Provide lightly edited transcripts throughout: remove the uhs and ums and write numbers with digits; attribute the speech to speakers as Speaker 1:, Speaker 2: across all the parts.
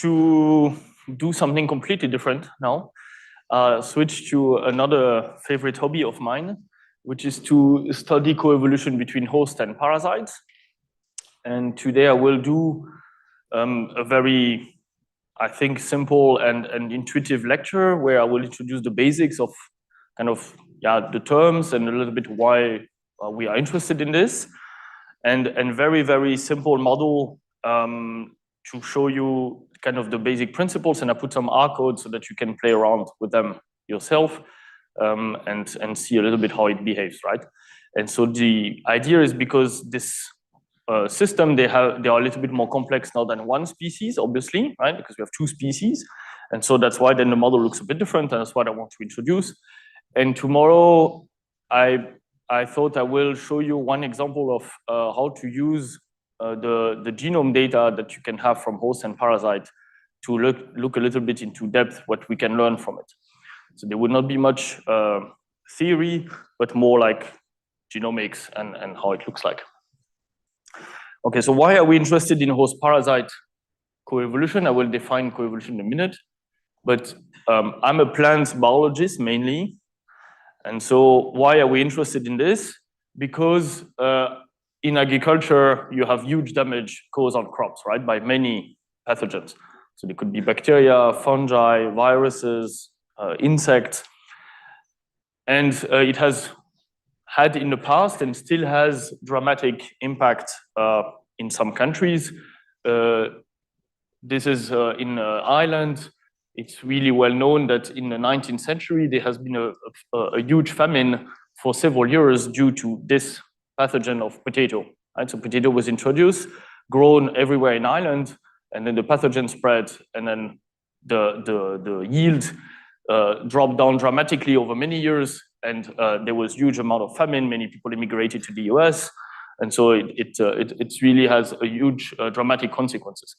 Speaker 1: to do something completely different now. Switch to another favorite hobby of mine, which is to study coevolution between host and parasites. And today I will do a very, I think, simple and intuitive lecture where I will introduce the basics of kind of the terms and a little bit why we are interested in this, and very, very simple model to show you kind of the basic principles, and I put some R codes so that you can play around with them yourself and see a little bit how it behaves, right? And so the idea is because this system, they are a little bit more complex now than one species, obviously, right? Because we have two species. And so that's why then the model looks a bit different, and that's what I want to introduce. And tomorrow, I thought I will show you one example of how to use the genome data that you can have from host and parasite to look a little bit into depth what we can learn from it. So there would not be much theory, but more like genomics and how it looks like. Okay, so why are we interested in host-parasite coevolution? I will define coevolution in a minute, but I'm a plant biologist mainly. And so why are we interested in this? Because in agriculture, you have huge damage caused on crops, right, by many pathogens. So there could be bacteria, fungi, viruses, insects. And it has had in the past and still has dramatic impact in some countries. This is in Ireland. It's really well known that in the 19th century, there has been a huge famine for several years due to this pathogen of potato. Right? So potato was introduced, grown everywhere in Ireland, and then the pathogen spread, and then the yield dropped down dramatically over many years, and there was huge amount of famine. Many people immigrated to the US, and so it really has a huge dramatic consequences.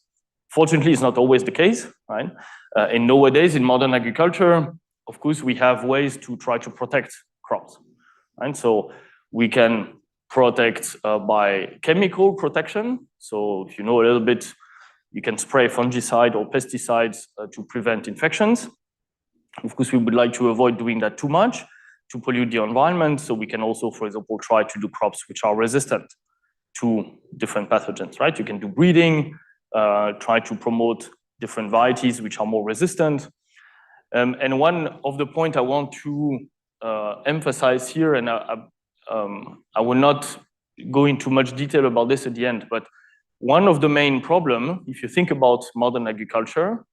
Speaker 1: Fortunately, it's not always the case, right? And nowadays, in modern agriculture, of course, we have ways to try to protect crops, right? So we can protect by chemical protection. So if you know a little bit, you can spray fungicide or pesticides to prevent infections. Of course, we would like to avoid doing that too much to pollute the environment. So we can also, for example, try to do crops which are resistant to different pathogens, right? You can do breeding, try to promote different varieties which are more resistant. And one of the points I want to emphasize here, and I will not go into much detail about this at the end, but one of the main problems, if you think about modern agriculture,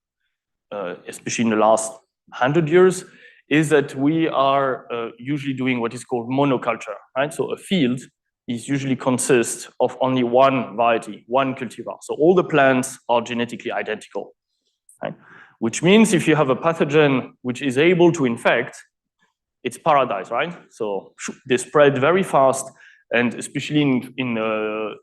Speaker 1: especially in the last 100 years, is that we are usually doing what is called monoculture, right? So a field is usually consists of only one variety, one cultivar. So all the plants are genetically identical, right? Which means if you have a pathogen which is able to infect, it's paradise, right? So they spread very fast, and especially in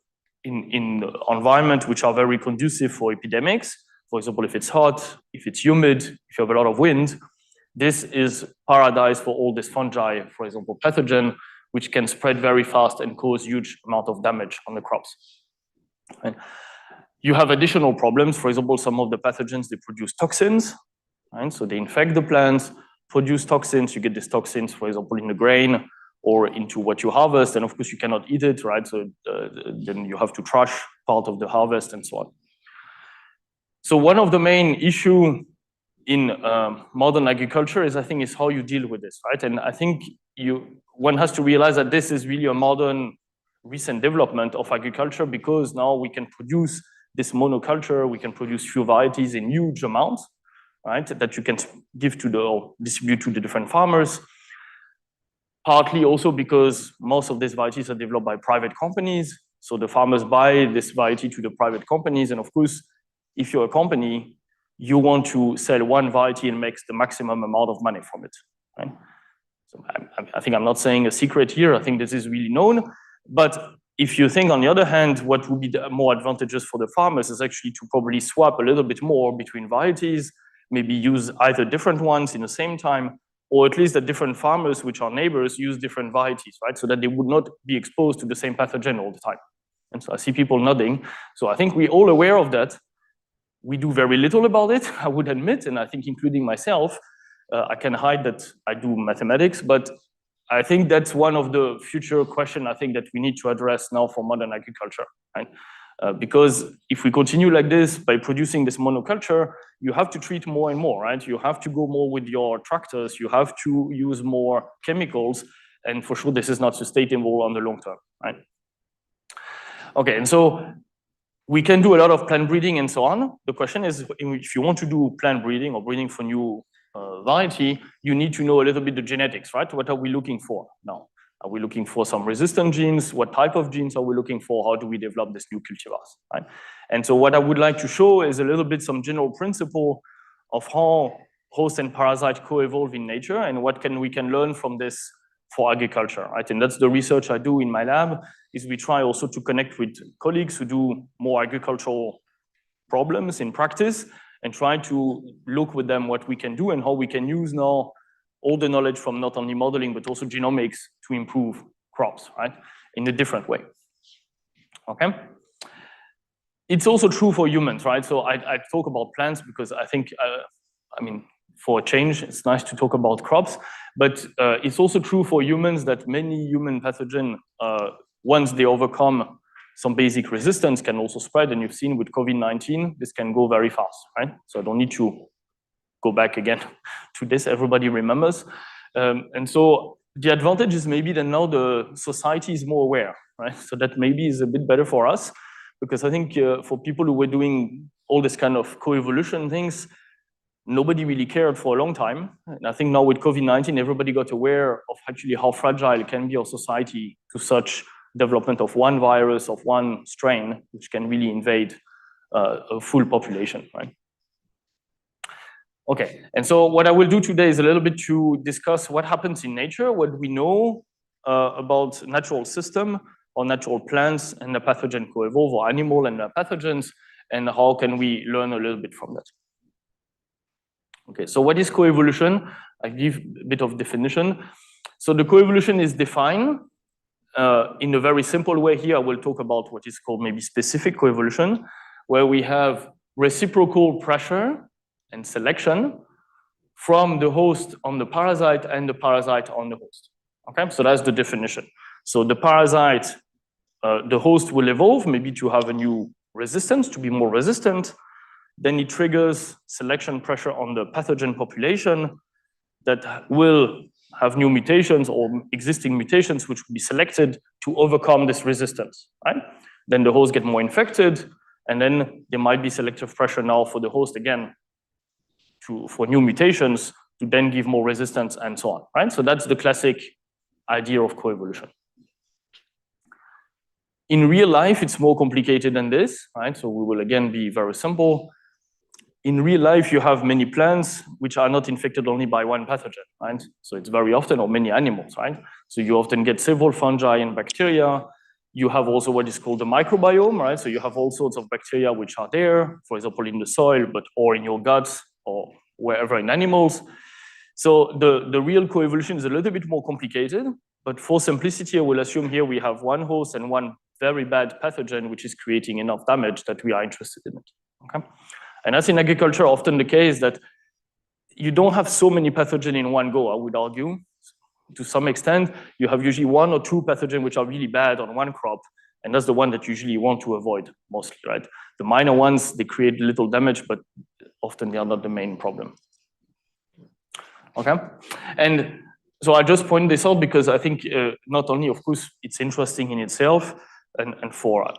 Speaker 1: environments which are very conducive for epidemics. For example, if it's hot, if it's humid, if you have a lot of wind, this is paradise for all this fungi, for example, pathogen, which can spread very fast and cause huge amount of damage on the crops. And you have additional problems. For example, some of the pathogens, they produce toxins, right? So they infect the plants, produce toxins. You get these toxins, for example, in the grain or into what you harvest. And of course, you cannot eat it, right? So then you have to trash part of the harvest and so on. So one of the main issue in modern agriculture is, I think, is how you deal with this, right? And I think one has to realize that this is really a modern, recent development of agriculture, because now we can produce this monoculture, we can produce few varieties in huge amounts, right? That you can give to or distribute to the different farmers. Partly also because most of these varieties are developed by private companies. So the farmers buy this variety to the private companies. And of course, if you're a company, you want to sell one variety and make the maximum amount of money from it, right? So I think I'm not saying a secret here. I think this is really known. But if you think, on the other hand, what would be more advantageous for the farmers is actually to probably swap a little bit more between varieties, maybe use either different ones in the same time, or at least that different farmers, which are neighbors, use different varieties, right? So that they would not be exposed to the same pathogen all the time. And so I see people nodding. So I think we're all aware of that. We do very little about it, I would admit, and I think including myself, I can hide that I do mathematics, but I think that's one of the future questions I think that we need to address now for modern agriculture, right? Because if we continue like this by producing this monoculture, you have to treat more and more, right? You have to go more with your tractors, you have to use more chemicals, and for sure this is not sustainable on the long term, right? Okay, and so we can do a lot of plant breeding and so on. The question is, if you want to do plant breeding or breeding for new variety, you need to know a little bit the genetics, right? What are we looking for now? Are we looking for some resistant genes? What type of genes are we looking for? How do we develop this new cultivars, right? And so what I would like to show is a little bit some general principle of how host and parasite co-evolve in nature and what we can learn from this for agriculture, right? And that's the research I do in my lab, is we try also to connect with colleagues who do more agricultural problems in practice and try to look with them what we can do and how we can use now all the knowledge from not only modeling, but also genomics to improve crops, right? In a different way, okay? It's also true for humans, right? So I talk about plants because I think, I mean, for a change, it's nice to talk about crops, but it's also true for humans that many human pathogens, once they overcome some basic resistance, can also spread. And you've seen with COVID-19, this can go very fast, right? So I don't need to go back again to this, everybody remembers. And so the advantage is maybe that now the society is more aware, right? So that maybe is a bit better for us, because I think for people who were doing all this kind of co-evolution things, nobody really cared for a long time. And I think now with COVID-19, everybody got aware of actually how fragile can be our society to such development of one virus, of one strain, which can really invade a full population, right? Okay, and so what I will do today is a little bit to discuss what happens in nature, what we know about natural system or natural plants and the pathogen co-evolve, or animal and the pathogens, and how can we learn a little bit from that. Okay, so what is co-evolution? I give a bit of definition. So the co-evolution is defined in a very simple way. Here I will talk about what is called maybe specific co-evolution, where we have reciprocal pressure and selection from the host on the parasite and the parasite on the host. Okay, so that's the definition. So the parasite, the host will evolve maybe to have a new resistance, to be more resistant. Then it triggers selection pressure on the pathogen population that will have new mutations or existing mutations which will be selected to overcome this resistance, right? Then the host get more infected, and then there might be selective pressure now for the host again for new mutations to then give more resistance and so on, right? So that's the classic idea of co-evolution. In real life, it's more complicated than this, right? So we will again be very simple. In real life, you have many plants which are not infected only by one pathogen, right? So it's very often, or many animals, right? So you often get several fungi and bacteria. You have also what is called the microbiome, right? So you have all sorts of bacteria which are there, for example, in the soil, or in your guts, or wherever in animals. So the real co-evolution is a little bit more complicated, but for simplicity, I will assume here we have one host and one very bad pathogen which is creating enough damage that we are interested in it, okay? And that's in agriculture often the case, that you don't have so many pathogens in one go, I would argue. To some extent, you have usually one or two pathogens which are really bad on one crop, and that's the one that usually you want to avoid mostly, right? The minor ones, they create little damage, but often they are not the main problem. Okay? And so I just point this out because I think not only, of course, it's interesting in itself and for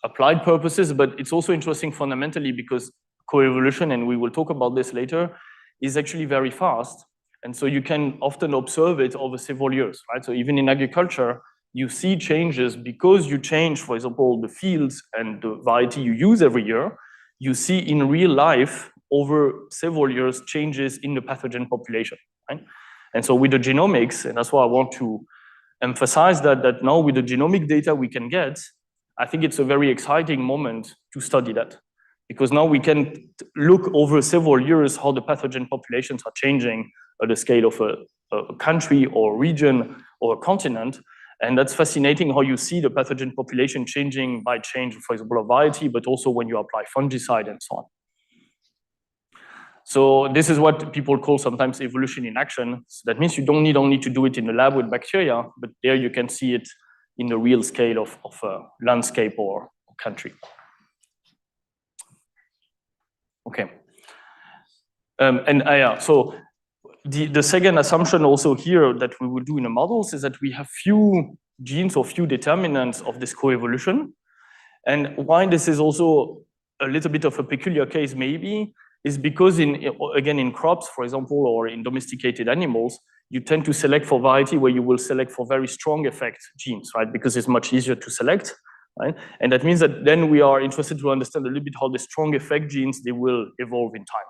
Speaker 1: applied purposes, but it's also interesting fundamentally because co-evolution, and we will talk about this later, is actually very fast. And so you can often observe it over several years, right? So even in agriculture, you see changes because you change, for example, the fields and the variety you use every year. You see in real life over several years changes in the pathogen population, right? And so with the genomics, and that's why I want to emphasize that now with the genomic data we can get, I think it's a very exciting moment to study that. Because now we can look over several years how the pathogen populations are changing at the scale of a country or region or a continent. And that's fascinating how you see the pathogen population changing by change, for example, of variety, but also when you apply fungicide and so on. So this is what people call sometimes evolution in action. So that means you don't need only to do it in the lab with bacteria, but there you can see it in the real scale of a landscape or country. Okay. So the second assumption also here that we will do in the models is that we have few genes or few determinants of this coevolution. And why this is also a little bit of a peculiar case maybe is because in crops, for example, or in domesticated animals, you tend to select for variety where you will select for very strong effect genes, right? Because it's much easier to select, right? And that means that then we are interested to understand a little bit how the strong effect genes, they will evolve in time.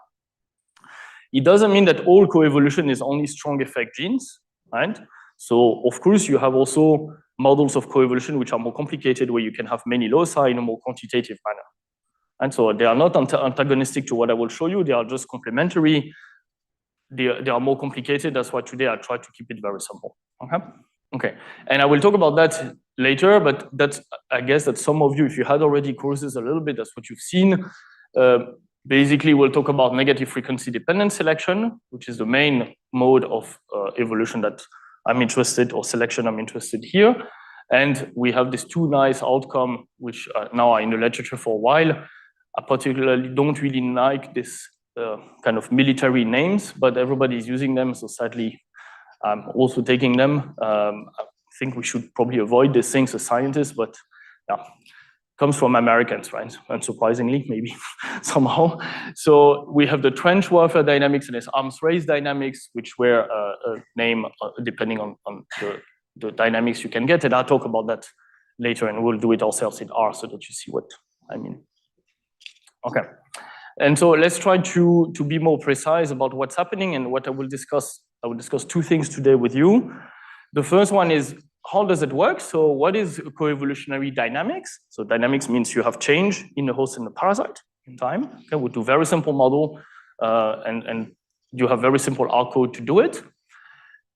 Speaker 1: It doesn't mean that all coevolution is only strong effect genes, right? So of course you have also models of coevolution which are more complicated where you can have many loci in a more quantitative manner. And so they are not antagonistic to what I will show you, they are just complementary. They are more complicated, that's why today I try to keep it very simple, okay? And I will talk about that later, but that's, I guess that some of you, if you had already courses a little bit, that's what you've seen. Basically, we'll talk about negative frequency dependent selection, which is the main mode of evolution that I'm interested, or selection I'm interested here. And we have these two nice outcomes, which now are in the literature for a while. I particularly don't really like this kind of military names, but everybody's using them, so sadly, I'm also taking them. I think we should probably avoid these things as scientists, but yeah. Comes from Americans, right? Unsurprisingly, maybe somehow. So we have the trench warfare dynamics and this arms race dynamics, which were a name depending on the dynamics you can get. And I'll talk about that later, and we'll do it ourselves in R so that you see what I mean. Okay. And so let's try to be more precise about what's happening and what I will discuss. I will discuss two things today with you. The first one is, how does it work? So what is coevolutionary dynamics? So dynamics means you have change in the host and the parasite in time. Okay, we'll do very simple model, and you have very simple R code to do it.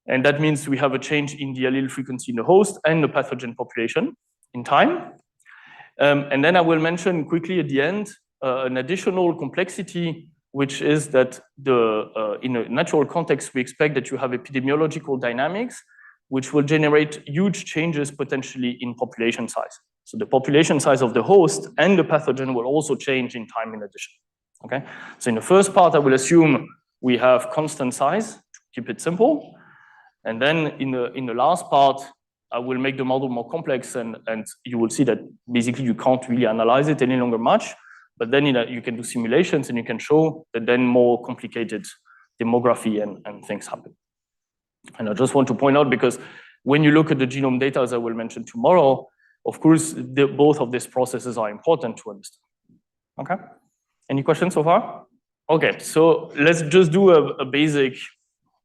Speaker 1: And that means we have a change in the allele frequency in the host and the pathogen population in time. And then I will mention quickly at the end an additional complexity, which is that in a natural context, we expect that you have epidemiological dynamics which will generate huge changes potentially in population size. So the population size of the host and the pathogen will also change in time in addition, okay? So in the first part, I will assume we have constant size, to keep it simple. And then in the last part, I will make the model more complex, and you will see that basically you can't really analyze it any longer much, but then you can do simulations and you can show that then more complicated demography and things happen. And I just want to point out, because when you look at the genome data, as I will mention tomorrow, of course, both of these processes are important to understand. Okay? Any questions so far? Okay, so let's just do a basic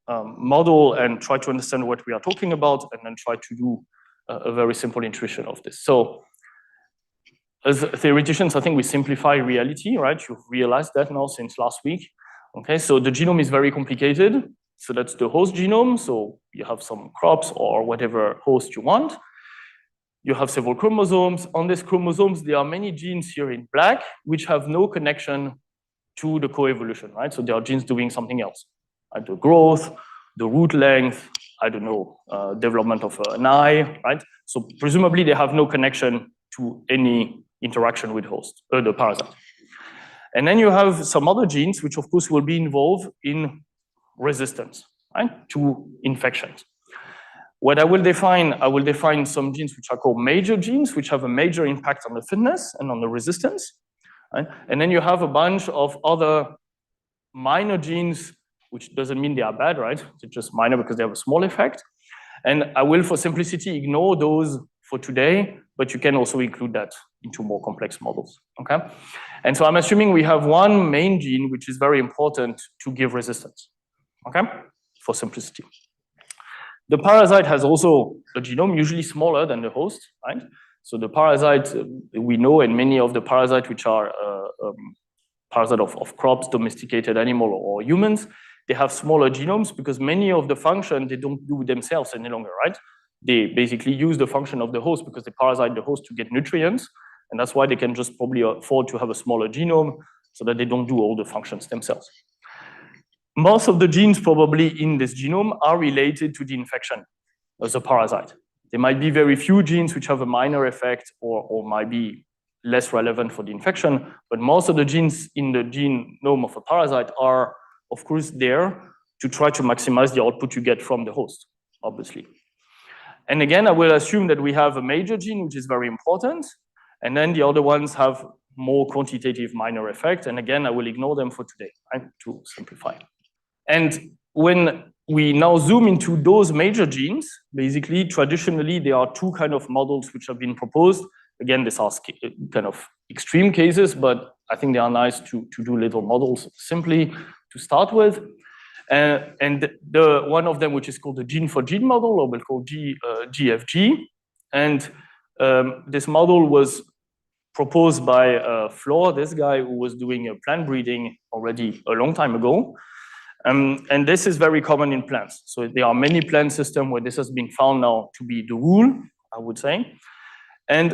Speaker 1: model and try to understand what we are talking about, and then try to do a very simple intuition of this. So as theoreticians, I think we simplify reality, right? You've realized that now since last week. Okay, so the genome is very complicated. So that's the host genome. So you have some crops or whatever host you want. You have several chromosomes. On these chromosomes, there are many genes here in black, which have no connection to the coevolution, right? So there are genes doing something else, like the growth, the root length, I don't know, development of an eye, right? So presumably they have no connection to any interaction with host, the parasite. And then you have some other genes, which of course will be involved in resistance, right, to infections. What I will define some genes which are called major genes, which have a major impact on the fitness and on the resistance. Right? And then you have a bunch of other minor genes, which doesn't mean they are bad, right? They're just minor because they have a small effect. And I will, for simplicity, ignore those for today, but you can also include that into more complex models, okay? And so I'm assuming we have one main gene, which is very important to give resistance. Okay, for simplicity. The parasite has also a genome, usually smaller than the host, right? So the parasite, we know, and many of the parasites which are parasite of crops, domesticated animal, or humans, they have smaller genomes because many of the function they don't do themselves any longer, right? They basically use the function of the host because they parasite the host to get nutrients, and that's why they can just probably afford to have a smaller genome so that they don't do all the functions themselves. most of the genes probably in this genome are related to the infection as a parasite. There might be very few genes which have a minor effect or might be less relevant for the infection, but most of the genes in the genome of a parasite are, of course, there to try to maximize the output you get from the host, obviously. And again, I will assume that we have a major gene, which is very important, and then the other ones have more quantitative minor effect. And again, I will ignore them for today, right, to simplify. And when we now zoom into those major genes, basically, traditionally, there are two kind of models which have been proposed. Again, these are kind of extreme cases, but I think they are nice to do little models simply to start with. And the one of them, which is called the gene for gene model, or we'll call GFG. And this model was proposed by Flor, this guy who was doing plant breeding already a long time ago. And this is very common in plants. So there are many plant systems where this has been found now to be the rule, I would say. And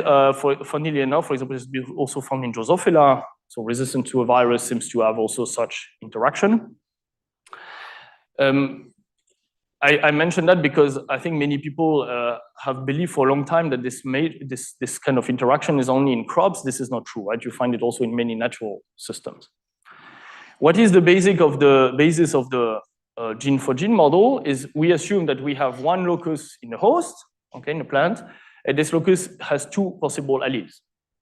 Speaker 1: funnily enough, for example, it's also found in Drosophila. So resistance to a virus seems to have also such interaction. I mentioned that because I think many people have believed for a long time that this kind of interaction is only in crops. This is not true, right? You find it also in many natural systems. What is the basis of the gene for gene model is we assume that we have one locus in the host, okay, in the plant, and this locus has two possible alleles,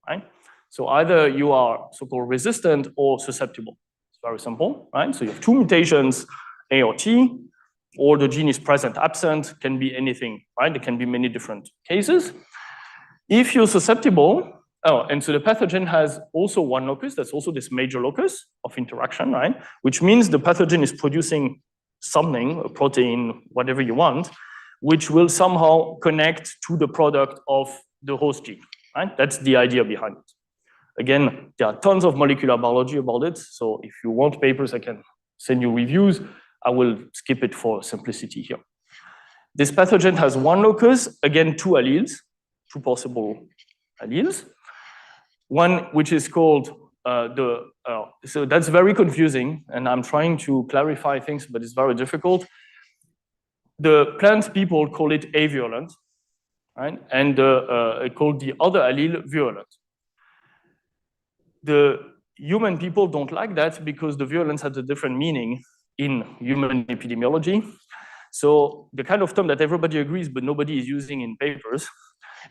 Speaker 1: right? So either you are so-called resistant or susceptible. It's very simple, right? So you have two mutations, A or T, or the gene is present, absent, can be anything, right? There can be many different cases. If you're susceptible, and so the pathogen has also one locus, that's also this major locus of interaction, right? Which means the pathogen is producing something, a protein, whatever you want, which will somehow connect to the product of the host gene, right? That's the idea behind it. Again, there are tons of molecular biology about it, so if you want papers, I can send you reviews. I will skip it for simplicity here. This pathogen has one locus, again, two alleles, two possible alleles. One which is called so that's very confusing, and I'm trying to clarify things, but it's very difficult. The plant people call it avirulent, right? And called the other allele virulent. The human people don't like that because the virulence has a different meaning in human epidemiology. So the kind of term that everybody agrees but nobody is using in papers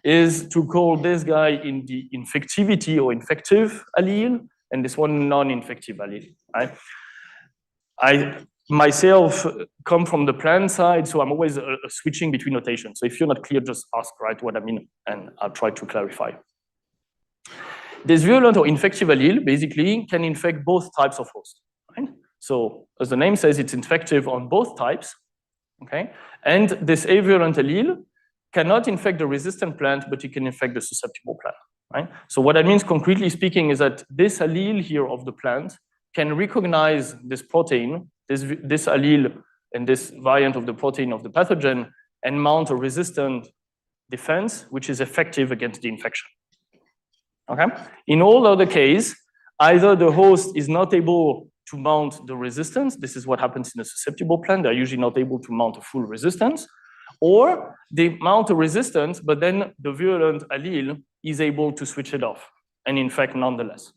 Speaker 1: is to call this guy in the infectivity or infective allele, and this one non-infective allele, right? I myself come from the plant side, so I'm always switching between notations. So if you're not clear, just ask, right, what I mean, and I'll try to clarify. This virulent or infective allele basically can infect both types of hosts, right? So as the name says, it's infective on both types, okay? And this avirulent allele cannot infect the resistant plant, but it can infect the susceptible plant, right? So what that means, concretely speaking, is that this allele here of the plant can recognize this protein, this allele and this variant of the protein of the pathogen, and mount a resistant defense, which is effective against the infection, okay? In all other cases, either the host is not able to mount the resistance, this is what happens in a susceptible plant, they're usually not able to mount a full resistance, or they mount a resistance, but then the virulent allele is able to switch it off and infect nonetheless.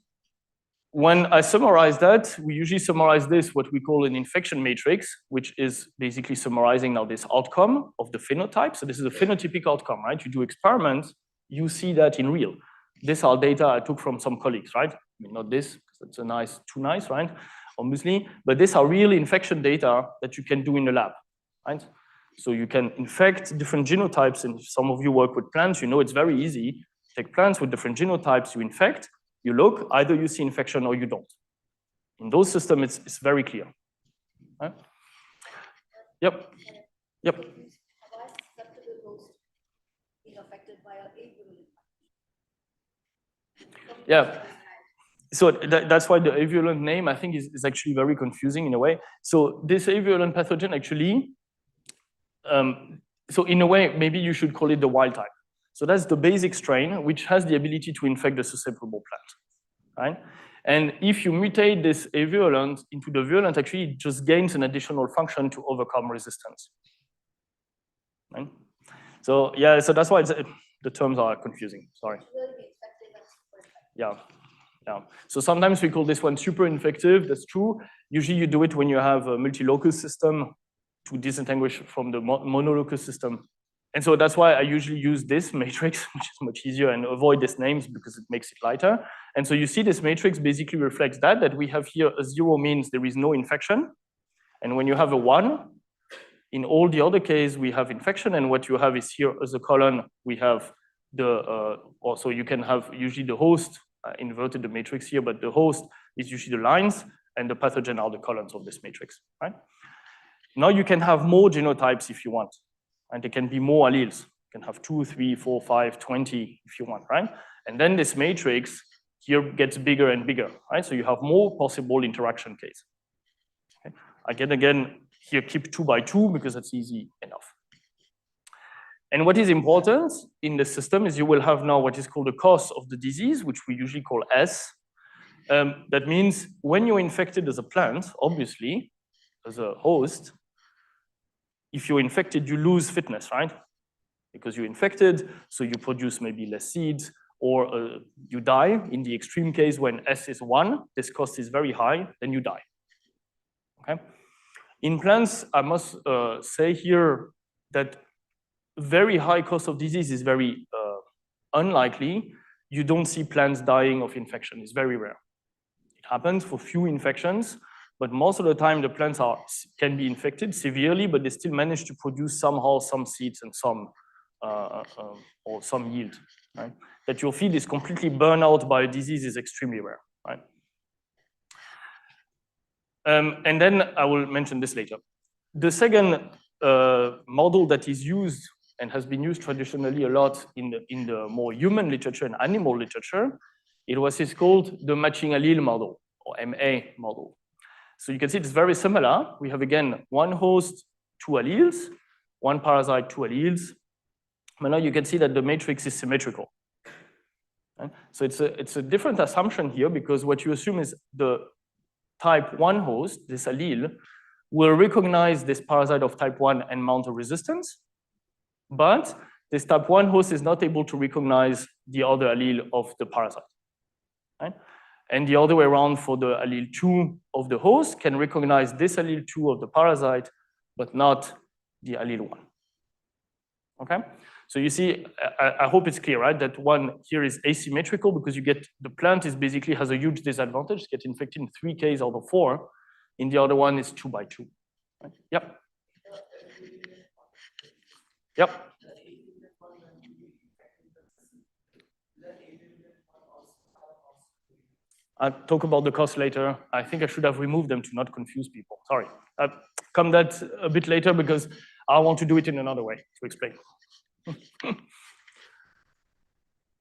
Speaker 1: When I summarize that, we usually summarize this, what we call an infection matrix, which is basically summarizing now this outcome of the phenotype. So this is a phenotypic outcome, right? You do experiments, you see that in real. These are data I took from some colleagues, right? I mean, not this, because that's too nice, right? Obviously, but these are real infection data that you can do in the lab, right? So you can infect different genotypes, and if some of you work with plants, you know it's very easy. Take plants with different genotypes, you infect, you look, either you see infection or you don't. In those systems, it's very clear. Right? Yep. Yep.
Speaker 2: Why susceptible host being affected by a avirulent?
Speaker 1: Yeah. So that's why the avirulent name, I think, is actually very confusing in a way. So this avirulent pathogen actually, so in a way, maybe you should call it the wild type. So that's the basic strain, which has the ability to infect the susceptible plant, right? And if you mutate this avirulent into the virulent, actually it just gains an additional function to overcome resistance. Right? So yeah, so that's why the terms are confusing. Sorry. Yeah. Yeah. So sometimes we call this one super infective. That's true. Usually you do it when you have a multi-locus system to distinguish from the monolocus system. And so that's why I usually use this matrix, which is much easier, and avoid these names because it makes it lighter. And so you see this matrix basically reflects that we have here a 0 means there is no infection. And when you have a 1, in all the other cases, we have infection. And what you have is here as a column, we have the, also you can have usually the host, inverted the matrix here, but the host is usually the lines, and the pathogen are the columns of this matrix, right? Now you can have more genotypes if you want, and there can be more alleles. You can have 2, 3, 4, 5, 20 if you want, right? And then this matrix here gets bigger and bigger, right? So you have more possible interaction cases. Okay? Again, here keep 2 by 2 because that's easy enough. And what is important in the system is you will have now what is called the cause of the disease, which we usually call S. That means when you're infected as a plant, obviously, as a host, if you're infected, you lose fitness, right? Because you're infected, so you produce maybe less seeds, or you die. In the extreme case, when S is 1, this cost is very high, then you die. Okay? In plants, I must say here that very high cost of disease is very unlikely. You don't see plants dying of infection. It's very rare. It happens for few infections, but most of the time the plants can be infected severely, but they still manage to produce somehow some seeds and some or some yield. Right? That your field is completely burned out by a disease is extremely rare. Right? And then I will mention this later. The second model that is used and has been used traditionally a lot in the more human literature and animal literature, it's called the matching allele model, or MA model. So you can see it's very similar. We have, again, one host, 2 alleles, one parasite, 2 alleles. But now you can see that the matrix is symmetrical. Right? So it's a different assumption here, because what you assume is the type 1 host, this allele, will recognize this parasite of type 1 and mount a resistance. But this type 1 host is not able to recognize the other allele of the parasite. Right? And the other way around for the allele 2 of the host can recognize this allele 2 of the parasite, but not the allele 1. Okay? So you see, I hope it's clear, right? That one here is asymmetrical because you get, the plant is basically has a huge disadvantage, it gets infected in 3 cases out of 4. In the other one is 2 by 2. Right? Yep. Yep. I'll talk about the cost later. I think I should have removed them to not confuse people. Sorry. I'll come that a bit later because I want to do it in another way to explain.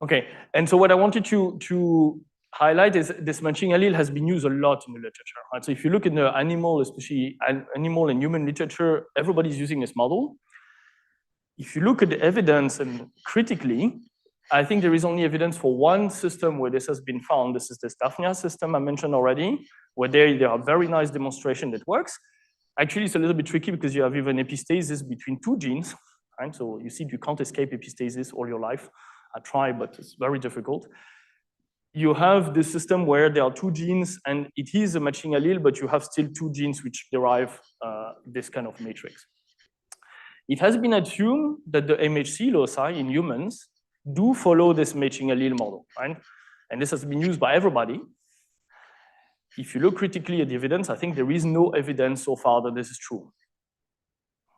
Speaker 1: Okay, and so what I wanted to highlight is this matching allele has been used a lot in the literature. Right? So if you look in the animal, especially animal and human literature, everybody's using this model. If you look at the evidence and critically, I think there is only evidence for one system where this has been found. This is the Daphnia system I mentioned already, where there are very nice demonstration that works. Actually, it's a little bit tricky because you have even epistasis between 2 genes. Right? So you see, you can't escape epistasis all your life. I try, but it's very difficult. You have this system where there are 2 genes, and it is a matching allele, but you have still 2 genes which derive this kind of matrix. It has been assumed that the MHC loci in humans do follow this matching allele model, right? And this has been used by everybody. If you look critically at the evidence, I think there is no evidence so far that this is true.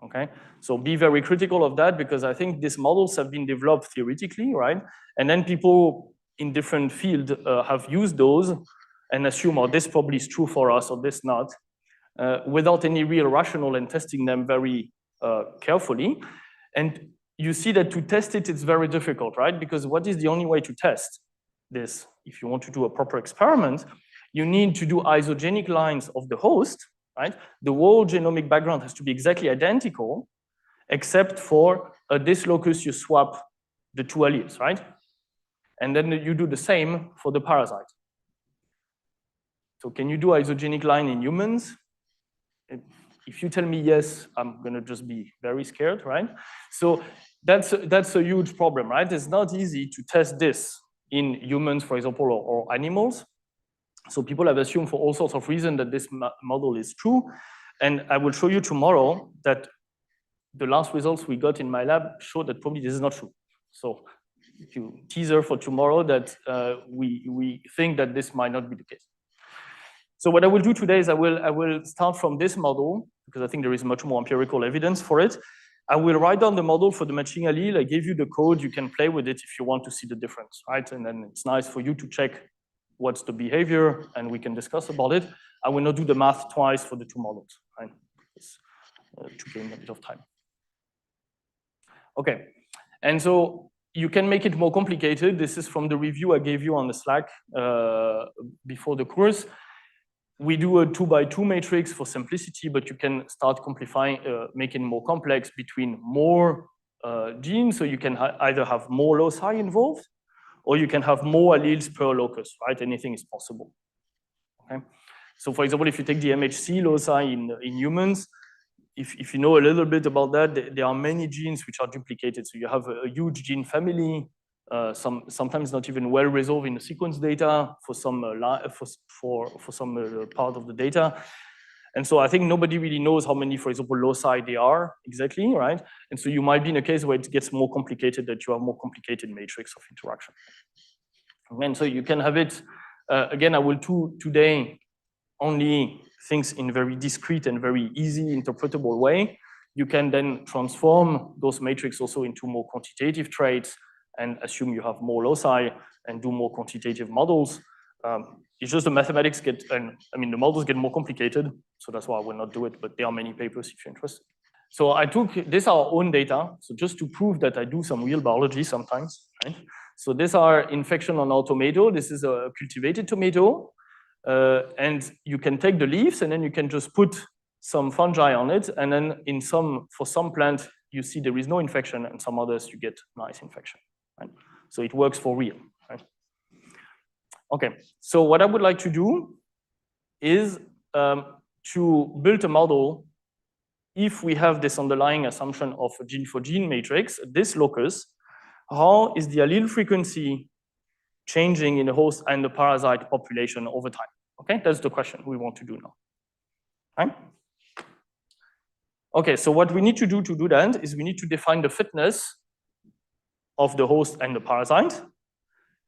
Speaker 1: Okay, so be very critical of that, because I think these models have been developed theoretically, right? And then people in different fields have used those and assume, oh, this probably is true for us or this not, without any real rationale and testing them very carefully. And you see that to test it, it's very difficult, right? Because what is the only way to test this? If you want to do a proper experiment, you need to do isogenic lines of the host, right? The whole genomic background has to be exactly identical, except for this locus, you swap the 2 alleles, right? And then you do the same for the parasite. So can you do isogenic line in humans? If you tell me yes, I'm gonna just be very scared, right? So that's a huge problem, right? It's not easy to test this in humans, for example, or animals. So people have assumed for all sorts of reasons that this model is true. And I will show you tomorrow that the last results we got in my lab show that probably this is not true. So if you teaser for tomorrow that we think that this might not be the case. So what I will do today is I will start from this model, because I think there is much more empirical evidence for it. I will write down the model for the matching allele. I gave you the code. You can play with it if you want to see the difference, right? And then it's nice for you to check what's the behavior, and we can discuss about it. I will not do the math twice for the two models, right? To gain a bit of time. Okay, and so you can make it more complicated. This is from the review I gave you on the Slack before the course. We do a 2x2 matrix for simplicity, but you can start simplifying, making more complex between more genes. So you can either have more loci involved, or you can have more alleles per locus, right? Anything is possible. Okay. So for example, if you take the MHC loci in humans, if you know a little bit about that, there are many genes which are duplicated. So you have a huge gene family. Sometimes not even well resolved in the sequence data for some for some part of the data, and so I think nobody really knows how many, for example, loci there are exactly, right? And so you might be in a case where it gets more complicated, that you have more complicated matrix of interaction, and so you can have it. Again, I will do today only things in very discrete and very easy interpretable way. You can then transform those matrices also into more quantitative traits and assume you have more loci and do more quantitative models. It's just the mathematics get, and I mean, the models get more complicated, so that's why I will not do it, but there are many papers if you're interested. So I took this our own data, so just to prove that I do some real biology sometimes, right? So these are infection on our tomato. This is a cultivated tomato, and you can take the leaves and then you can just put some fungi on it, and then for some plants, you see there is no infection, and some others you get nice infection. Right? So it works for real. Right? Okay, so what I would like to do is to build a model if we have this underlying assumption of a gene for gene matrix, this locus, how is the allele frequency changing in the host and the parasite population over time? Okay, that's the question we want to do now. Right? Okay, so what we need to do that is we need to define the fitness of the host and the parasite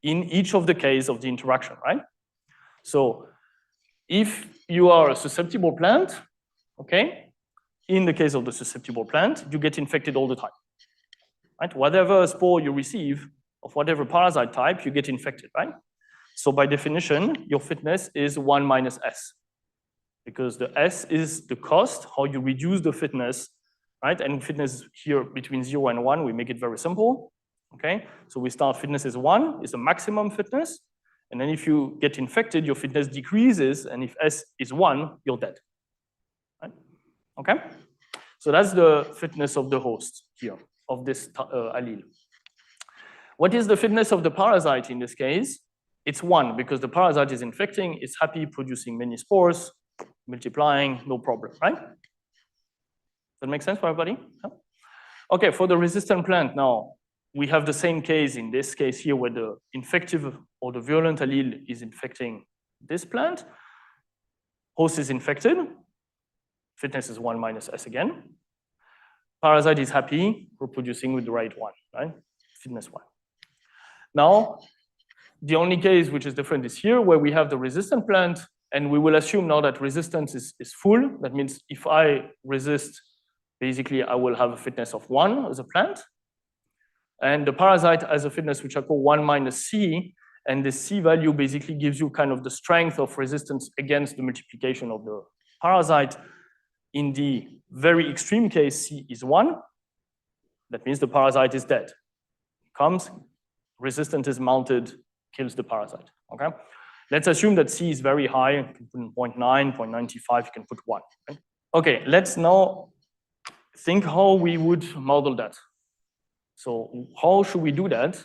Speaker 1: in each of the cases of the interaction, right? So if you are a susceptible plant, okay, in the case of the susceptible plant, you get infected all the time, right? Whatever spore you receive of whatever parasite type, you get infected, right? So by definition, your fitness is 1 minus S, because the S is the cost, how you reduce the fitness, right? And fitness here between 0 and 1, we make it very simple. Okay, so we start fitness is 1, is the maximum fitness. And then if you get infected, your fitness decreases. And if S is 1, you're dead. Right? Okay, so that's the fitness of the host here, of this allele. What is the fitness of the parasite in this case? It's 1, because the parasite is infecting, it's happy, producing many spores, multiplying, no problem, right? Does that make sense for everybody? Yeah? Okay, for the resistant plant now, we have the same case in this case here where the infective or the virulent allele is infecting this plant. Host is infected. Fitness is 1 minus S again. Parasite is happy, reproducing with the right one, right? Fitness 1. Now, the only case which is different is here where we have the resistant plant, and we will assume now that resistance is full. That means if I resist, basically I will have a fitness of 1 as a plant. And the parasite has a fitness which I call 1 minus C, and the C value basically gives you kind of the strength of resistance against the multiplication of the parasite. In the very extreme case, C is 1. That means the parasite is dead. Comes, resistance is mounted, kills the parasite. Okay? Let's assume that C is very high. You can put 0.9, 0.95, you can put 1. Right? Okay, let's now think how we would model that. So how should we do that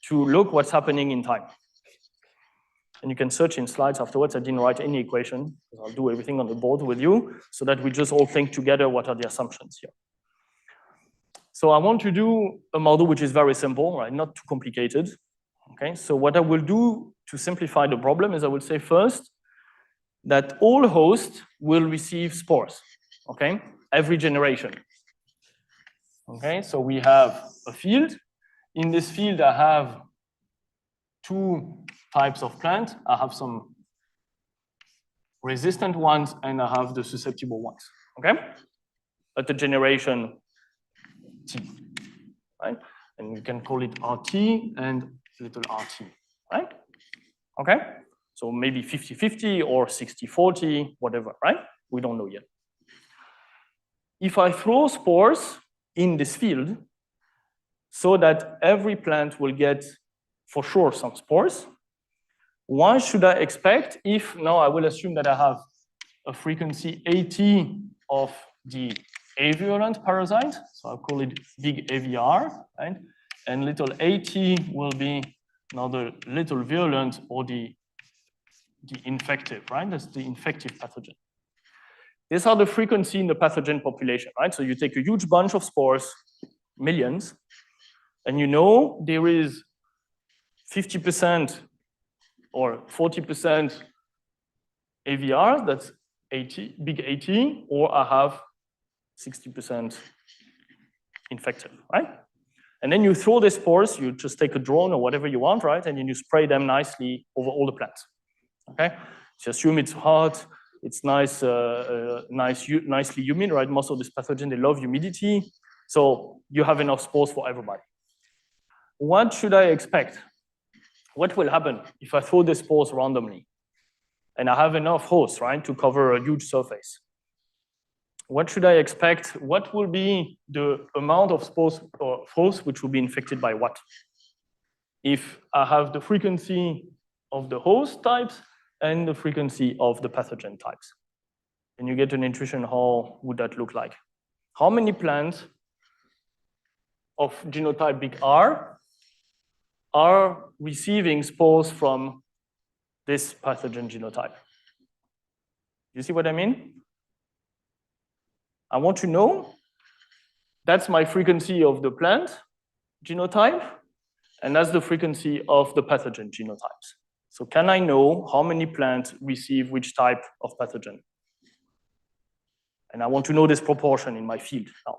Speaker 1: to look what's happening in time? And you can search in slides afterwards. I didn't write any equation, because I'll do everything on the board with you, so that we just all think together what are the assumptions here. So I want to do a model which is very simple, right? Not too complicated. Okay, so what I will do to simplify the problem is I will say first that all hosts will receive spores, okay, every generation. Okay, so we have a field. In this field, I have two types of plant. I have some resistant ones and I have the susceptible ones, okay? At the generation T, right? And you can call it RT and little rt, right? Okay, so maybe 50-50 or 60-40, whatever, right? We don't know yet. If I throw spores in this field so that every plant will get for sure some spores, why should I expect if now I will assume that I have a frequency AT of the avirulent parasite, so I'll call it big AVR, right? And little AT will be now the little virulent or the infective, right? That's the infective pathogen. These are the frequency in the pathogen population, right? So you take a huge bunch of spores, millions, and you know there is 50% or 40% AVR, that's AT, big AT, or I have 60% infected, right? And then you throw the spores, you just take a drone or whatever you want, right? And then you spray them nicely over all the plants, okay? So assume it's hot, it's nice, nicely humid, right? Most of these pathogens, they love humidity. So you have enough spores for everybody. What should I expect? What will happen if I throw the spores randomly? And I have enough hosts, right, to cover a huge surface. What should I expect? What will be the amount of spores or hosts which will be infected by what? If I have the frequency of the host types and the frequency of the pathogen types. And you get an intuition, how would that look like? How many plants of genotype big R are receiving spores from this pathogen genotype? You see what I mean? I want to know, that's my frequency of the plant genotype, and that's the frequency of the pathogen genotypes. So can I know how many plants receive which type of pathogen? And I want to know this proportion in my field now.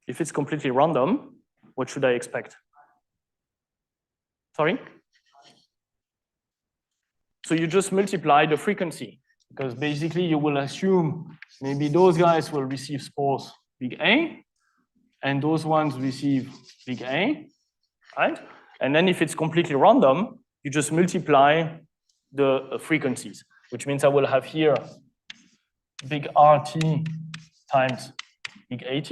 Speaker 1: If it's completely random, what should I expect? Sorry? So you just multiply the frequency, because basically you will assume maybe those guys will receive spores big A, and those ones receive big A, right? And then if it's completely random, you just multiply the frequencies, which means I will have here big RT times big AT.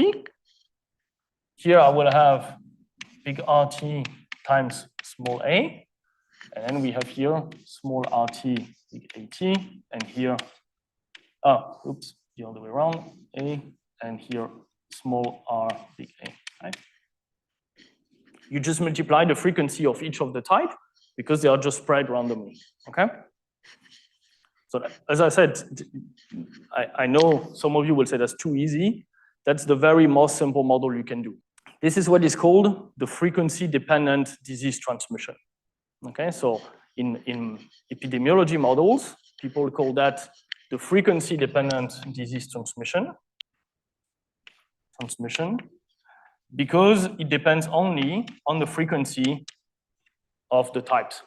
Speaker 1: Here I will have big RT times small a, and then we have here small RT big AT, and here, oops, the other way around, A, and here small r big A, right? You just multiply the frequency of each of the type because they are just spread randomly, okay? So as I said, I know some of you will say that's too easy. That's the very most simple model you can do. This is what is called the frequency-dependent disease transmission. Okay, so in epidemiology models, people call that the frequency-dependent disease transmission, because it depends only on the frequency of the types.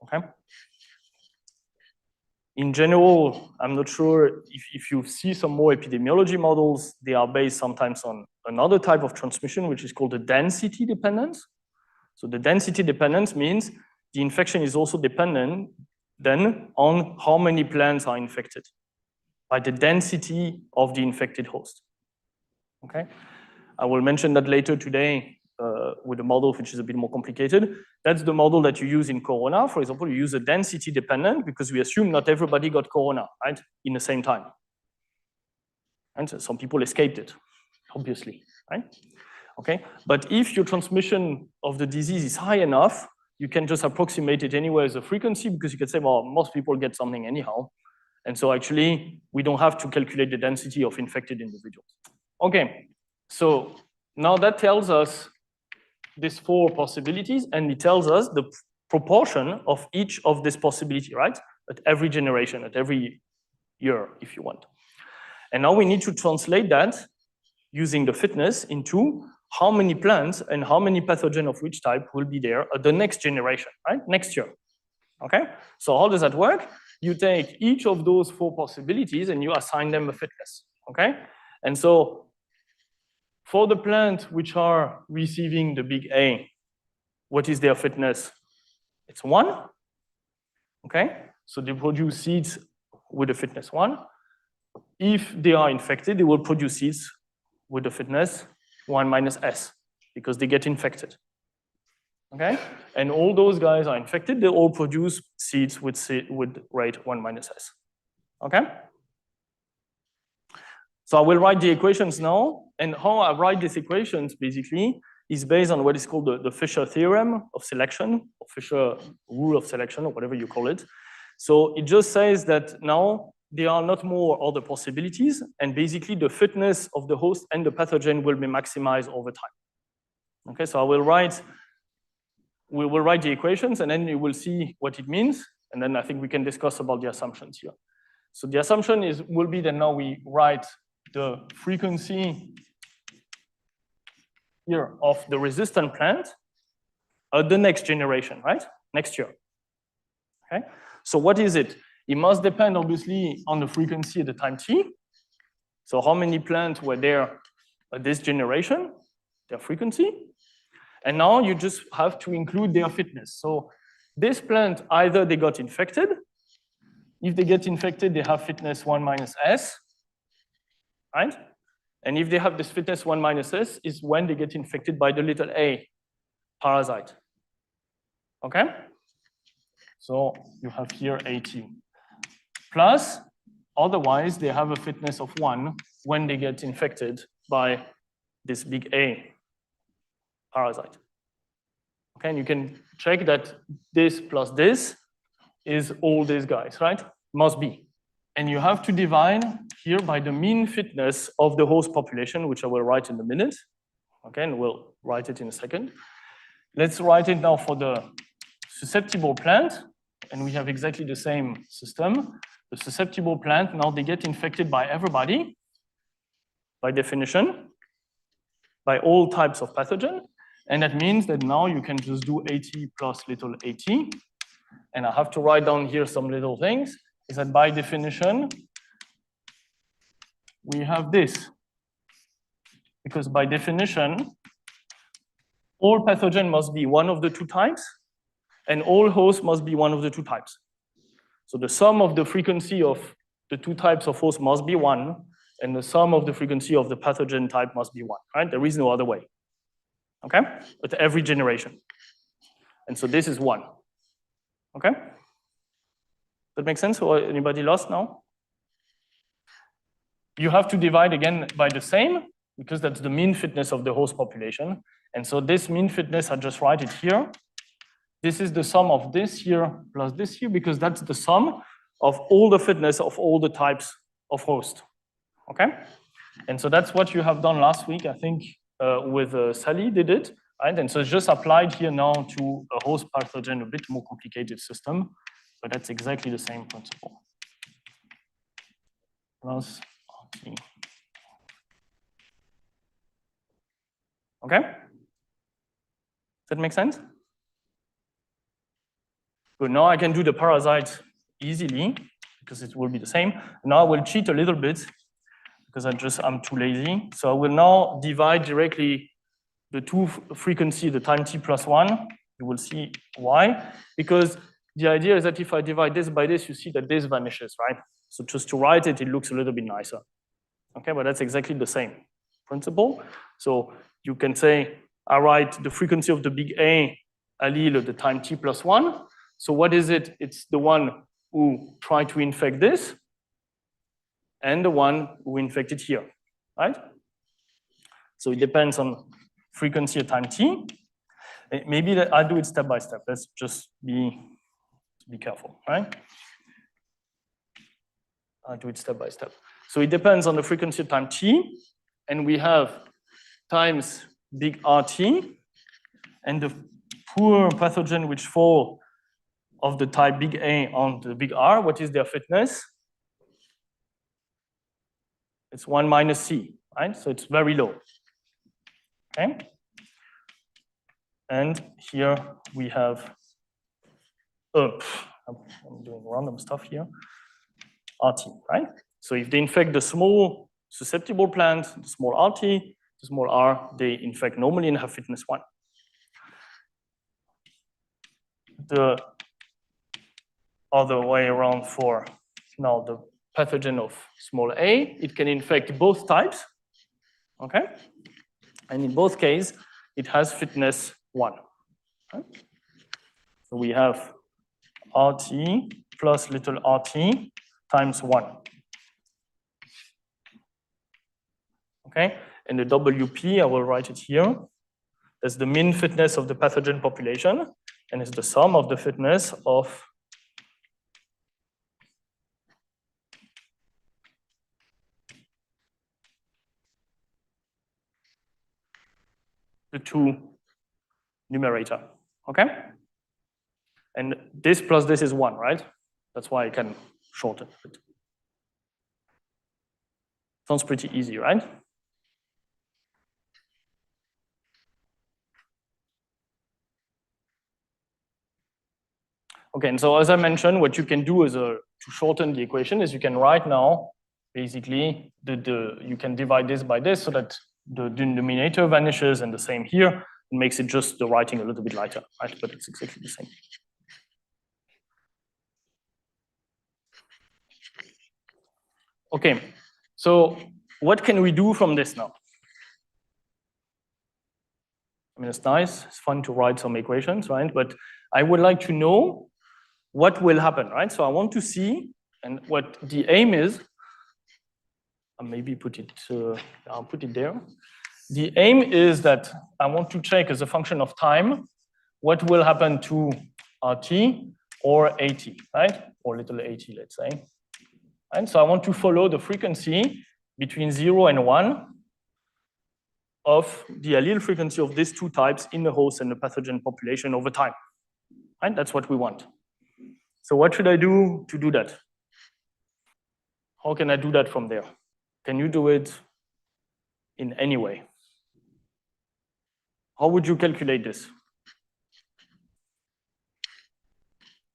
Speaker 1: Okay. In general, I'm not sure if you see some more epidemiology models, they are based sometimes on another type of transmission, which is called the density dependence. So the density dependence means the infection is also dependent then on how many plants are infected by the density of the infected host. Okay, I will mention that later today with a model which is a bit more complicated. That's the model that you use in corona. For example, you use a density dependent because we assume not everybody got corona, right, in the same time. And so some people escaped it, obviously, right? Okay, but if your transmission of the disease is high enough, you can just approximate it anyway as a frequency because you can say, well, most people get something anyhow. And so actually, we don't have to calculate the density of infected individuals. Okay, so now that tells us these 4 possibilities, and it tells us the proportion of each of this possibility, right? At every generation, at every year, if you want. And now we need to translate that using the fitness into how many plants and how many pathogen of which type will be there at the next generation, right? Next year, okay? So how does that work? You take each of those 4 possibilities and you assign them a fitness, okay? And so for the plants which are receiving the big A, what is their fitness? It's 1, okay? So they produce seeds with a fitness 1. If they are infected, they will produce seeds with the fitness 1 minus S, because they get infected, okay? And all those guys are infected, they all produce seeds with rate 1 minus S, okay? So I will write the equations now, and how I write these equations basically is based on what is called the Fisher theorem of selection, or Fisher rule of selection, or whatever you call it. So it just says that now there are not more other possibilities, and basically the fitness of the host and the pathogen will be maximized over time. Okay, so we will write the equations, and then you will see what it means, and then I think we can discuss about the assumptions here. So the assumption will be that now we write the frequency here of the resistant plant at the next generation, right? Next year. Okay. So what is it? It must depend obviously on the frequency at the time t. So how many plants were there at this generation, their frequency. And now you just have to include their fitness. So this plant, either they got infected. If they get infected, they have fitness 1 minus S, right? And if they have this fitness 1 minus S is when they get infected by the little a parasite, okay? So you have here AT. Plus, otherwise, they have a fitness of 1 when they get infected by this big A parasite. Okay, and you can check that this plus this is all these guys, right? Must be. And you have to divide here by the mean fitness of the host population, which I will write in a minute. Okay, and we'll write it in a second. Let's write it now for the susceptible plant, and we have exactly the same system. The susceptible plant, now they get infected by everybody, by definition, by all types of pathogen. And that means that now you can just do AT plus little AT. And I have to write down here some little things, is that by definition, we have this. Because by definition, all pathogen must be one of the 2 types, and all hosts must be one of the 2 types. So the sum of the frequency of the 2 types of host must be 1, and the sum of the frequency of the pathogen type must be 1, right? There is no other way, okay? At every generation. And so this is 1, okay? That makes sense? Or anybody lost now? You have to divide again by the same, because that's the mean fitness of the host population. And so this mean fitness, I just write it here. This is the sum of this here plus this here, because that's the sum of all the fitness of all the types of host, okay? And so that's what you have done last week, I think, with Sally did it, right? And so it's just applied here now to a host pathogen, a bit more complicated system, but that's exactly the same principle. Plus RT. Okay? Does that make sense? Good, now I can do the parasite easily, because it will be the same. Now I will cheat a little bit, because I'm too lazy. So I will now divide directly the 2 frequency, the time t plus 1. You will see why. Because the idea is that if I divide this by this, you see that this vanishes, right? So just to write it, it looks a little bit nicer. Okay, but that's exactly the same principle. So you can say, I write the frequency of the big A allele at the time t plus 1. So what is it? It's the one who tried to infect this and the one who infected here, right? So it depends on frequency at time t. Maybe I'll do it step by step. Let's just be careful, right? I'll do it step by step. So it depends on the frequency of time t, and we have times big RT, and the poor pathogen which fall of the type big A on the big R, what is their fitness? It's 1 minus C, right? So it's very low, okay? And here we have, I'm doing random stuff here, RT, right? So if they infect the small susceptible plant, the small RT, the small R, they infect normally and have fitness 1. The other way around for now the pathogen of small a, it can infect both types, okay? And in both cases, it has fitness 1. Okay? So we have RT plus little rt times 1. Okay, and the WP, I will write it here. That's the mean fitness of the pathogen population, and it's the sum of the fitness of the two numerator, okay? And this plus this is 1, right? That's why I can shorten it. Sounds pretty easy, right? Okay, and so as I mentioned, what you can do is to shorten the equation is you can write now, basically, you can divide this by this so that the denominator vanishes, and the same here. It makes it just the writing a little bit lighter, right? But it's exactly the same. Okay, so what can we do from this now? I mean, it's nice, it's fun to write some equations, right? But I would like to know what will happen, right? So I want to see, and what the aim is, I'll maybe I'll put it there. The aim is that I want to check as a function of time, what will happen to RT or AT, right? Or little AT, let's say. And so I want to follow the frequency between 0 and 1 of the allele frequency of these two types in the host and the pathogen population over time. Right? That's what we want. So what should I do to do that? How can I do that from there? Can you do it in any way? How would you calculate this?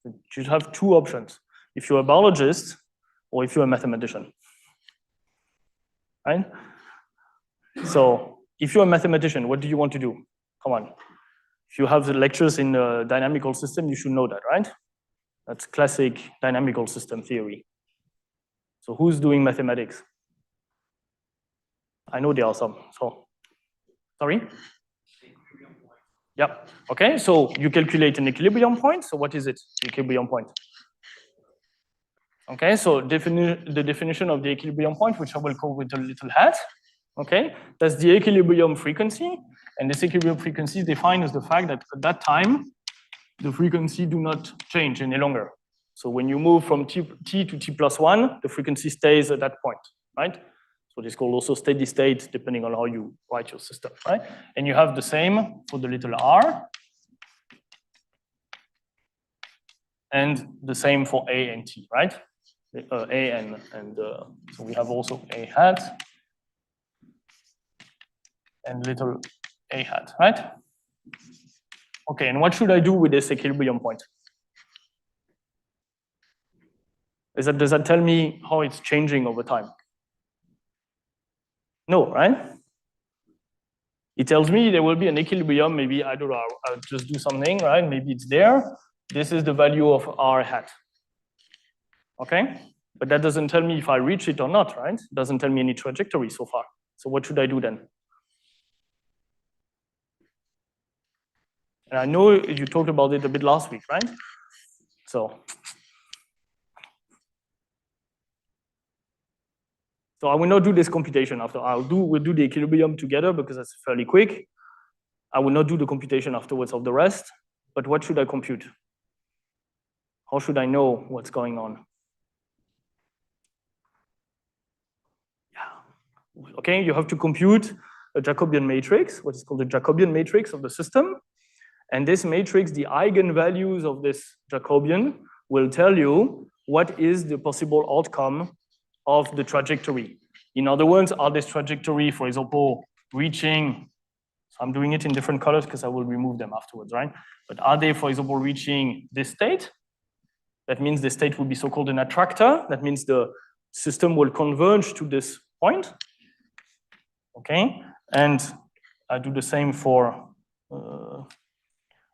Speaker 1: You have two options. If you're a biologist or if you're a mathematician, right? So if you're a mathematician, what do you want to do? Come on. If you have the lectures in the dynamical system, you should know that, right? That's classic dynamical system theory. So who's doing mathematics? I know there are some. So, sorry? Yeah. Okay. So you calculate an equilibrium point. So what is it? The equilibrium point. Okay. So the definition of the equilibrium point, which I will call with a little hat. Okay. That's the equilibrium frequency, and this equilibrium frequency is defined as the fact that at that time the frequency do not change any longer. So when you move from t to t+1, the frequency stays at that point, right? So this is called also steady state, depending on how you write your system, right? And you have the same for the little r, and the same for a and t, right? A and so we have also a hat and little a hat, right? Okay, and what should I do with this equilibrium point? Does that tell me how it's changing over time? No, right? It tells me there will be an equilibrium, maybe, I don't know, I'll just do something, right? Maybe it's there. This is the value of r hat. Okay? But that doesn't tell me if I reach it or not, right? It doesn't tell me any trajectory so far. So what should I do then? And I know you talked about it a bit last week, right? So I will not do this computation after. We'll do the equilibrium together because it's fairly quick. I will not do the computation afterwards of the rest, but what should I compute? How should I know what's going on? Yeah. Okay, you have to compute a Jacobian matrix, what is called the Jacobian matrix of the system. And this matrix, the eigenvalues of this Jacobian will tell you what is the possible outcome of the trajectory. In other words, are this trajectory, for example, reaching, so I'm doing it in different colors because I will remove them afterwards, right? But are they, for example, reaching this state? That means the state will be so-called an attractor. That means the system will converge to this point. Okay, and I do the same for,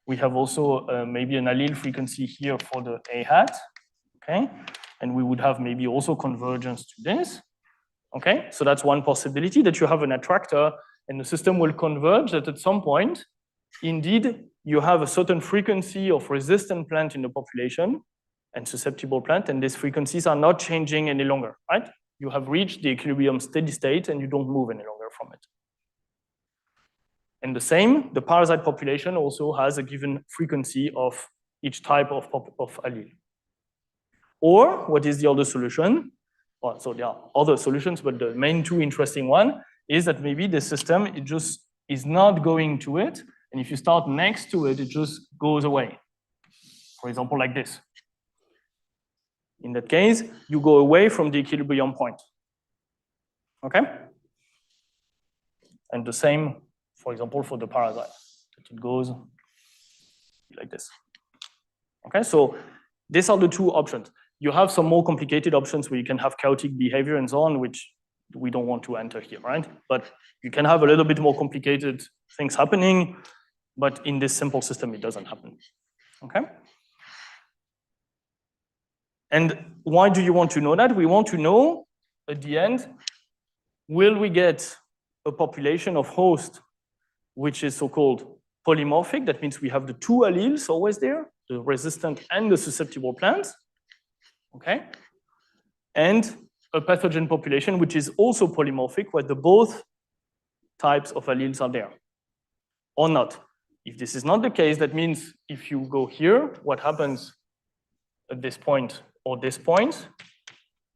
Speaker 1: we have also maybe an allele frequency here for the A hat, okay? And we would have maybe also convergence to this, okay? So that's one possibility, that you have an attractor and the system will converge, that at some point, indeed, you have a certain frequency of resistant plant in the population and susceptible plant, and these frequencies are not changing any longer, right? You have reached the equilibrium steady state and you don't move any longer from it. And the same, the parasite population also has a given frequency of each type of allele. Or what is the other solution? Well, so there are other solutions, but the main two interesting one is that maybe the system, it just is not going to it. And if you start next to it, it just goes away. For example, like this. In that case, you go away from the equilibrium point. Okay? And the same, for example, for the parasite. It goes like this. Okay, so these are the two options. You have some more complicated options where you can have chaotic behavior and so on, which we don't want to enter here, right? But you can have a little bit more complicated things happening, but in this simple system, it doesn't happen. Okay? And why do you want to know that? We want to know, at the end, will we get a population of hosts which is so-called polymorphic? That means we have the two alleles always there, the resistant and the susceptible plants, okay? And a pathogen population which is also polymorphic, where the both types of alleles are there, or not. If this is not the case, that means if you go here, what happens at this point or this point?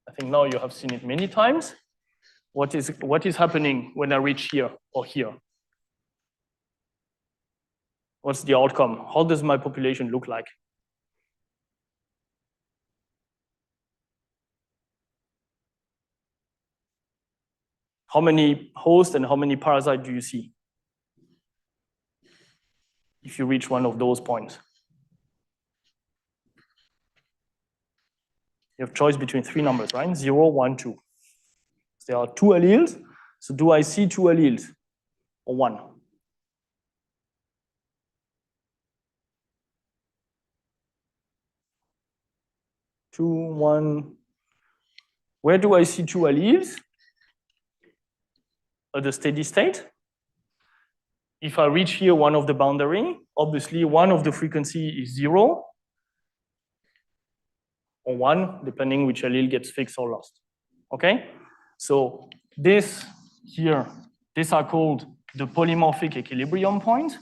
Speaker 1: I think now you have seen it many times. What is happening when I reach here or here? What's the outcome? How does my population look like? How many hosts and how many parasites do you see if you reach one of those points? You have choice between three numbers, right? 0, 1, 2. There are two alleles. So do I see two alleles or one? 2, 1. Where do I see two alleles? At the steady state. If I reach here one of the boundary, obviously one of the frequency is 0 or 1, depending which allele gets fixed or lost. Okay? So this here, these are called the polymorphic equilibrium point,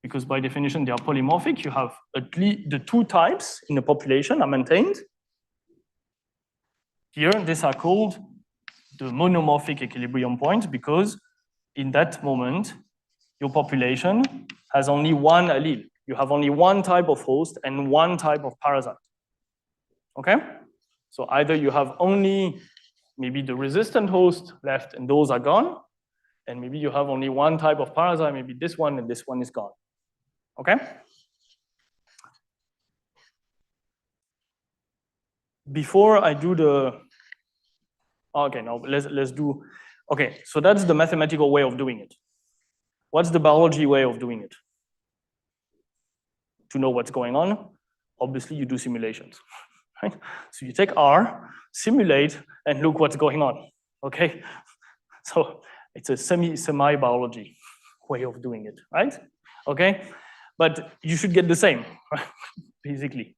Speaker 1: because by definition they are polymorphic. You have at least the two types in the population are maintained. Here, these are called the monomorphic equilibrium point, because in that moment, your population has only one allele. You have only one type of host and one type of parasite. Okay? So either you have only maybe the resistant host left and those are gone, and maybe you have only one type of parasite, maybe this one and this one is gone. Okay? Before I do the, okay, now let's do, okay, so that's the mathematical way of doing it. What's the biology way of doing it? To know what's going on, obviously you do simulations, right? So you take R, simulate, and look what's going on, okay? So it's a semi-biology way of doing it, right? Okay, but you should get the same, right? Basically.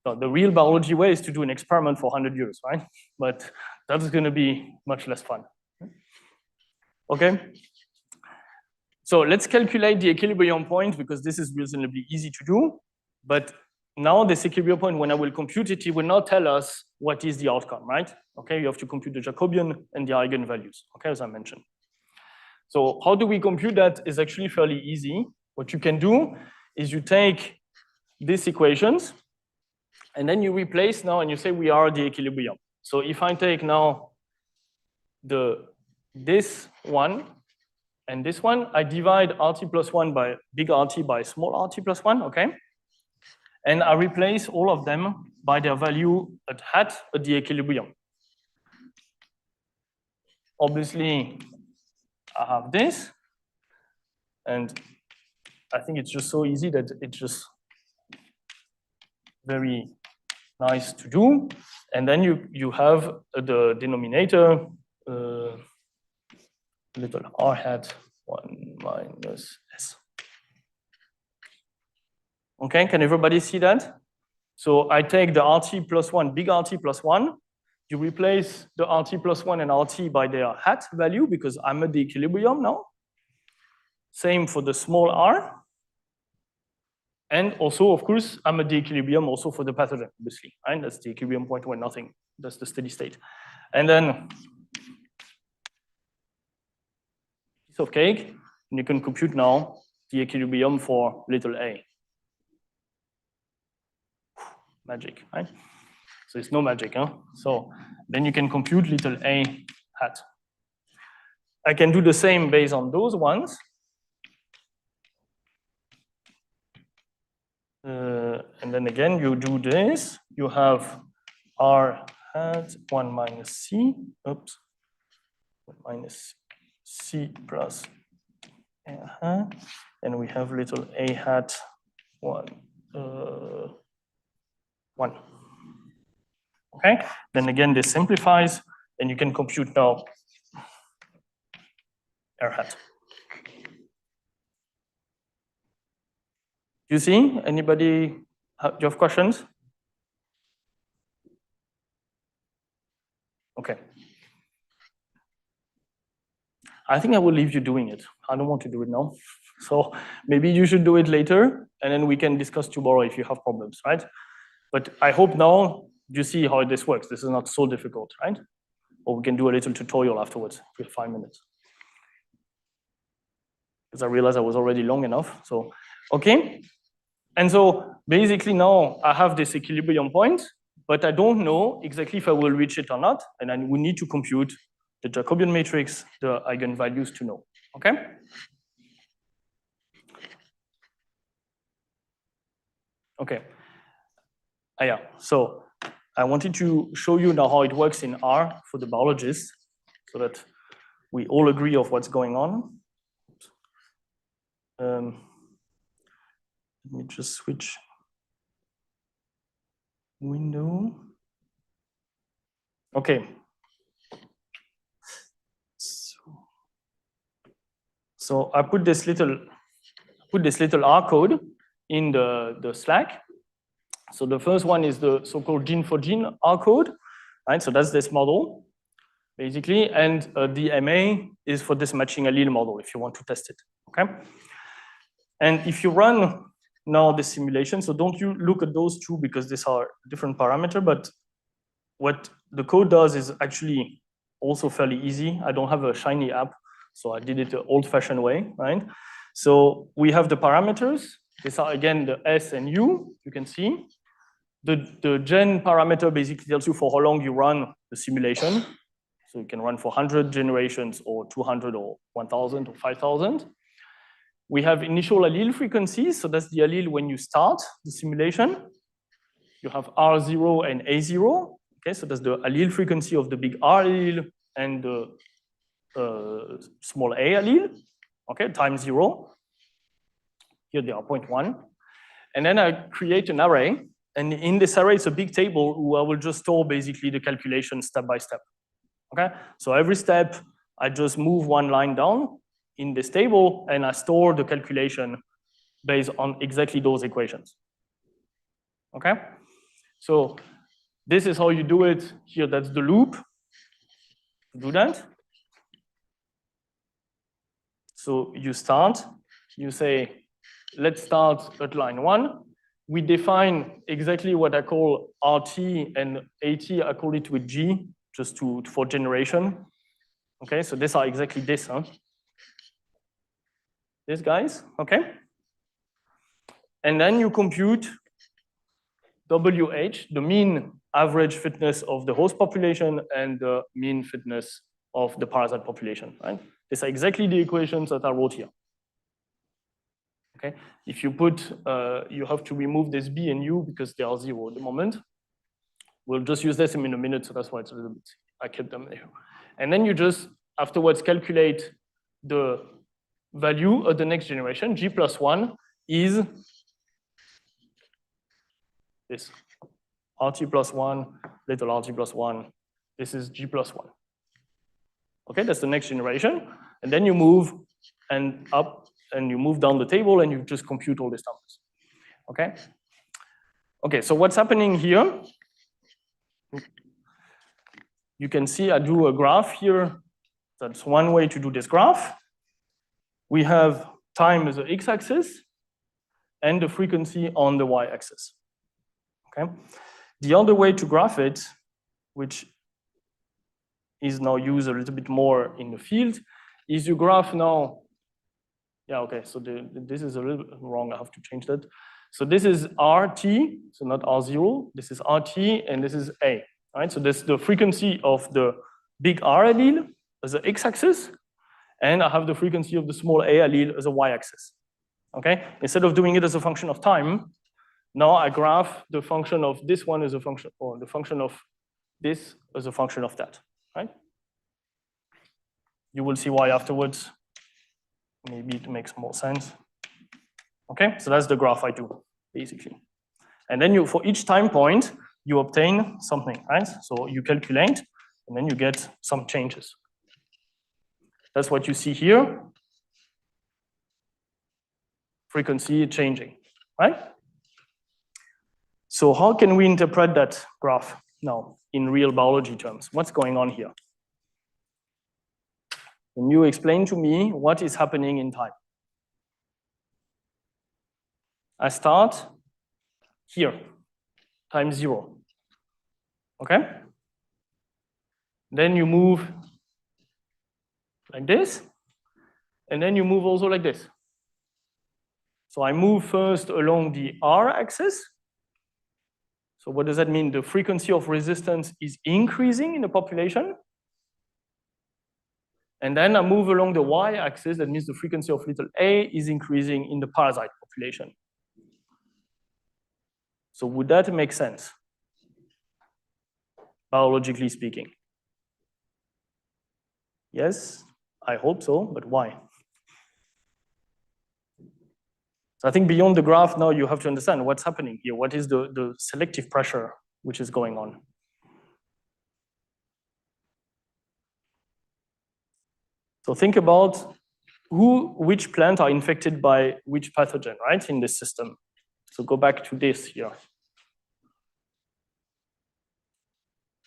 Speaker 1: So the real biology way is to do an experiment for 100 years, right? But that's going to be much less fun. Okay. So let's calculate the equilibrium point because this is reasonably easy to do. But now this equilibrium point, when I will compute it, it will not tell us what is the outcome, right? Okay, you have to compute the Jacobian and the eigenvalues, okay, as I mentioned. So how do we compute that is actually fairly easy. What you can do is you take these equations and then you replace now and you say we are the equilibrium. So if I take now this one and this one, I divide RT plus 1 by big RT by small RT plus 1, okay? And I replace all of them by their value at hat at the equilibrium. Obviously, I have this, and I think it's just so easy that it's just very nice to do. And then you have the denominator, little r hat 1 minus s. Okay, can everybody see that? So I take the RT plus 1, big RT plus 1. You replace the RT plus 1 and RT by their hat value because I'm at the equilibrium now. Same for the small r. And also, of course, I'm at the equilibrium also for the pathogen, obviously. Right? That's the equilibrium point when nothing, that's the steady state. And then piece of cake, and you can compute now the equilibrium for little a. Magic, right? So it's no magic, huh? So then you can compute little a hat. I can do the same based on those ones. And then again, you do this. You have r hat 1 minus c, oops, minus c plus a hat. And we have little a hat 1. Okay, then again, this simplifies, and you can compute now r hat. You see, anybody, do you have questions? Okay. I think I will leave you doing it. I don't want to do it now. So maybe you should do it later, and then we can discuss tomorrow if you have problems, right? But I hope now you see how this works. This is not so difficult, right? Or we can do a little tutorial afterwards for 5 minutes. Because I realized I was already long enough. So, okay. And so basically now I have this equilibrium point, but I don't know exactly if I will reach it or not. And then we need to compute the Jacobian matrix, the eigenvalues to know, okay? Okay. Yeah, so I wanted to show you now how it works in R for the biologists so that we all agree of what's going on. Let me just switch window. Okay. So I put this little R code in the Slack. So the first one is the so-called gene for gene R code, right? So that's this model, basically, and the MA is for this matching allele model if you want to test it, okay? And if you run now the simulation, so don't you look at those two because these are different parameters, but what the code does is actually also fairly easy. I don't have a shiny app, so I did it the old-fashioned way, right? So we have the parameters. These are, again, the S and U, you can see. The gen parameter basically tells you for how long you run the simulation. So you can run for 100 generations or 200 or 1,000 or 5,000. We have initial allele frequencies. So that's the allele when you start the simulation. You have R0 and A0. Okay, so that's the allele frequency of the big R allele and the small a allele. Okay, times 0. Here they are 0.1. And then I create an array. And in this array, it's a big table where I will just store basically the calculation step by step. Okay, so every step, I just move one line down in this table and I store the calculation based on exactly those equations. Okay, so this is how you do it. Here, that's the loop. Do that. So you start, you say, let's start at line 1. We define exactly what I call RT and AT, I call it with G, just for generation. Okay, so these are exactly this, huh? These guys, okay? And then you compute WH, the mean average fitness of the host population and the mean fitness of the parasite population, right? These are exactly the equations that I wrote here. Okay, if you put, you have to remove this B and U because they are 0 at the moment. We'll just use this in a minute, so that's why it's a little bit, I kept them there. And then you just afterwards calculate the value of the next generation. G plus 1 is this. RT plus 1, little RT plus 1. This is G plus 1. Okay, that's the next generation. And then you move and up and you move down the table and you just compute all these numbers. Okay? Okay, so what's happening here? You can see I do a graph here. That's one way to do this graph. We have time as the x-axis and the frequency on the y-axis. Okay? The other way to graph it, which is now used a little bit more in the field, is you graph now. Yeah, okay, so this is a little bit wrong, I have to change that. So this is RT, so not R0, this is RT and this is A, right? So this is the frequency of the big R allele as the x-axis, and I have the frequency of the small a allele as a y-axis, okay? Instead of doing it as a function of time, now I graph the function of this one as a function, or the function of this as a function of that, right? You will see why afterwards. Maybe it makes more sense. Okay, so that's the graph I do, basically. And then you, for each time point, you obtain something, right? So you calculate, and then you get some changes. That's what you see here. Frequency changing, right? So how can we interpret that graph now in real biology terms? What's going on here? Can you explain to me what is happening in time? I start here, time 0. Okay? Then you move like this, and then you move also like this. So I move first along the R axis. So what does that mean? The frequency of resistance is increasing in the population. And then I move along the y-axis, that means the frequency of little a is increasing in the parasite population. So would that make sense, biologically speaking? Yes, I hope so, but why? So I think beyond the graph now you have to understand what's happening here. What is the selective pressure which is going on? So think about which plant are infected by which pathogen, right, in this system. So go back to this here.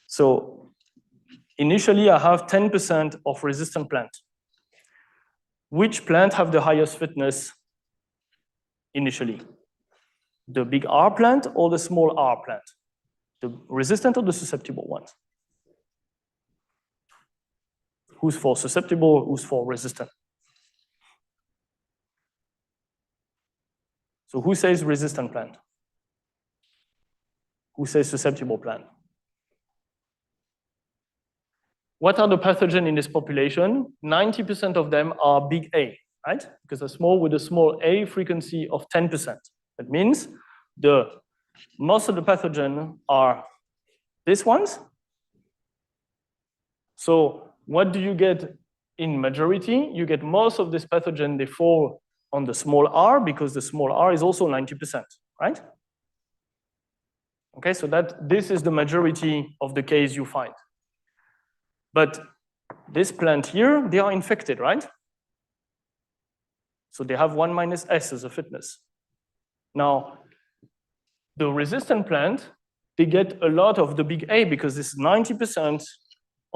Speaker 1: So initially I have 10% of resistant plant. Which plant have the highest fitness initially? The big R plant or the small R plant? The resistant or the susceptible ones? Who's for susceptible, who's for resistant? So who says resistant plant? Who says susceptible plant? What are the pathogens in this population? 90% of them are big A, right? Because they're small with a small a frequency of 10%. That means most of the pathogens are these ones. So what do you get in majority? You get most of this pathogen, they fall on the small r because the small r is also 90%, right? Okay, so this is the majority of the case you find. But this plant here, they are infected, right? So they have 1 minus S as a fitness. Now, the resistant plant, they get a lot of the big A because this 90%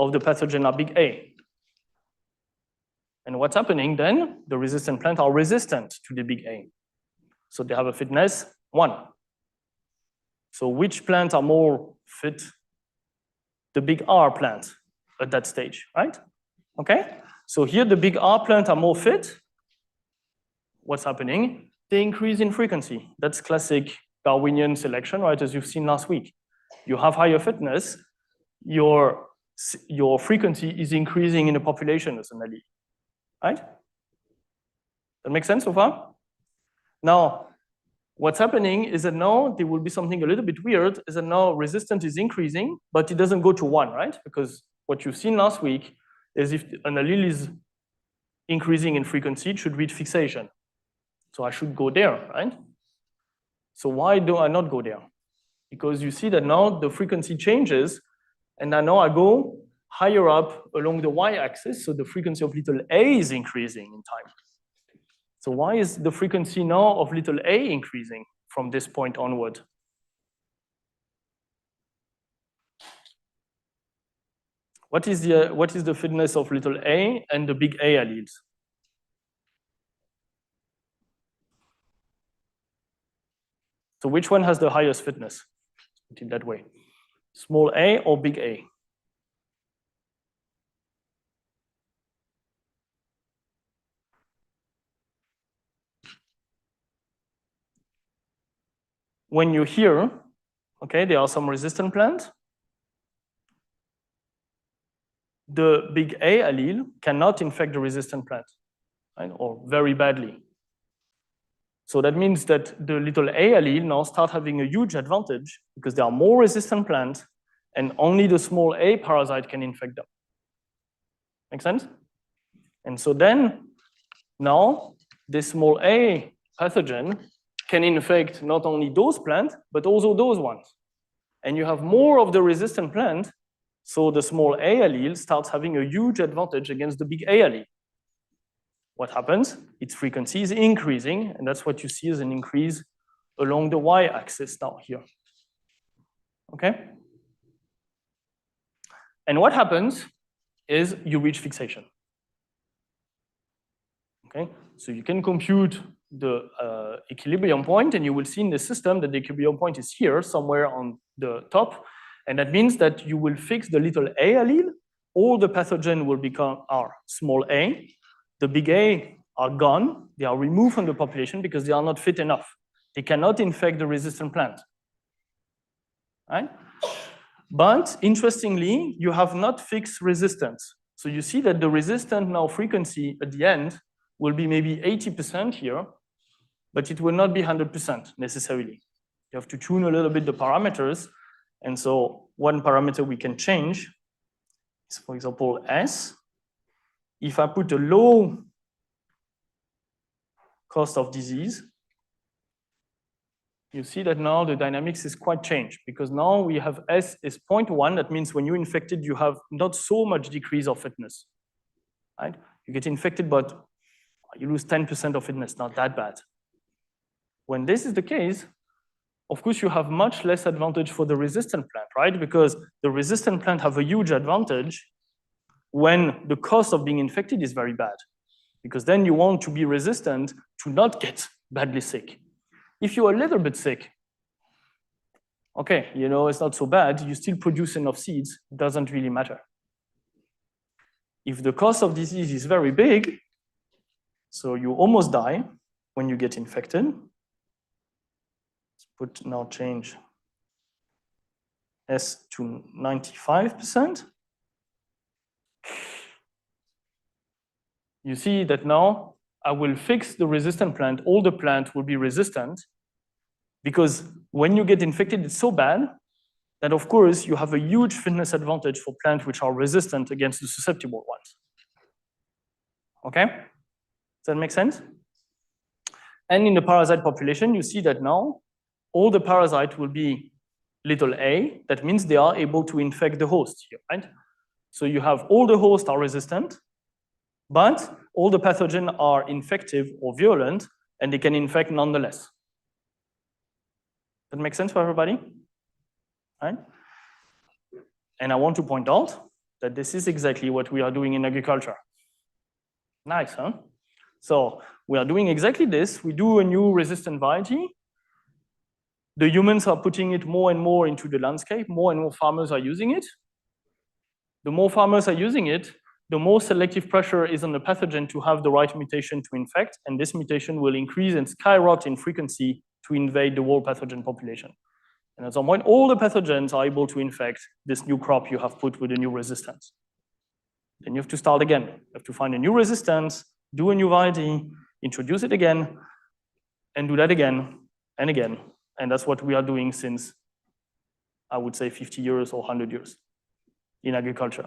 Speaker 1: of the pathogen are big A. And what's happening then? The resistant plants are resistant to the big A. So they have a fitness 1. So which plants are more fit? The big R plant at that stage, right? Okay? So here the big R plants are more fit. What's happening? They increase in frequency. That's classic Darwinian selection, right? As you've seen last week. You have higher fitness, your frequency is increasing in the population as an allele, right? That makes sense so far? Now, what's happening is that now there will be something a little bit weird, is that now resistance is increasing, but it doesn't go to 1, right? Because what you've seen last week is if an allele is increasing in frequency, it should reach fixation. So I should go there, right? So why do I not go there? Because you see that now the frequency changes, and now I go higher up along the y-axis, so the frequency of little a is increasing in time. So why is the frequency now of little a increasing from this point onward? What is the fitness of little a and the big A alleles? So which one has the highest fitness? Put it that way. Small a or big A? When you hear, okay, there are some resistant plants, the big A allele cannot infect the resistant plant, right? Or very badly. So that means that the little A allele now start having a huge advantage because there are more resistant plants and only the small a parasite can infect them. Make sense? And so then now this small a pathogen can infect not only those plants, but also those ones. And you have more of the resistant plant, so the small a allele starts having a huge advantage against the big A allele. What happens? Its frequency is increasing, and that's what you see as an increase along the y-axis now here. Okay? And what happens is you reach fixation. Okay? So you can compute the equilibrium point, and you will see in the system that the equilibrium point is here, somewhere on the top. And that means that you will fix the little a allele. All the pathogen will become small a. The big A are gone. They are removed from the population because they are not fit enough. They cannot infect the resistant plant. Right? But interestingly, you have not fixed resistance. So you see that the resistant now frequency at the end will be maybe 80% here, but it will not be 100% necessarily. You have to tune a little bit the parameters. And so one parameter we can change is, for example, S. If I put a low cost of disease, you see that now the dynamics is quite changed because now we have S is 0.1. That means when you're infected, you have not so much decrease of fitness, right? You get infected, but you lose 10% of fitness, not that bad. When this is the case, of course, you have much less advantage for the resistant plant, right? Because the resistant plant have a huge advantage when the cost of being infected is very bad, because then you want to be resistant to not get badly sick. If you're a little bit sick, okay, you know, it's not so bad, you still produce enough seeds, it doesn't really matter. If the cost of disease is very big, so you almost die when you get infected, let's put now change S to 95%. You see that now I will fix the resistant plant, all the plant will be resistant, because when you get infected, it's so bad that of course you have a huge fitness advantage for plants which are resistant against the susceptible ones. Okay? Does that make sense? And in the parasite population, you see that now all the parasites will be little a. That means they are able to infect the host here, right? So you have all the hosts are resistant, but all the pathogens are infective or virulent, and they can infect nonetheless. That makes sense for everybody? Right? And I want to point out that this is exactly what we are doing in agriculture. Nice, huh? So we are doing exactly this. We do a new resistant variety. The humans are putting it more and more into the landscape. More and more farmers are using it. The more farmers are using it, the more selective pressure is on the pathogen to have the right mutation to infect, and this mutation will increase and skyrocket in frequency to invade the whole pathogen population. And at some point, all the pathogens are able to infect this new crop you have put with a new resistance. Then you have to start again. You have to find a new resistance, do a new variety, introduce it again, and do that again and again. And that's what we are doing since, I would say, 50 years or 100 years in agriculture.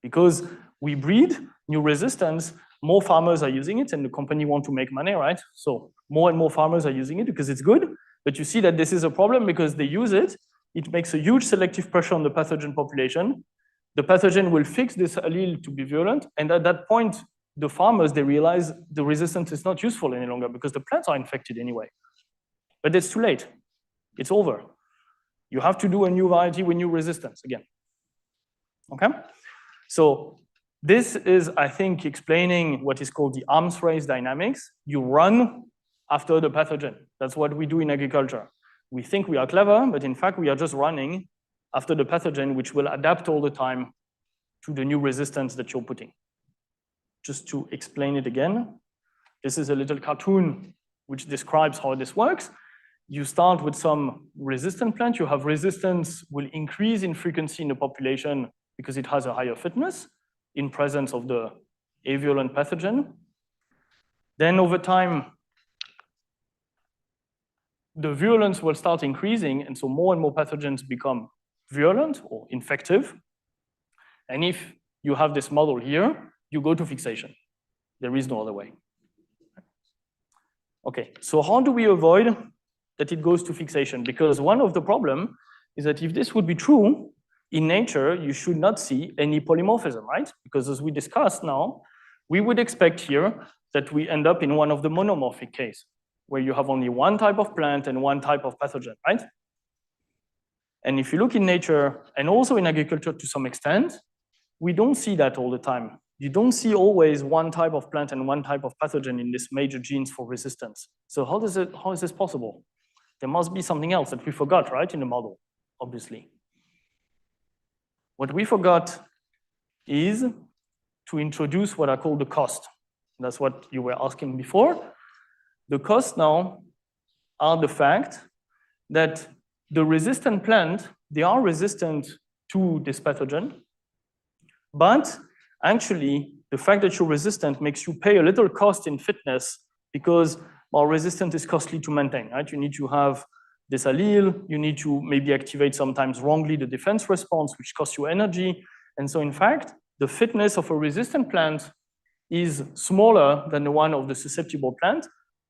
Speaker 1: Because we breed new resistance, more farmers are using it, and the company want to make money, right? So more and more farmers are using it because it's good, but you see that this is a problem because they use it. It makes a huge selective pressure on the pathogen population. The pathogen will fix this allele to be virulent, and at that point, the farmers, they realize the resistance is not useful any longer because the plants are infected anyway. But it's too late. It's over. You have to do a new variety with new resistance again. Okay? So this is, I think, explaining what is called the arms race dynamics. You run after the pathogen. That's what we do in agriculture. We think we are clever, but in fact, we are just running after the pathogen, which will adapt all the time to the new resistance that you're putting. Just to explain it again, this is a little cartoon which describes how this works. You start with some resistant plant. You have resistance will increase in frequency in the population because it has a higher fitness in presence of the aviolent pathogen. Then over time, the virulence will start increasing, and so more and more pathogens become virulent or infective. And if you have this model here, you go to fixation. There is no other way. Okay, so how do we avoid that it goes to fixation? Because one of the problems is that if this would be true, in nature, you should not see any polymorphism, right? Because as we discussed now, we would expect here that we end up in one of the monomorphic case, where you have only one type of plant and one type of pathogen, right? And if you look in nature, and also in agriculture to some extent, we don't see that all the time. You don't see always one type of plant and one type of pathogen in this major genes for resistance. So how is this possible? There must be something else that we forgot, right, in the model, obviously. What we forgot is to introduce what I call the cost. That's what you were asking before. The costs now are the fact that the resistant plant, they are resistant to this pathogen, but actually the fact that you're resistant makes you pay a little cost in fitness because our resistance is costly to maintain, right? You need to have this allele, you need to maybe activate sometimes wrongly the defense response, which costs you energy. And so in fact, the fitness of a resistant plant is smaller than the one of the susceptible plant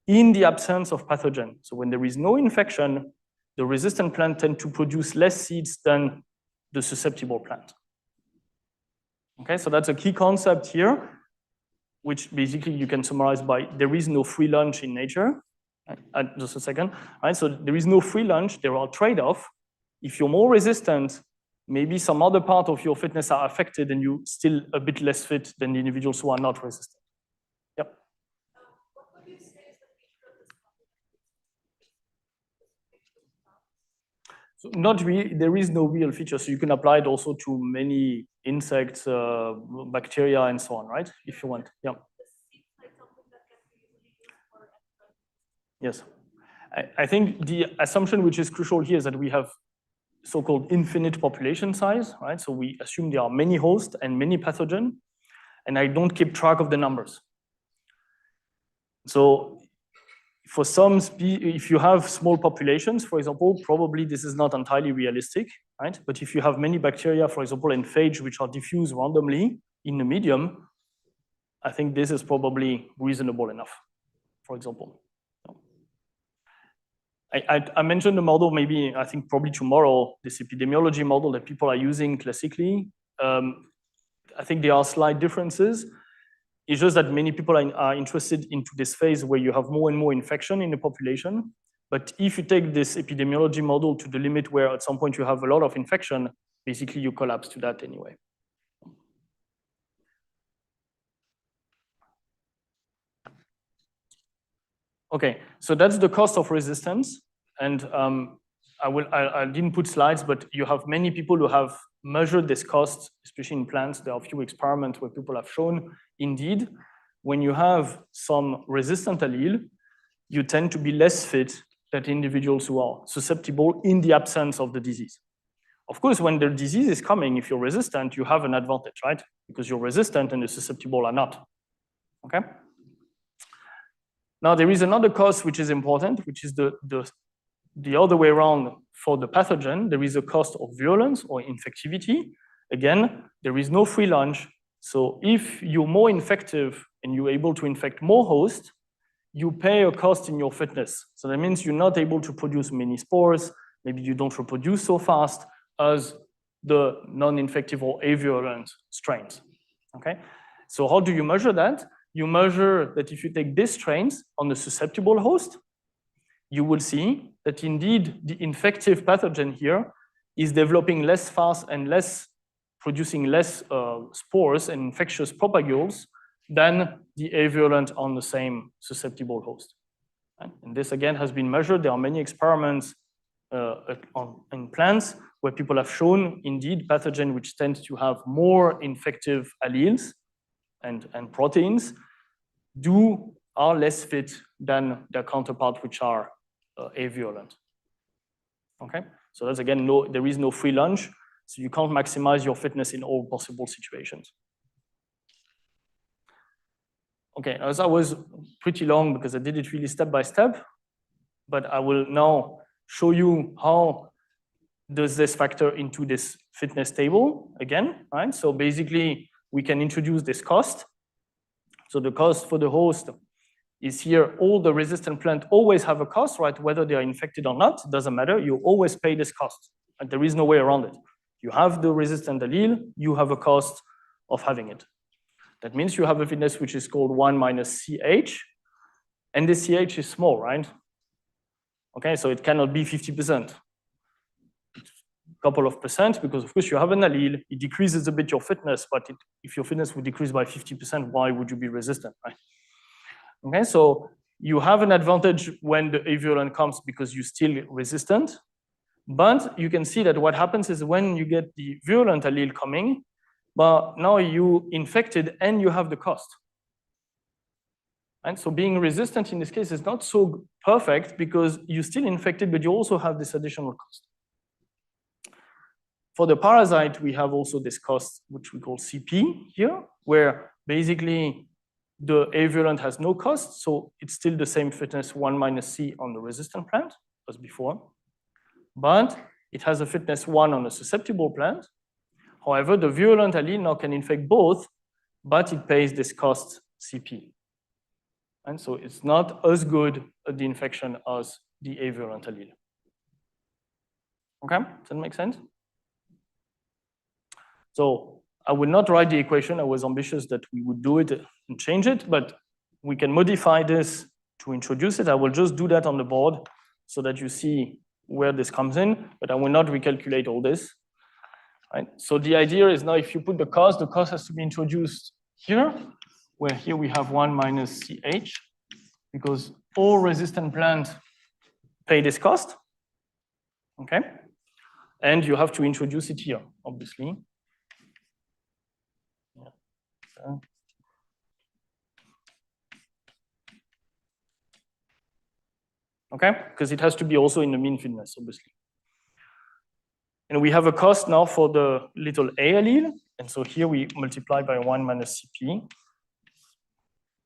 Speaker 1: in the absence of pathogen. So when there is no infection, the resistant plant tend to produce less seeds than the susceptible plant. Okay, so that's a key concept here, which basically you can summarize by there is no free lunch in nature. Just a second. Right, so there is no free lunch, there are trade-offs. If you're more resistant, maybe some other part of your fitness are affected and you're still a bit less fit than the individuals who are not resistant. Yep.
Speaker 2: What would you say is the feature of this
Speaker 1: So not really, there is no real feature. So you can apply it also to many insects, bacteria, and so on, right? If you want. Yeah. Yes. I think the assumption which is crucial here is that we have so-called infinite population size, right? So we assume there are many hosts and many pathogens, and I don't keep track of the numbers. So for some, if you have small populations, for example, probably this is not entirely realistic, right? But if you have many bacteria, for example, and phage, which are diffused randomly in the medium, I think this is probably reasonable enough, for example. I mentioned the model, maybe I think probably tomorrow, this epidemiology model that people are using classically. I think there are slight differences. It's just that many people are interested into this phase where you have more and more infection in the population. But if you take this epidemiology model to the limit where at some point you have a lot of infection, basically you collapse to that anyway. Okay, so that's the cost of resistance. And I didn't put slides, but you have many people who have measured this cost, especially in plants. There are a few experiments where people have shown, indeed, when you have some resistant allele, you tend to be less fit than individuals who are susceptible in the absence of the disease. Of course, when the disease is coming, if you're resistant, you have an advantage, right? Because you're resistant and the susceptible are not, okay? Now, there is another cost which is important, which is the other way around for the pathogen. There is a cost of virulence or infectivity. Again, there is no free lunch. So if you're more infective and you're able to infect more hosts, you pay a cost in your fitness. So that means you're not able to produce many spores. Maybe you don't reproduce so fast as the non-infective or avirulent strains, okay? So how do you measure that? You measure that if you take these strains on a susceptible host, you will see that indeed the infective pathogen here is developing less fast and producing less spores and infectious propagules than the avirulent on the same susceptible host. And this again has been measured. There are many experiments in plants where people have shown indeed pathogen which tend to have more infective alleles and proteins are less fit than their counterpart which are avirulent. Okay, so that's again, there is no free lunch, so you can't maximize your fitness in all possible situations. Okay, as I was pretty long because I did it really step by step, but I will now show you how does this factor into this fitness table again, right? So basically, we can introduce this cost. So the cost for the host is here. All the resistant plants always have a cost, right? Whether they are infected or not, it doesn't matter. You always pay this cost, and there is no way around it. You have the resistant allele, you have a cost of having it. That means you have a fitness which is called 1 minus CH, and this CH is small, right? Okay, so it cannot be 50%. Couple of percent, because of course you have an allele, it decreases a bit your fitness, but if your fitness would decrease by 50%, why would you be resistant, right? Okay, so you have an advantage when the avirulent comes because you're still resistant, but you can see that what happens is when you get the virulent allele coming, but now you infected and you have the cost. And so being resistant in this case is not so perfect because you're still infected, but you also have this additional cost. For the parasite, we have also this cost, which we call CP here, where basically the avirulent has no cost, so it's still the same fitness 1 minus C on the resistant plant as before, but it has a fitness 1 on a susceptible plant. However, the virulent allele now can infect both, but it pays this cost CP. And so it's not as good at the infection as the avirulent allele. Okay, does that make sense? So I would not write the equation. I was ambitious that we would do it and change it, but we can modify this to introduce it. I will just do that on the board so that you see where this comes in, but I will not recalculate all this. Right? So the idea is now if you put the cost has to be introduced here, where here we have 1 minus CH, because all resistant plants pay this cost, okay? And you have to introduce it here, obviously. Okay, because it has to be also in the mean fitness, obviously. And we have a cost now for the little a allele, and so here we multiply by 1 minus CP,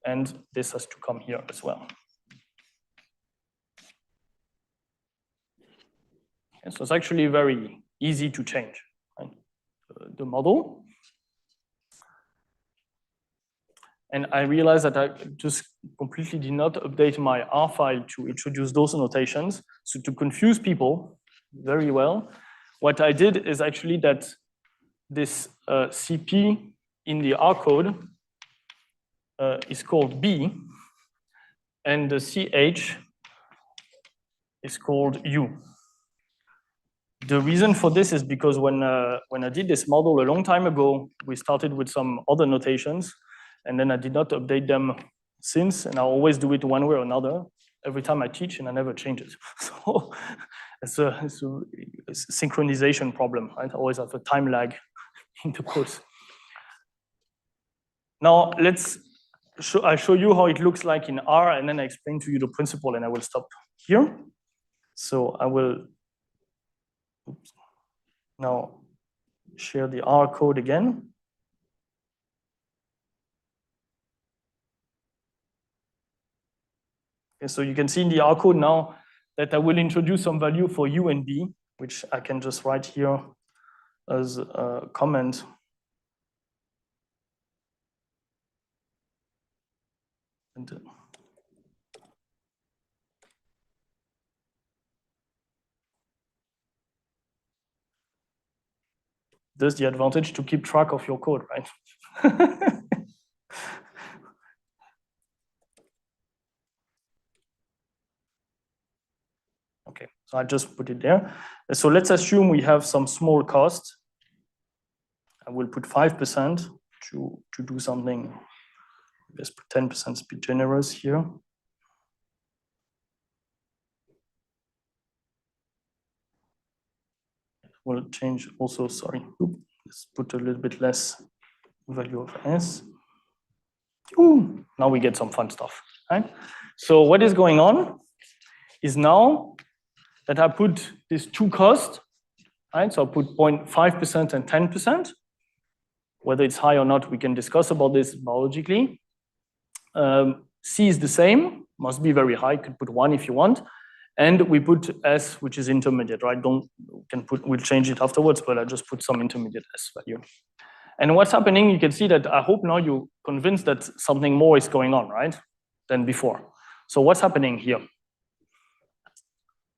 Speaker 1: and this has to come here as well. And so it's actually very easy to change, right? The model. And I realized that I just completely did not update my R file to introduce those annotations. So to confuse people very well, what I did is actually that this CP in the R code is called B, and the CH is called U. The reason for this is because when I did this model a long time ago, we started with some other notations, and then I did not update them since, and I always do it one way or another. every time I teach and I never change it. So it's a synchronization problem, right? I always have a time lag in the course. Now I'll show you how it looks like in R, and then I explain to you the principle, and I will stop here. So I will now share the R code again. Okay, so you can see in the R code now that I will introduce some value for U and B, which I can just write here as a comment. And there's the advantage to keep track of your code, right? Okay, so I just put it there. So let's assume we have some small cost. I will put 5% to do something. Let's put 10% to be generous here. We'll change also, sorry, let's put a little bit less value of S. Ooh, now we get some fun stuff, right? So what is going on is now that I put these two costs, right? So I put 0.5% and 10%. Whether it's high or not, we can discuss about this biologically. C is the same, must be very high, could put 1 if you want. And we put S, which is intermediate, right? We'll change it afterwards, but I just put some intermediate S value. And what's happening, you can see that I hope now you're convinced that something more is going on, right, than before. So what's happening here?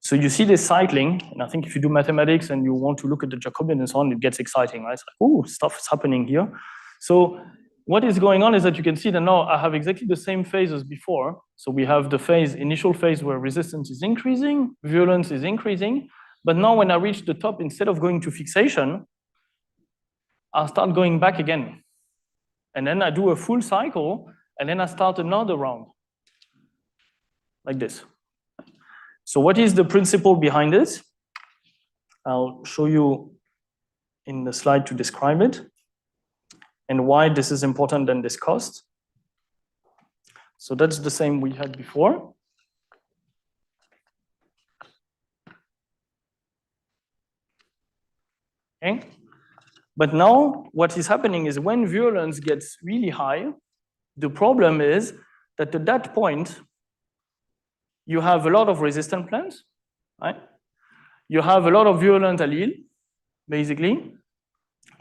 Speaker 1: So you see this cycling, and I think if you do mathematics and you want to look at the Jacobian and so on, it gets exciting, right? It's like, oh, stuff is happening here. So what is going on is that you can see that now I have exactly the same phase as before. So we have the initial phase where resistance is increasing, virulence is increasing. But now when I reach the top, instead of going to fixation, I'll start going back again. And then I do a full cycle, and then I start another round, like this. So what is the principle behind it? I'll show you in the slide to describe it and why this is important than this cost. So that's the same we had before. Okay. But now what is happening is when virulence gets really high, the problem is that at that point, you have a lot of resistant plants, right? You have a lot of virulent allele, basically.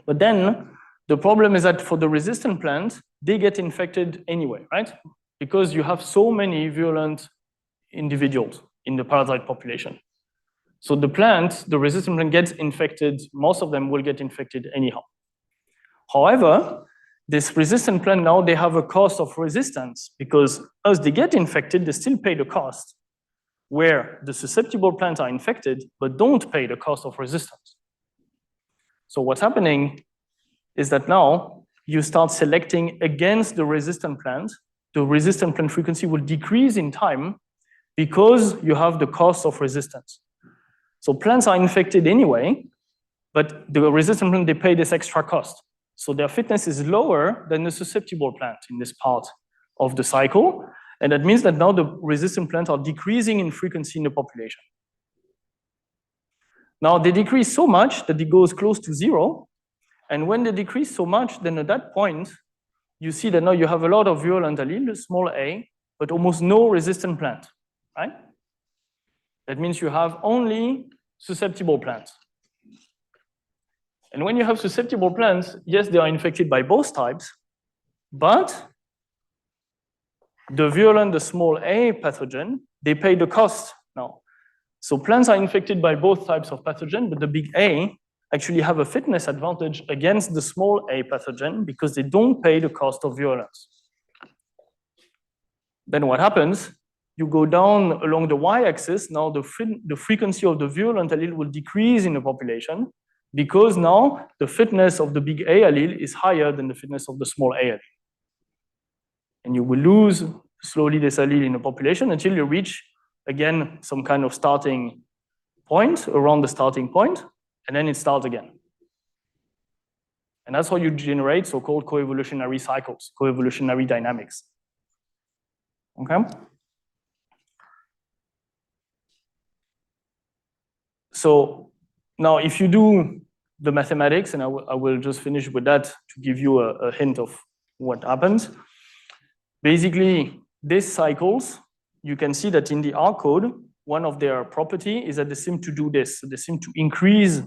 Speaker 1: But then the problem is that for the resistant plants, they get infected anyway, right? Because you have so many virulent individuals in the parasite population. So the resistant plant gets infected, most of them will get infected anyhow. However, this resistant plant now, they have a cost of resistance because as they get infected, they still pay the cost, where the susceptible plants are infected, but don't pay the cost of resistance. So what's happening is that now you start selecting against the resistant plant. The resistant plant frequency will decrease in time because you have the cost of resistance. So plants are infected anyway, but the resistant plant, they pay this extra cost. So their fitness is lower than the susceptible plant in this part of the cycle. And that means that now the resistant plants are decreasing in frequency in the population. Now they decrease so much that it goes close to 0. And when they decrease so much, then at that point, you see that now you have a lot of virulent allele, small a, but almost no resistant plant, right? That means you have only susceptible plants. And when you have susceptible plants, yes, they are infected by both types, but the virulent, the small a pathogen, they pay the cost now. So plants are infected by both types of pathogen, but the big A actually have a fitness advantage against the small a pathogen because they don't pay the cost of virulence. Then what happens? You go down along the y-axis, now the frequency of the virulent allele will decrease in the population because now the fitness of the big A allele is higher than the fitness of the small a allele. And you will lose slowly this allele in the population until you reach again, some kind of starting point around the starting point, and then it starts again. And that's how you generate so-called coevolutionary cycles, coevolutionary dynamics. Okay? So now if you do the mathematics, and I will just finish with that to give you a hint of what happens. Basically, these cycles, you can see that in the R code, one of their property is that they seem to do this. So they seem to increase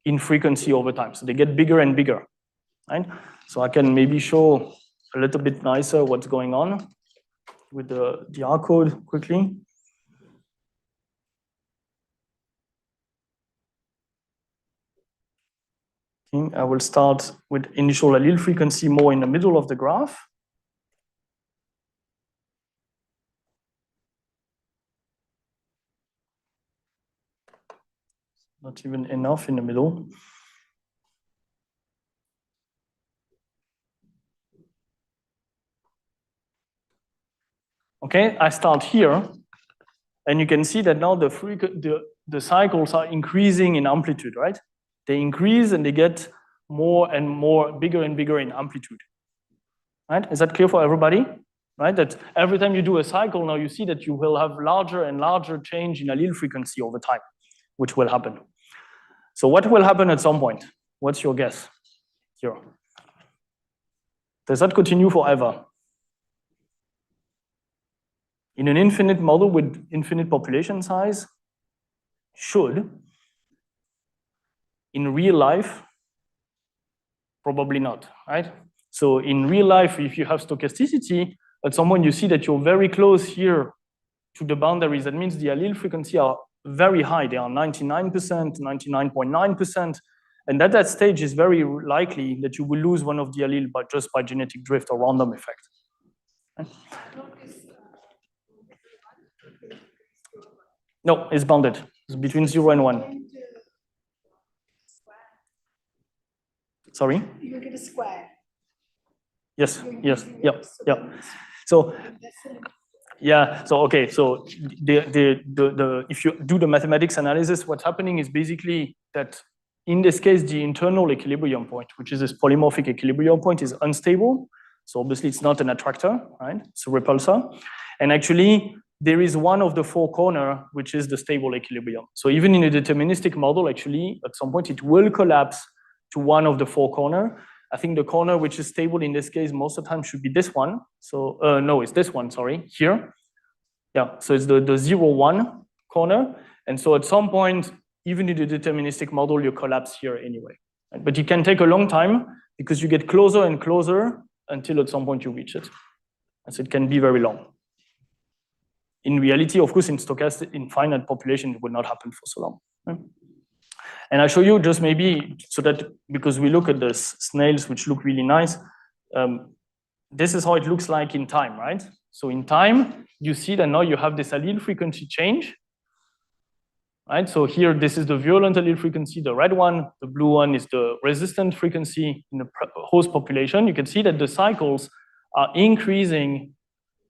Speaker 1: in frequency over time. So they get bigger and bigger, right? So I can maybe show a little bit nicer what's going on with the R code quickly. Okay, I will start with initial allele frequency more in the middle of the graph. Not even enough in the middle. Okay, I start here, and you can see that now the cycles are increasing in amplitude, right? They increase and they get more and more, bigger and bigger in amplitude, right? Is that clear for everybody? Right, that every time you do a cycle, now you see that you will have larger and larger change in allele frequency over time, which will happen. So what will happen at some point? What's your guess here? Does that continue forever? In an infinite model with infinite population size, should. In real life, probably not, right? So in real life, if you have stochasticity, at some point you see that you're very close here to the boundaries. That means the allele frequency are very high. They are 99%, 99.9%. And at that stage, it's very likely that you will lose one of the allele just by genetic drift or random effect. Okay? No, it's bounded. It's between 0 and 1. Sorry?
Speaker 2: You get a square.
Speaker 1: Yes, yes, yeah, yeah. So, yeah, so okay, so if you do the mathematics analysis, what's happening is basically that in this case, the internal equilibrium point, which is this polymorphic equilibrium point, is unstable. So obviously it's not an attractor, right? It's a repulsor. And actually, there is one of the four corners, which is the stable equilibrium. So even in a deterministic model, actually, at some point, it will collapse to one of the four corners. I think the corner which is stable in this case most of the time should be this one. So no, it's this one, sorry, here. Yeah, so it's the 0, 1 corner. And so at some point, even in the deterministic model, you collapse here anyway. But it can take a long time because you get closer and closer until at some point you reach it. And so it can be very long. In reality, of course, in stochastic, in finite population, it will not happen for so long. Right? And I show you just maybe so that because we look at the snails, which look really nice, this is how it looks like in time, right? So in time, you see that now you have this allele frequency change, right? So here, this is the virulent allele frequency, the red one, the blue one is the resistant frequency in the host population. You can see that the cycles are increasing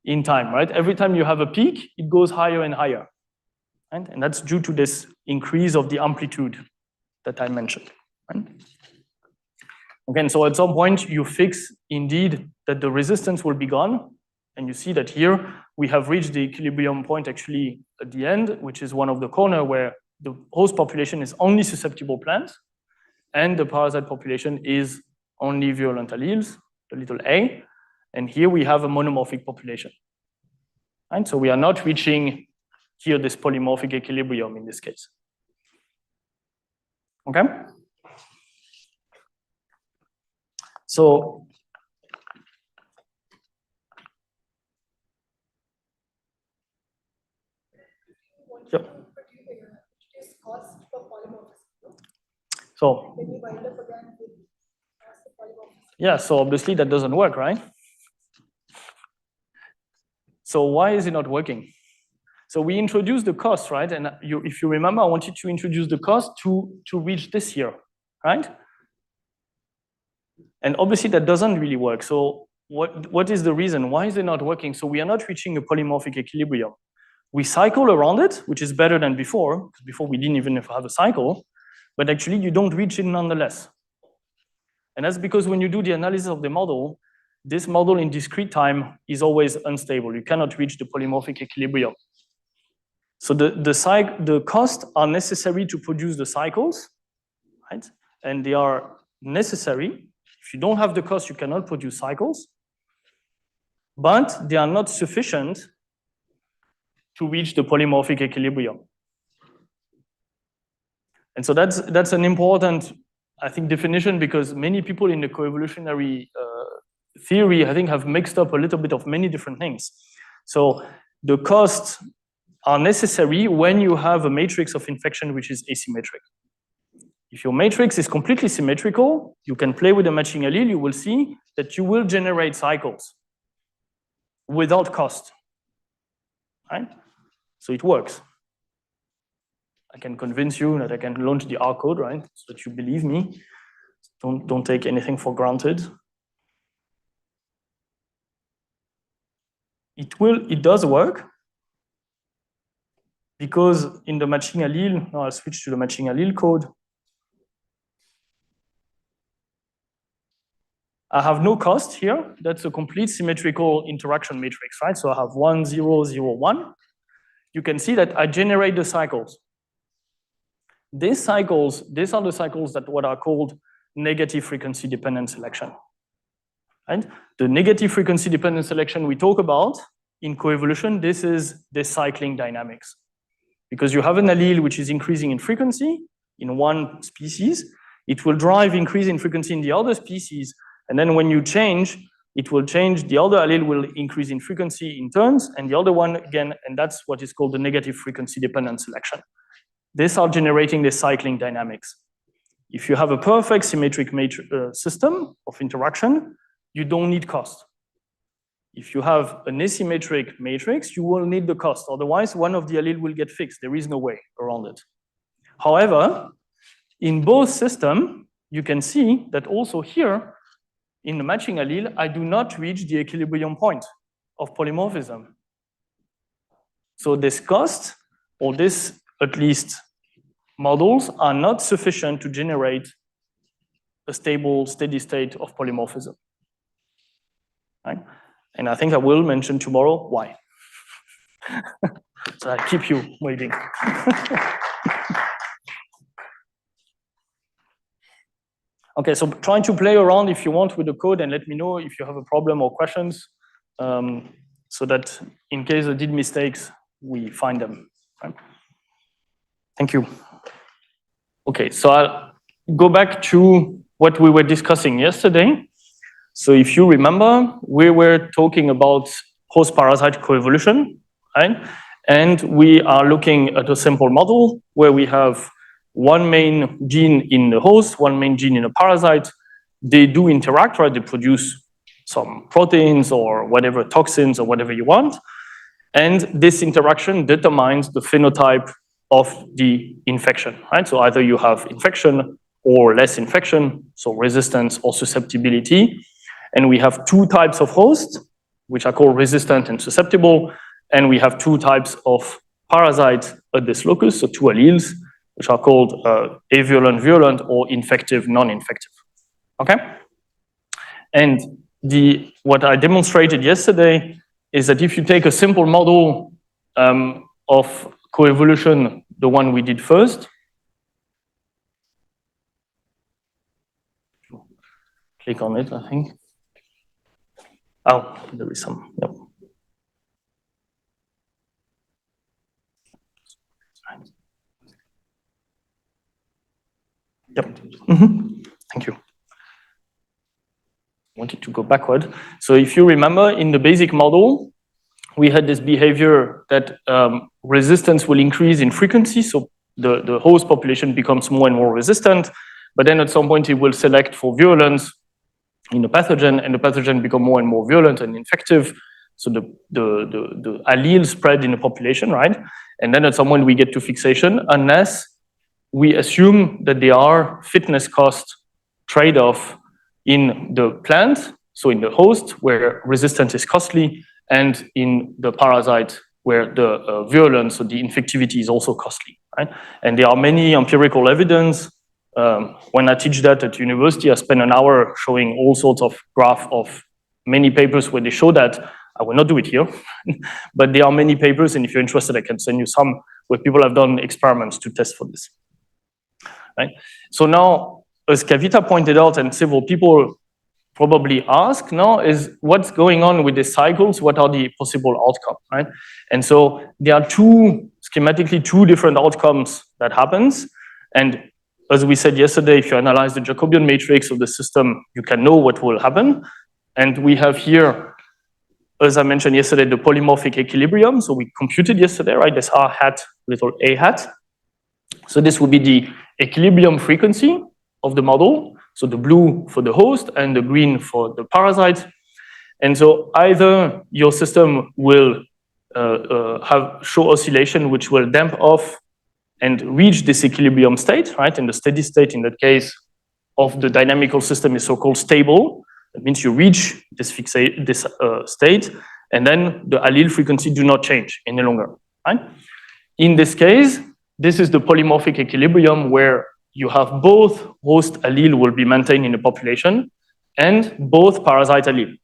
Speaker 1: in time, right? Every time you have a peak, it goes higher and higher, right? And that's due to this increase of the amplitude that I mentioned, right? Again, so at some point you fix indeed that the resistance will be gone. And you see that here we have reached the equilibrium point actually at the end, which is one of the corner where the host population is only susceptible plants and the parasite population is only virulent alleles, the little a. And here we have a monomorphic population. And so we are not reaching here this polymorphic equilibrium in this case. Okay? So yeah. So yeah, so obviously that doesn't work, right? So why is it not working? So we introduced the cost, right? And if you remember, I wanted to introduce the cost to reach this here, right? And obviously that doesn't really work. So what is the reason? Why is it not working? So we are not reaching a polymorphic equilibrium. We cycle around it, which is better than before, because before we didn't even have a cycle, but actually you don't reach it nonetheless. And that's because when you do the analysis of the model, this model in discrete time is always unstable. You cannot reach the polymorphic equilibrium. So the costs are necessary to produce the cycles, right? And they are necessary. If you don't have the cost, you cannot produce cycles, but they are not sufficient to reach the polymorphic equilibrium. And so that's an important, I think, definition, because many people in the coevolutionary theory, I think, have mixed up a little bit of many different things. So the costs are necessary when you have a matrix of infection which is asymmetric. If your matrix is completely symmetrical, you can play with the matching allele, you will see that you will generate cycles without cost, right? So it works. I can convince you that I can launch the R code, right? So that you believe me. Don't take anything for granted. It does work, because in the matching allele, now I'll switch to the matching allele code. I have no cost here. That's a complete symmetrical interaction matrix, right? So I have 1, 0, 0, 1. You can see that I generate the cycles. These are the cycles that what are called negative frequency dependent selection. Right? The negative frequency dependent selection we talk about in coevolution, this is the cycling dynamics. Because you have an allele which is increasing in frequency in one species, it will drive increase in frequency in the other species, and then when you change, it will change, the other allele will increase in frequency in turns, and the other one again, and that's what is called the negative frequency dependent selection. These are generating the cycling dynamics. If you have a perfect symmetric system of interaction, you don't need cost. If you have an asymmetric matrix, you will need the cost. Otherwise, one of the allele will get fixed. There is no way around it. However, in both systems, you can see that also here, in the matching allele, I do not reach the equilibrium point of polymorphism. So this cost, or this at least models, are not sufficient to generate a stable, steady state of polymorphism. Right? And I think I will mention tomorrow why. So I keep you waiting. Okay, so trying to play around if you want with the code, and let me know if you have a problem or questions, so that in case I did mistakes, we find them. Right? Thank you. Okay, so I'll go back to what we were discussing yesterday. So if you remember, we were talking about host-parasite coevolution, right? And we are looking at a simple model where we have one main gene in the host, one main gene in a parasite. They do interact, right? They produce some proteins or whatever, toxins or whatever you want. And this interaction determines the phenotype of the infection, right? So either you have infection or less infection, so resistance or susceptibility. And we have two types of hosts, which are called resistant and susceptible. And we have two types of parasites at this locus, so two alleles, which are called avirulent, virulent, or infective, non-infective. Okay? And what I demonstrated yesterday is that if you take a simple model of coevolution, the one we did first, click on it, I think. Oh, there is some, yep. Yep. Thank you. I wanted to go backward. So if you remember, in the basic model, we had this behavior that resistance will increase in frequency. So the host population becomes more and more resistant, but then at some point it will select for virulence in the pathogen, and the pathogen become more and more virulent and infective. So the allele spread in the population, right? And then at some point we get to fixation, unless we assume that there are fitness cost trade-off in the plant, so in the host where resistance is costly, and in the parasite where the virulence or the infectivity is also costly, right? And there are many empirical evidence. When I teach that at university, I spend an hour showing all sorts of graph of many papers where they show that. I will not do it here, but there are many papers, and if you're interested, I can send you some where people have done experiments to test for this, right? So now, as Kavita pointed out, and several people probably ask now, is what's going on with the cycles? What are the possible outcomes, right? And so there are schematically two different outcomes that happens. And as we said yesterday, if you analyze the Jacobian matrix of the system, you can know what will happen. And we have here, as I mentioned yesterday, the polymorphic equilibrium. So we computed yesterday, right? This R hat, little A hat. So this would be the equilibrium frequency of the model. So the blue for the host and the green for the parasite. And so either your system will show oscillation which will damp off and reach this equilibrium state, right? And the steady state in that case of the dynamical system is so-called stable. That means you reach this state, and then the allele frequency do not change any longer, right? In this case, this is the polymorphic equilibrium where you have both host allele will be maintained in the population and both parasite allele.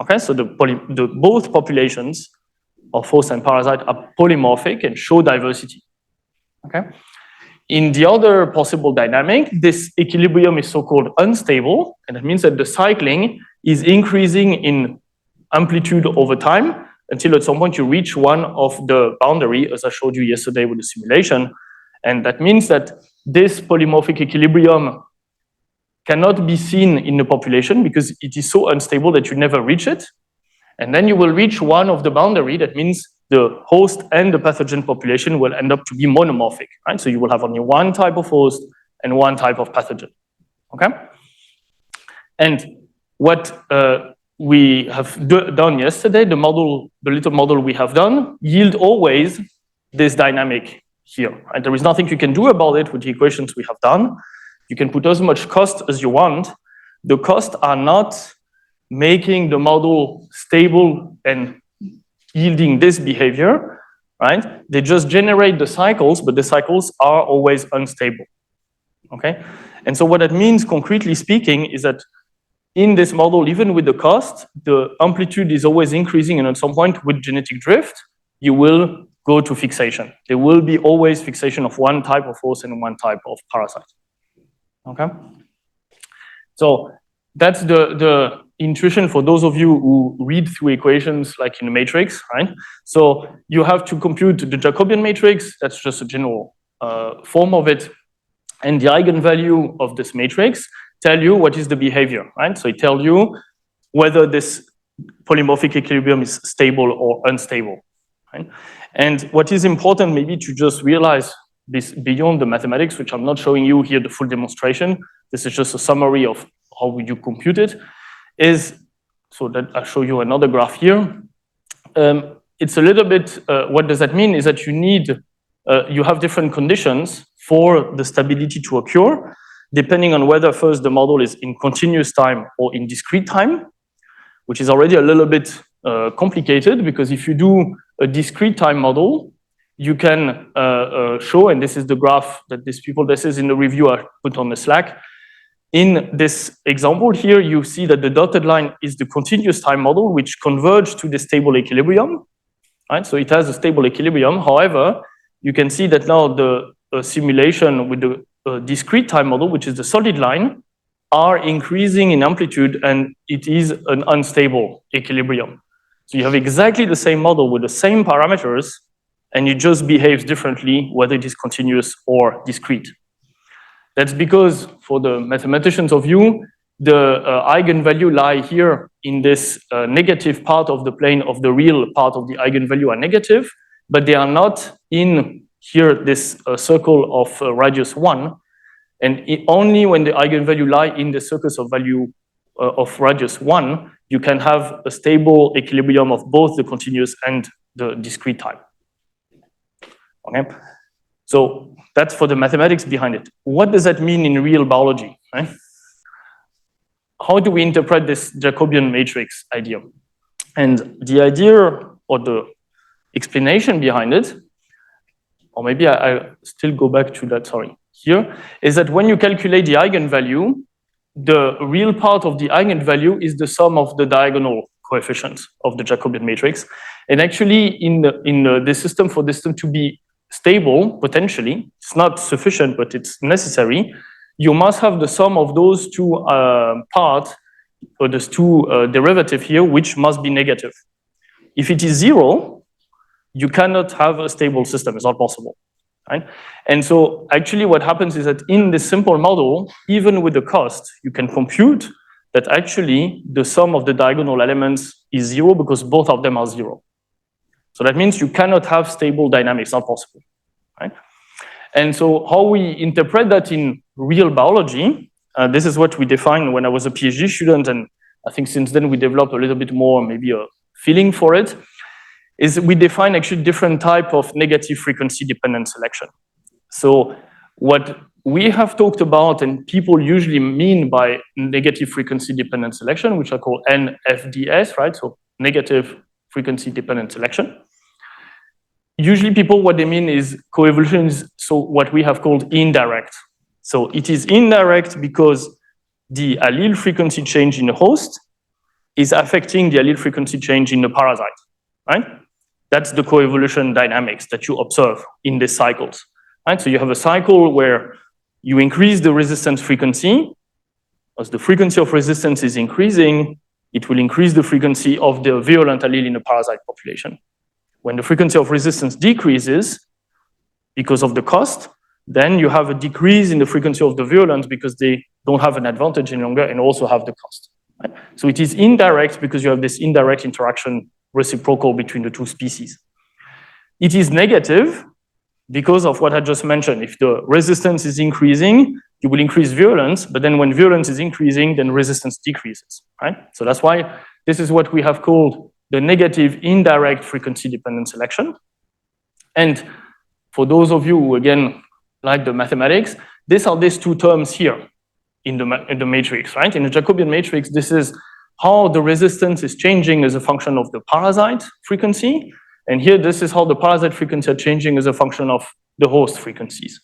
Speaker 1: Okay, so both populations of host and parasite are polymorphic and show diversity. Okay. In the other possible dynamic, this equilibrium is so-called unstable, and that means that the cycling is increasing in amplitude over time until at some point you reach one of the boundary, as I showed you yesterday with the simulation. And that means that this polymorphic equilibrium cannot be seen in the population because it is so unstable that you never reach it. And then you will reach one of the boundary. That means the host and the pathogen population will end up to be monomorphic, right? So you will have only one type of host and one type of pathogen, okay? And what we have done yesterday, the little model we have done, yield always this dynamic here, right? There is nothing you can do about it with the equations we have done. You can put as much cost as you want. The costs are not making the model stable and yielding this behavior, right? They just generate the cycles, but the cycles are always unstable, okay? And so what that means, concretely speaking, is that in this model, even with the cost, the amplitude is always increasing, and at some point with genetic drift, you will go to fixation. There will be always fixation of one type of host and one type of parasite, okay? So that's the intuition for those of you who read through equations like in a matrix, right? So you have to compute the Jacobian matrix. That's just a general form of it. And the eigenvalue of this matrix tell you what is the behavior, right? So it tells you whether this polymorphic equilibrium is stable or unstable, right? And what is important maybe to just realize this beyond the mathematics, which I'm not showing you here the full demonstration. This is just a summary of how you compute it, is, so that I'll show you another graph here. It's a little bit, what does that mean is that you need, you have different conditions for the stability to occur, depending on whether first the model is in continuous time or in discrete time, which is already a little bit complicated, because if you do a discrete time model, you can show, and this is the graph that this is in the review I put on the Slack. In this example here, you see that the dotted line is the continuous time model, which converges to the stable equilibrium, right? So it has a stable equilibrium. However, you can see that now the simulation with the discrete time model, which is the solid line, are increasing in amplitude, and it is an unstable equilibrium. So you have exactly the same model with the same parameters, and it just behaves differently whether it is continuous or discrete. That's because for the mathematicians of you, the eigenvalue lie here in this negative part of the plane of the real part of the eigenvalue are negative, but they are not in here this circle of radius 1. And only when the eigenvalue lie in the circus of value of radius 1, you can have a stable equilibrium of both the continuous and the discrete time. Okay, so that's for the mathematics behind it. What does that mean in real biology, right? How do we interpret this Jacobian matrix idea? And the idea, or the explanation behind it, or maybe I still go back to that, sorry, here, is that when you calculate the eigenvalue, the real part of the eigenvalue is the sum of the diagonal coefficients of the Jacobian matrix. And actually, in the system, for this system to be stable, potentially, it's not sufficient, but it's necessary, you must have the sum of those two parts, or those two derivative here, which must be negative. If it is 0, you cannot have a stable system. It's not possible, right? And so actually what happens is that in this simple model, even with the cost, you can compute that actually the sum of the diagonal elements is 0 because both of them are 0. So that means you cannot have stable dynamics, not possible, right? And so how we interpret that in real biology, this is what we defined when I was a PhD student, and I think since then we developed a little bit more, maybe a feeling for it, is we define actually different type of negative frequency dependent selection. So what we have talked about and people usually mean by negative frequency dependent selection, which are called NFDS, right? So negative frequency dependent selection. Usually people, what they mean is coevolution is so what we have called indirect. So it is indirect because the allele frequency change in the host is affecting the allele frequency change in the parasite, right? That's the coevolution dynamics that you observe in these cycles, right? So you have a cycle where you increase the resistance frequency. As the frequency of resistance is increasing, it will increase the frequency of the virulent allele in the parasite population. When the frequency of resistance decreases because of the cost, then you have a decrease in the frequency of the virulence because they don't have an advantage any longer and also have the cost, right? So it is indirect because you have this indirect interaction reciprocal between the two species. It is negative because of what I just mentioned. If the resistance is increasing, you will increase virulence, but then when virulence is increasing, then resistance decreases, right? So that's why this is what we have called the negative indirect frequency dependent selection. And for those of you who, again, like the mathematics, these are these two terms here in the matrix, right? In the Jacobian matrix, this is how the resistance is changing as a function of the parasite frequency. And here, this is how the parasite frequency are changing as a function of the host frequencies.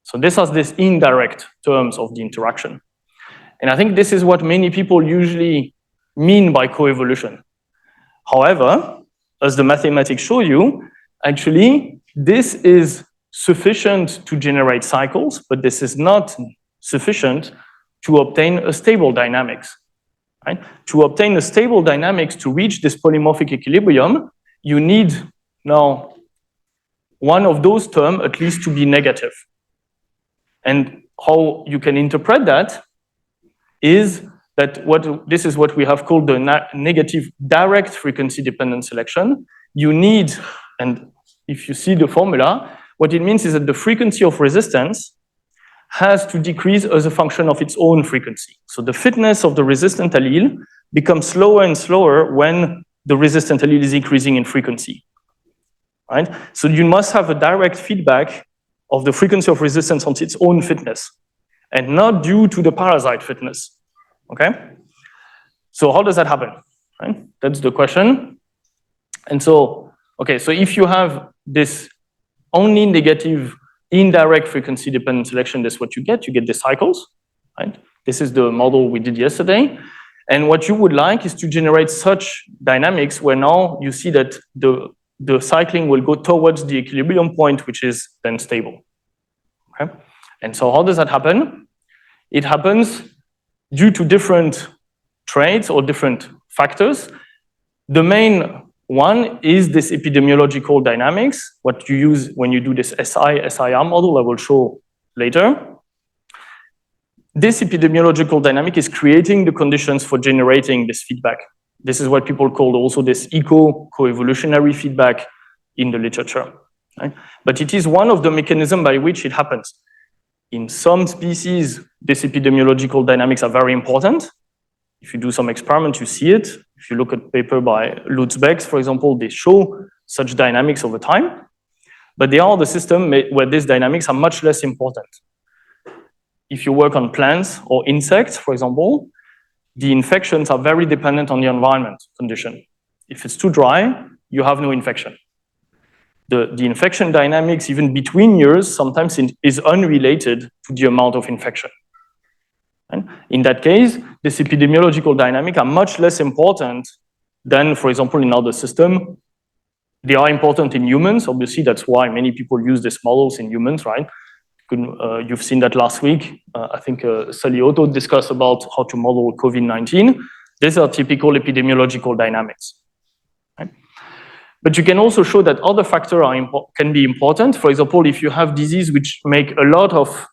Speaker 1: So this has this indirect terms of the interaction. And I think this is what many people usually mean by coevolution. However, as the mathematics show you, actually, this is sufficient to generate cycles, but this is not sufficient to obtain a stable dynamics, right? To obtain a stable dynamics, to reach this polymorphic equilibrium, you need now one of those terms at least to be negative. And how you can interpret that is that this is what we have called the negative direct frequency dependent selection. You need, and if you see the formula, what it means is that the frequency of resistance has to decrease as a function of its own frequency. So the fitness of the resistant allele becomes slower and slower when the resistant allele is increasing in frequency, right? So you must have a direct feedback of the frequency of resistance on its own fitness and not due to the parasite fitness. Okay, so how does that happen? Right? That's the question. And so, okay, so if you have this only negative indirect frequency dependent selection, that's what you get the cycles, right? This is the model we did yesterday. And what you would like is to generate such dynamics where now you see that the cycling will go towards the equilibrium point, which is then stable. Okay? And so how does that happen? It happens due to different traits or different factors. The main one is this epidemiological dynamics, what you use when you do this SIR model, I will show later. This epidemiological dynamic is creating the conditions for generating this feedback. This is what people call also this eco-coevolutionary feedback in the literature, right? But it is one of the mechanisms by which it happens. In some species, this epidemiological dynamics are very important. If you do some experiments, you see it. If you look at paper by Lutz-Bex, for example, they show such dynamics over time. But they are the system where these dynamics are much less important. If you work on plants or insects, for example, the infections are very dependent on the environment condition. If it's too dry, you have no infection. the infection dynamics, even between years, sometimes is unrelated to the amount of infection. And in that case, this epidemiological dynamics are much less important than, for example, in other systems. They are important in humans, obviously, that's why many people use these models in humans, right? You've seen that last week. I think Sally Otto discussed about how to model COVID-19. These are typical epidemiological dynamics. Right? But you can also show that other factors can be important. For example, if you have disease which make a lot of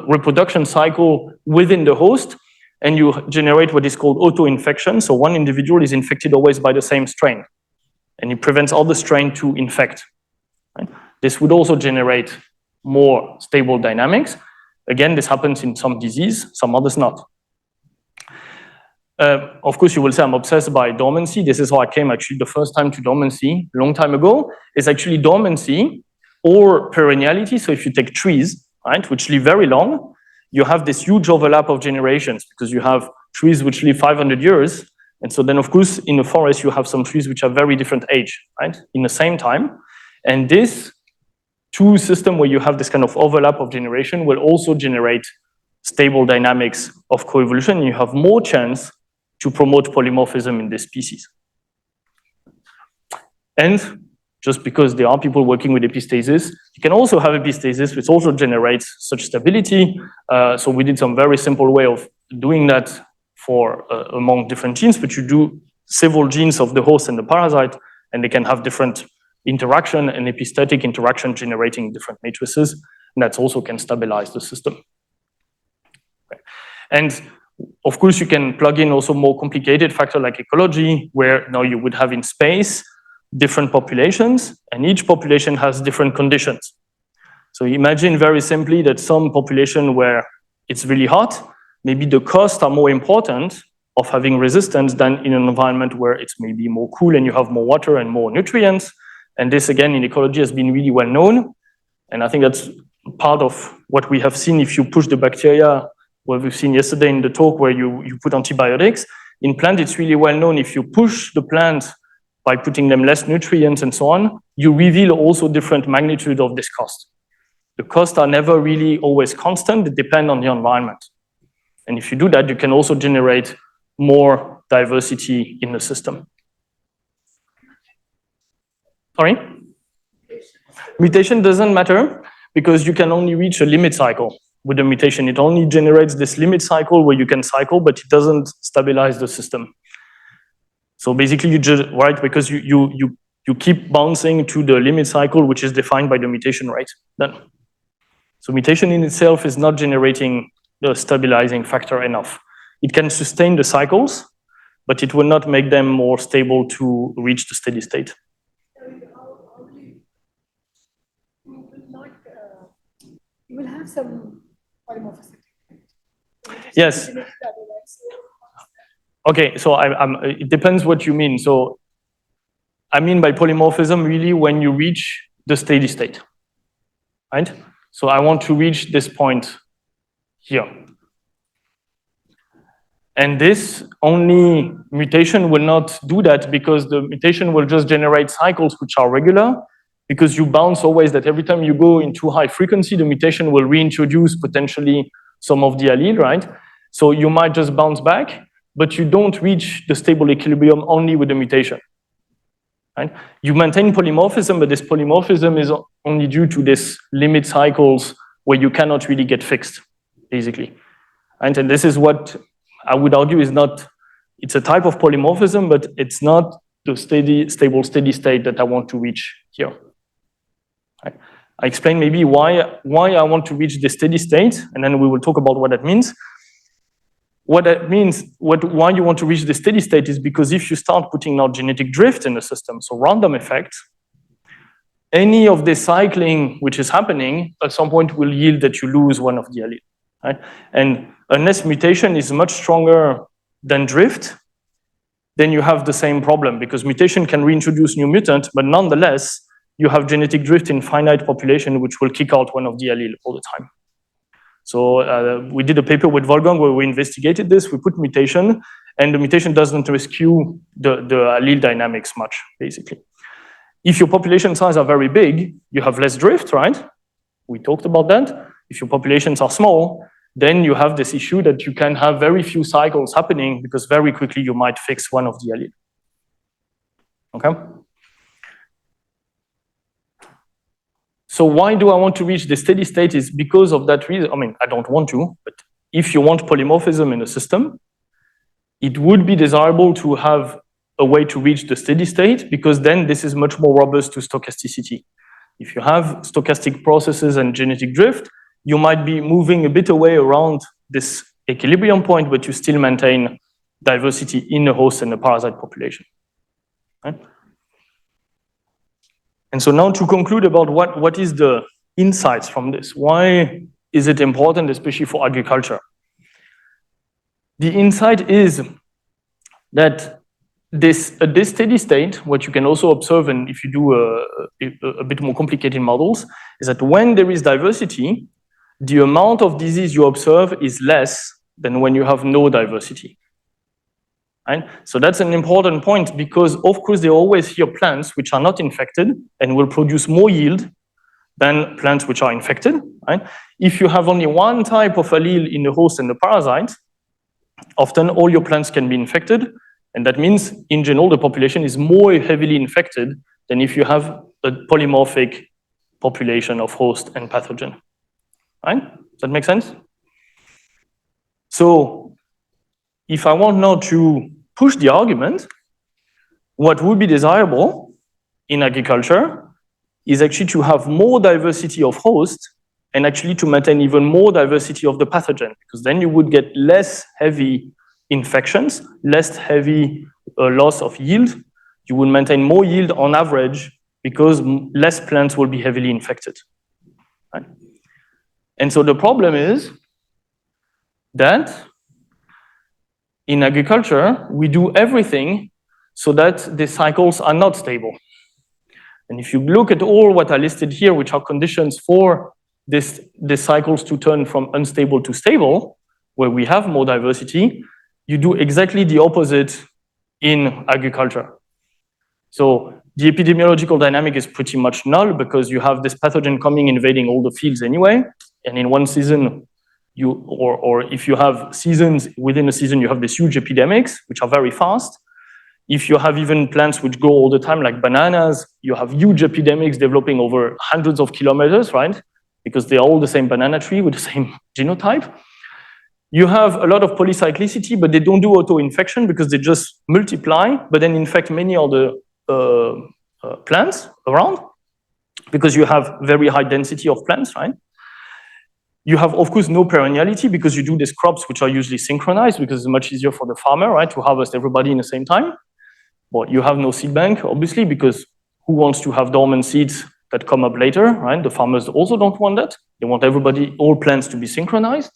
Speaker 1: reproduction cycle within the host, and you generate what is called auto-infection. So one individual is infected always by the same strain, and it prevents other strain to infect. Right? This would also generate more stable dynamics. Again, this happens in some disease, some others not. Of course, you will say I'm obsessed by dormancy. This is how I came actually the first time to dormancy a long time ago. It's actually dormancy or perenniality. So if you take trees, right, which live very long, you have this huge overlap of generations because you have trees which live 500 years. And so then, of course, in the forest, you have some trees which are very different age, right, in the same time. And this two system where you have this kind of overlap of generation will also generate stable dynamics of coevolution. You have more chance to promote polymorphism in this species. And just because there are people working with epistasis, you can also have epistasis which also generates such stability. So we did some very simple way of doing that for among different genes, but you do several genes of the host and the parasite, and they can have different interaction and epistatic interaction generating different matrices, and that also can stabilize the system. Okay. And of course, you can plug in also more complicated factor like ecology, where now you would have in space different populations, and each population has different conditions. So imagine very simply that some population where it's really hot, maybe the costs are more important of having resistance than in an environment where it's maybe more cool and you have more water and more nutrients. And this, again, in ecology has been really well known. And I think that's part of what we have seen if you push the bacteria, what we've seen yesterday in the talk where you put antibiotics. In plant, it's really well known if you push the plant by putting them less nutrients and so on, you reveal also different magnitude of this cost. The costs are never really always constant, they depend on the environment. And if you do that, you can also generate more diversity in the system. Sorry? Mutation doesn't matter because you can only reach a limit cycle with the mutation. It only generates this limit cycle where you can cycle, but it doesn't stabilize the system. So basically you just, right, because you keep bouncing to the limit cycle, which is defined by the mutation rate then. So mutation in itself is not generating the stabilizing factor enough. It can sustain the cycles, but it will not make them more stable to reach the steady state.
Speaker 2: You will have some polymorphism.
Speaker 1: Yes. Okay, so it depends what you mean. So I mean by polymorphism really when you reach the steady state, right? So I want to reach this point here. And this only mutation will not do that because the mutation will just generate cycles which are regular, because you bounce always that every time you go into high frequency, the mutation will reintroduce potentially some of the allele, right? So you might just bounce back, but you don't reach the stable equilibrium only with the mutation, right? You maintain polymorphism, but this polymorphism is only due to this limit cycles where you cannot really get fixed, basically. And this is what I would argue is not, it's a type of polymorphism, but it's not the stable steady state that I want to reach here. Right? I explain maybe why I want to reach the steady state, and then we will talk about what that means. What that means, why you want to reach the steady state is because if you start putting now genetic drift in the system, so random effects, any of the cycling which is happening at some point will yield that you lose one of the allele, right? And unless mutation is much stronger than drift, then you have the same problem because mutation can reintroduce new mutant, but nonetheless, you have genetic drift in finite population which will kick out one of the allele all the time. So we did a paper with Wolfgang where we investigated this. We put mutation, and the mutation doesn't rescue the allele dynamics much, basically. If your population size are very big, you have less drift, right? We talked about that. If your populations are small, then you have this issue that you can have very few cycles happening because very quickly you might fix one of the allele. Okay? So why do I want to reach the steady state is because of that reason. I mean, I don't want to, but if you want polymorphism in a system, it would be desirable to have a way to reach the steady state because then this is much more robust to stochasticity. If you have stochastic processes and genetic drift, you might be moving a bit away around this equilibrium point, but you still maintain diversity in the host and the parasite population. Right? And so now to conclude about what is the insights from this, why is it important, especially for agriculture? The insight is that this steady state, what you can also observe, and if you do a bit more complicated models, is that when there is diversity, the amount of disease you observe is less than when you have no diversity. Right? So that's an important point because, of course, there are always here plants which are not infected and will produce more yield than plants which are infected. Right? If you have only one type of allele in the host and the parasite, often all your plants can be infected. And that means, in general, the population is more heavily infected than if you have a polymorphic population of host and pathogen. Right? Does that make sense? So, if I want now to push the argument, what would be desirable in agriculture is actually to have more diversity of hosts and actually to maintain even more diversity of the pathogen, because then you would get less heavy infections, less heavy loss of yield. You will maintain more yield on average because less plants will be heavily infected. Right? And so the problem is that in agriculture, we do everything so that the cycles are not stable. And if you look at all what I listed here, which are conditions for the cycles to turn from unstable to stable, where we have more diversity, you do exactly the opposite in agriculture. So the epidemiological dynamic is pretty much null because you have this pathogen coming invading all the fields anyway. And in one season, or if you have seasons, within a season, you have these huge epidemics, which are very fast. If you have even plants which grow all the time, like bananas, you have huge epidemics developing over hundreds of kilometers, right? Because they are all the same banana tree with the same genotype. You have a lot of polycyclicity, but they don't do auto-infection because they just multiply, but then infect many other plants around because you have very high density of plants, right? You have, of course, no perenniality because you do these crops which are usually synchronized because it's much easier for the farmer, right, to harvest everybody in the same time. But you have no seed bank, obviously, because who wants to have dormant seeds that come up later, right? The farmers also don't want that. They want everybody, all plants to be synchronized.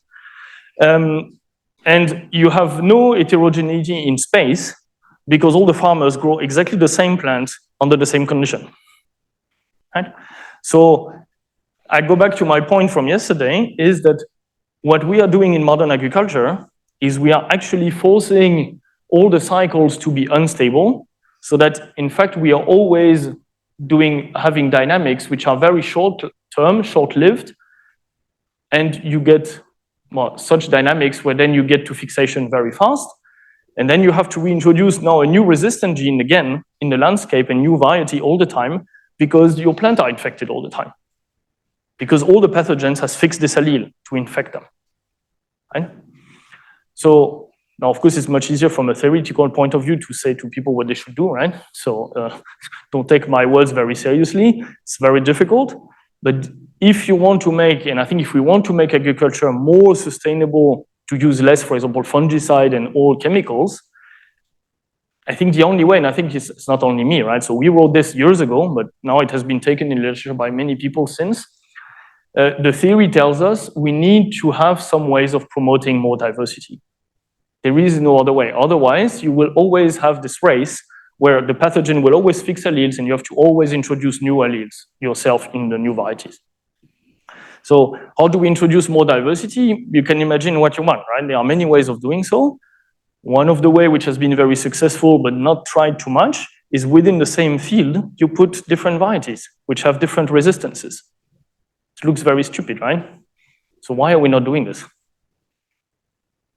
Speaker 1: And you have no heterogeneity in space because all the farmers grow exactly the same plants under the same condition, right? So I go back to my point from yesterday is that what we are doing in modern agriculture is we are actually forcing all the cycles to be unstable so that in fact we are always having dynamics which are very short-term, short-lived, and you get such dynamics where then you get to fixation very fast, and then you have to reintroduce now a new resistant gene again in the landscape, a new variety all the time, because your plants are infected all the time. Because all the pathogens has fixed this allele to infect them. Right? So now, of course, it's much easier from a theoretical point of view to say to people what they should do, right? So don't take my words very seriously. It's very difficult. But if you want to make, and I think if we want to make agriculture more sustainable, to use less, for example, fungicide and all chemicals, I think the only way, and I think it's not only me, right? So we wrote this years ago, but now it has been taken in literature by many people since. The theory tells us we need to have some ways of promoting more diversity. There is no other way. Otherwise, you will always have this race where the pathogen will always fix alleles and you have to always introduce new alleles yourself in the new varieties. So how do we introduce more diversity? You can imagine what you want, right? There are many ways of doing so. One of the ways which has been very successful but not tried too much is within the same field, you put different varieties, which have different resistances. It looks very stupid, right? So why are we not doing this?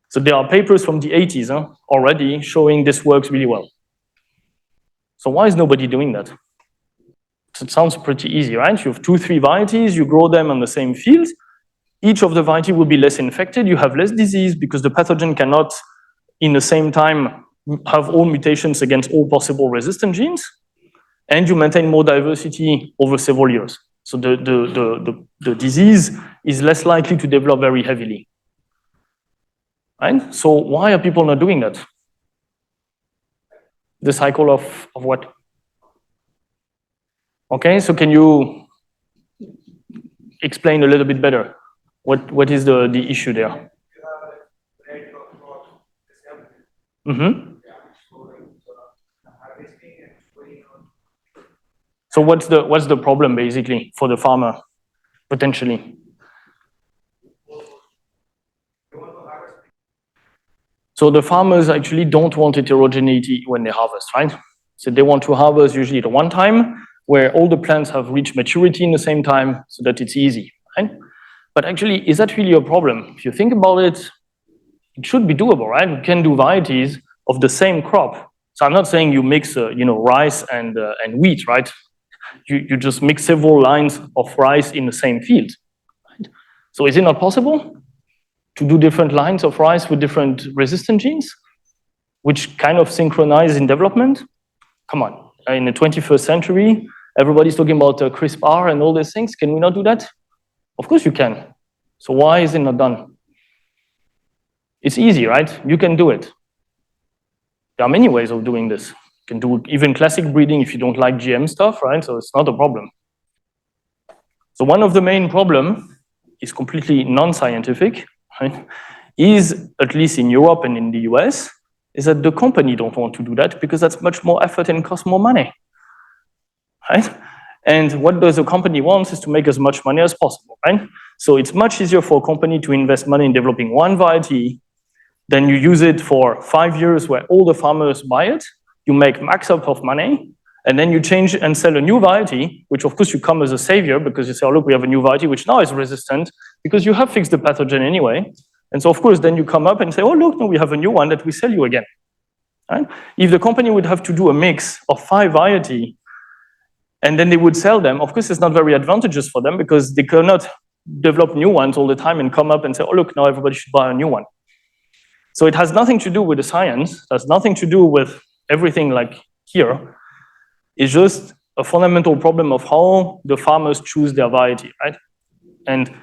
Speaker 1: So there are papers from the 80s already showing this works really well. So why is nobody doing that? So it sounds pretty easy, right? You have 2-3 varieties, you grow them on the same field. Each of the variety will be less infected, you have less disease because the pathogen cannot, in the same time, have all mutations against all possible resistant genes, and you maintain more diversity over several years. So the disease is less likely to develop very heavily. Right? So why are people not doing that? The cycle of what? Okay, so can you explain a little bit better? What is the issue there? Mm-hmm. So what's the problem basically for the farmer potentially? So the farmers actually don't want heterogeneity when they harvest, right? So they want to harvest usually at one time where all the plants have reached maturity in the same time so that it's easy, right? But actually, is that really a problem? If you think about it, it should be doable, right? You can do varieties of the same crop. So I'm not saying you mix, rice and wheat, right? You just mix several lines of rice in the same field. Right? So is it not possible to do different lines of rice with different resistant genes, which kind of synchronize in development? Come on, in the 21st century, everybody's talking about CRISPR and all these things. Can we not do that? Of course you can. So why is it not done? It's easy, right? You can do it. There are many ways of doing this. You can do even classic breeding if you don't like GM stuff, right? So it's not a problem. So one of the main problems is completely non-scientific, right? Is, at least in Europe and in the US, is that the company don't want to do that because that's much more effort and costs more money, right? And what does a company want is to make as much money as possible, right? So it's much easier for a company to invest money in developing one variety than you use it for 5 years where all the farmers buy it, you make max up of money, and then you change and sell a new variety, which of course you come as a savior because you say, oh, look, we have a new variety which now is resistant because you have fixed the pathogen anyway. And so of course, then you come up and say, oh, look, no, we have a new one that we sell you again. Right? If the company would have to do a mix of 5 varieties and then they would sell them, of course, it's not very advantageous for them because they cannot develop new ones all the time and come up and say, oh, look, now everybody should buy a new one. So it has nothing to do with the science, it has nothing to do with everything like here. It's just a fundamental problem of how the farmers choose their variety, right? And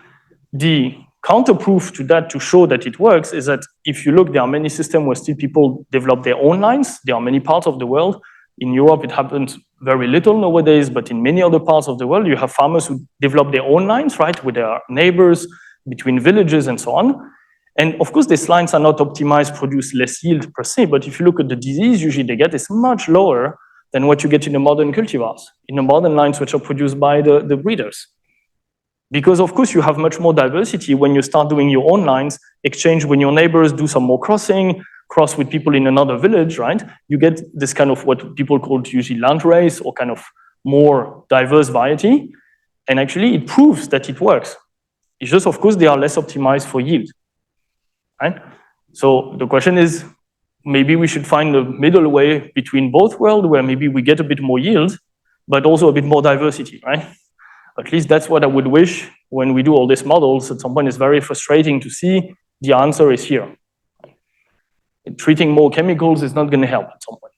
Speaker 1: the counterproof to that, to show that it works, is that if you look, there are many systems where still people develop their own lines. There are many parts of the world. In Europe, it happens very little nowadays, but in many other parts of the world, you have farmers who develop their own lines, right, with their neighbors, between villages and so on. And of course, these lines are not optimized, produce less yield per se, but if you look at the disease usually they get is much lower than what you get in the modern cultivars, in the modern lines which are produced by the breeders. Because of course you have much more diversity when you start doing your own lines, exchange with your neighbors, do some more crossing, cross with people in another village, right? You get this kind of what people call usually land race or kind of more diverse variety. And actually it proves that it works. It's just, of course, they are less optimized for yield. Right? So the question is, maybe we should find a middle way between both worlds where maybe we get a bit more yield, but also a bit more diversity, right? At least that's what I would wish when we do all these models. At some point, it's very frustrating to see the answer is here. Treating more chemicals is not going to help at some point.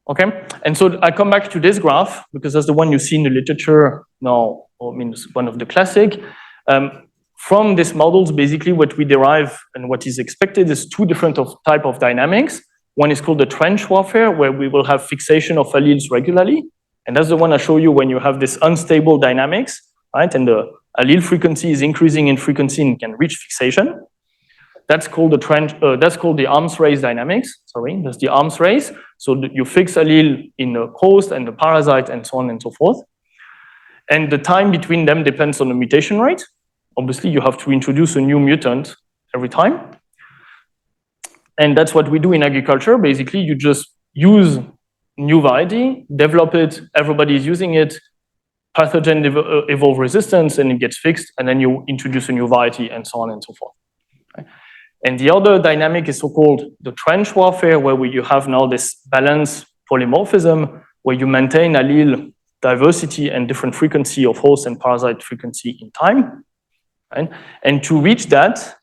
Speaker 1: Okay, and so I come back to this graph because that's the one you see in the literature now, or I mean, it's one of the classic. From these models, basically what we derive and what is expected is 2 different type of dynamics. One is called the trench warfare, where we will have fixation of alleles regularly. And that's the one I show you when you have this unstable dynamics, right? And the allele frequency is increasing in frequency and can reach fixation. That's called the that's called the arms race dynamics. Sorry, that's the arms race. So you fix allele in the host and the parasite and so on and so forth. And the time between them depends on the mutation rate. Obviously, you have to introduce a new mutant every time. And that's what we do in agriculture. Basically, you just use new variety, develop it, everybody is using it, pathogen evolve resistance, and it gets fixed, and then you introduce a new variety, and so on and so forth. Okay? And the other dynamic is so-called the trench warfare, where you have now this balanced polymorphism, where you maintain allele diversity and different frequency of host and parasite frequency in time. Right? And to reach that,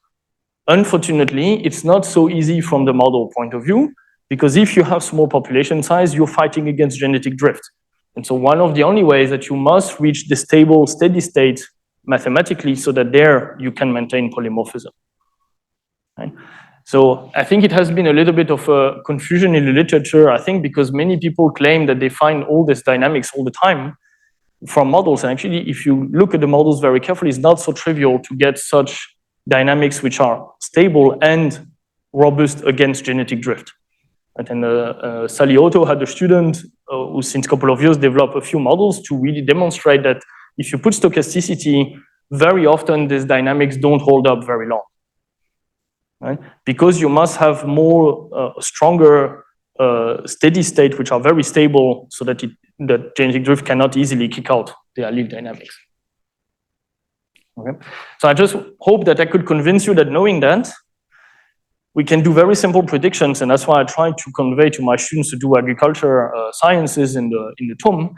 Speaker 1: unfortunately, it's not so easy from the model point of view, because if you have small population size, you're fighting against genetic drift. And so one of the only ways that you must reach the stable, steady state mathematically so that there you can maintain polymorphism. Right? So I think it has been a little bit of a confusion in the literature, I think, because many people claim that they find all this dynamics all the time from models. And actually, if you look at the models very carefully, it's not so trivial to get such dynamics which are stable and robust against genetic drift. And then Sally Otto had a student who since a couple of years developed a few models to really demonstrate that if you put stochasticity, very often these dynamics don't hold up very long. Right? Because you must have more stronger steady state which are very stable so that that genetic drift cannot easily kick out the allele dynamics. Okay. So I just hope that I could convince you that knowing that, we can do very simple predictions, and that's why I try to convey to my students to do agriculture sciences in the TOM,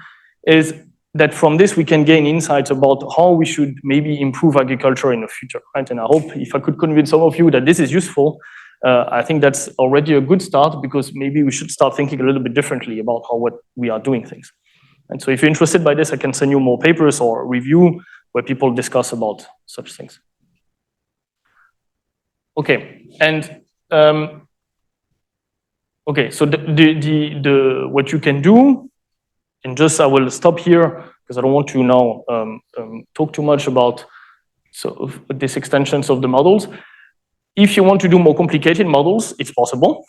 Speaker 1: is that from this we can gain insights about how we should maybe improve agriculture in the future, right? And I hope if I could convince some of you that this is useful, I think that's already a good start, because maybe we should start thinking a little bit differently about what we are doing things. And so if you're interested by this, I can send you more papers or review where people discuss about such things. Okay, and okay, so what you can do, and just I will stop here because I don't want to now talk too much about these extensions of the models. If you want to do more complicated models, it's possible,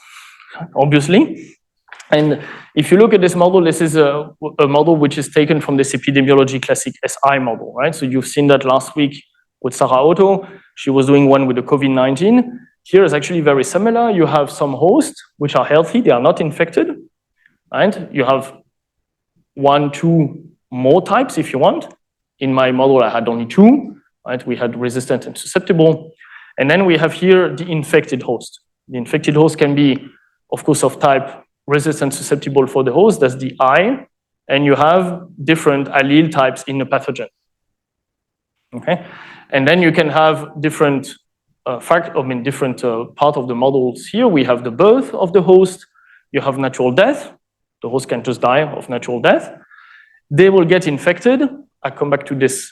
Speaker 1: obviously. And if you look at this model, this is a model which is taken from this epidemiology classic SI model, right? So you've seen that last week with Sarah Otto. She was doing one with the COVID-19. Here is actually very similar. You have some hosts which are healthy, they are not infected, right? You have 1, 2 more types if you want. In my model, I had only 2, right? We had resistant and susceptible. And then we have here the infected host. The infected host can be, of course, of type resistant, susceptible for the host, that's the I, and you have different allele types in the pathogen. Okay, and then you can have different different part of the models here. We have the birth of the host, you have natural death, the host can just die of natural death. They will get infected, I'll come back to this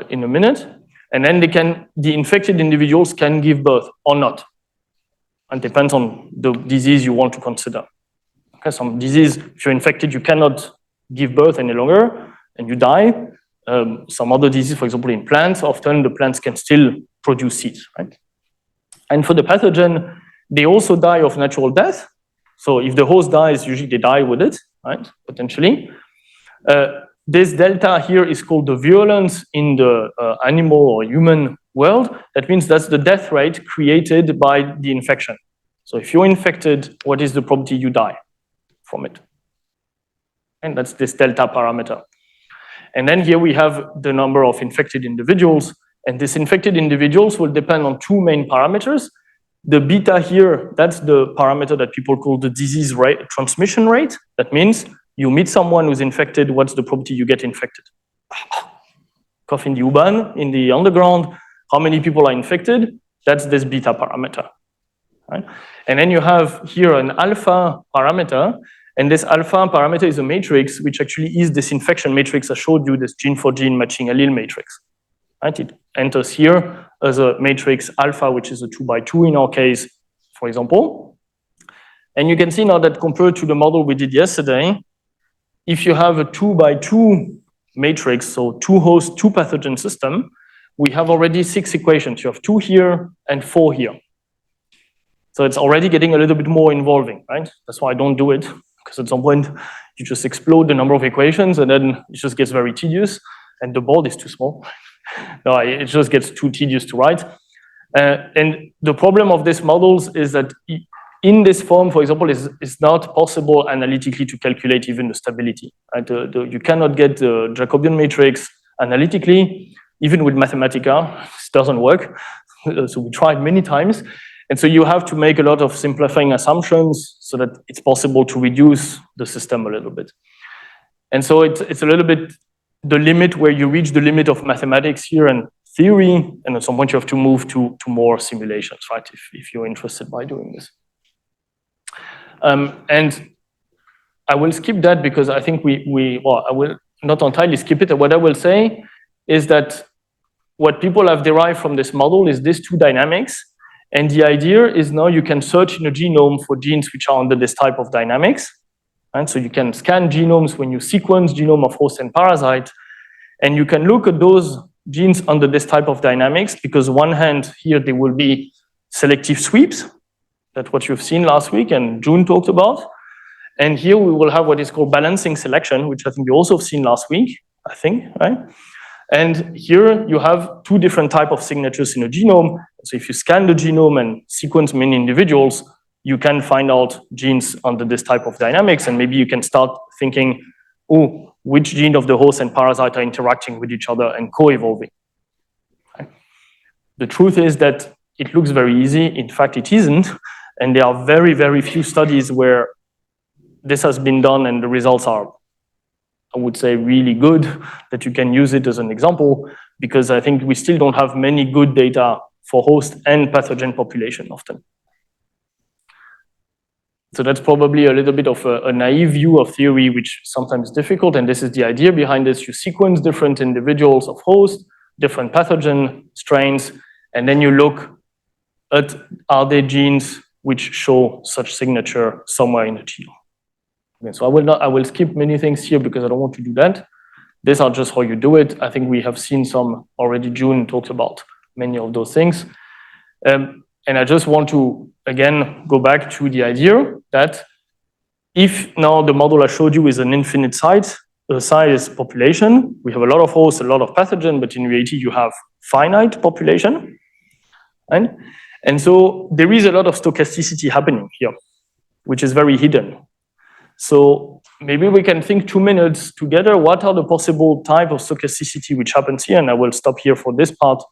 Speaker 1: in a minute, and then the infected individuals can give birth or not. It depends on the disease you want to consider. Okay, some disease, if you're infected, you cannot give birth any longer and you die. Some other diseases, for example, in plants, often the plants can still produce seeds, right? And for the pathogen, they also die of natural death. So if the host dies, usually they die with it, right? Potentially. This delta here is called the virulence in the animal or human world. That means that's the death rate created by the infection. So if you're infected, what is the probability you die from it? And that's this delta parameter. And then here we have the number of infected individuals. And these infected individuals will depend on 2 main parameters. The beta here, that's the parameter that people call the disease rate, transmission rate. That means you meet someone who's infected, what's the probability you get infected? Cough in the U-Bahn, in the underground, how many people are infected? That's this beta parameter. Right? And then you have here an alpha parameter, and this alpha parameter is a matrix which actually is this infection matrix I showed you, this gene for gene matching allele matrix. Right? It enters here as a matrix alpha, which is a 2x2 in our case, for example. And you can see now that compared to the model we did yesterday, if you have a 2x2 matrix, so 2 host, 2 pathogen system, we have already 6 equations. You have 2 here and 4 here. So it's already getting a little bit more involving, right? That's why I don't do it, because at some point you just explode the number of equations and then it just gets very tedious and the board is too small. No, it just gets too tedious to write. And the problem of these models is that in this form, for example, is not possible analytically to calculate even the stability. Right? You cannot get the Jacobian matrix analytically, even with Mathematica. It doesn't work. So we tried many times. And so you have to make a lot of simplifying assumptions so that it's possible to reduce the system a little bit. And so it's a little bit the limit where you reach the limit of mathematics here and theory, and at some point you have to move to more simulations, right, if you're interested by doing this. And I will skip that because I think well, I will not entirely skip it. What I will say is that what people have derived from this model is these two dynamics. And the idea is now you can search in a genome for genes which are under this type of dynamics. And so you can scan genomes when you sequence genome of host and parasite. And you can look at those genes under this type of dynamics because on one hand, here there will be selective sweeps. That's what you've seen last week and June talked about. And here we will have what is called balancing selection, which I think you also have seen last week, I think, right? And here you have two different types of signatures in a genome. So if you scan the genome and sequence many individuals, you can find out genes under this type of dynamics. And maybe you can start thinking, oh, which gene of the host and parasite are interacting with each other and co-evolving. Okay. The truth is that it looks very easy. In fact, it isn't. And there are very, very few studies where this has been done and the results are, I would say, really good, that you can use it as an example, because I think we still don't have many good data for host and pathogen population often. So that's probably a little bit of a naive view of theory, which sometimes is difficult. And this is the idea behind this. You sequence different individuals of host, different pathogen strains, and then you look at are there genes which show such signature somewhere in the genome. Okay, so I will skip many things here because I don't want to do that. These are just how you do it. I think we have seen some already. June talked about many of those things. And I just want to, again, go back to the idea that if now the model I showed you is an infinite size population, we have a lot of hosts, a lot of pathogen, but in reality you have finite population. Right? And so there is a lot of stochasticity happening here, which is very hidden. So maybe we can think 2 minutes together, what are the possible type of stochasticity which happens here? And I will stop here for this part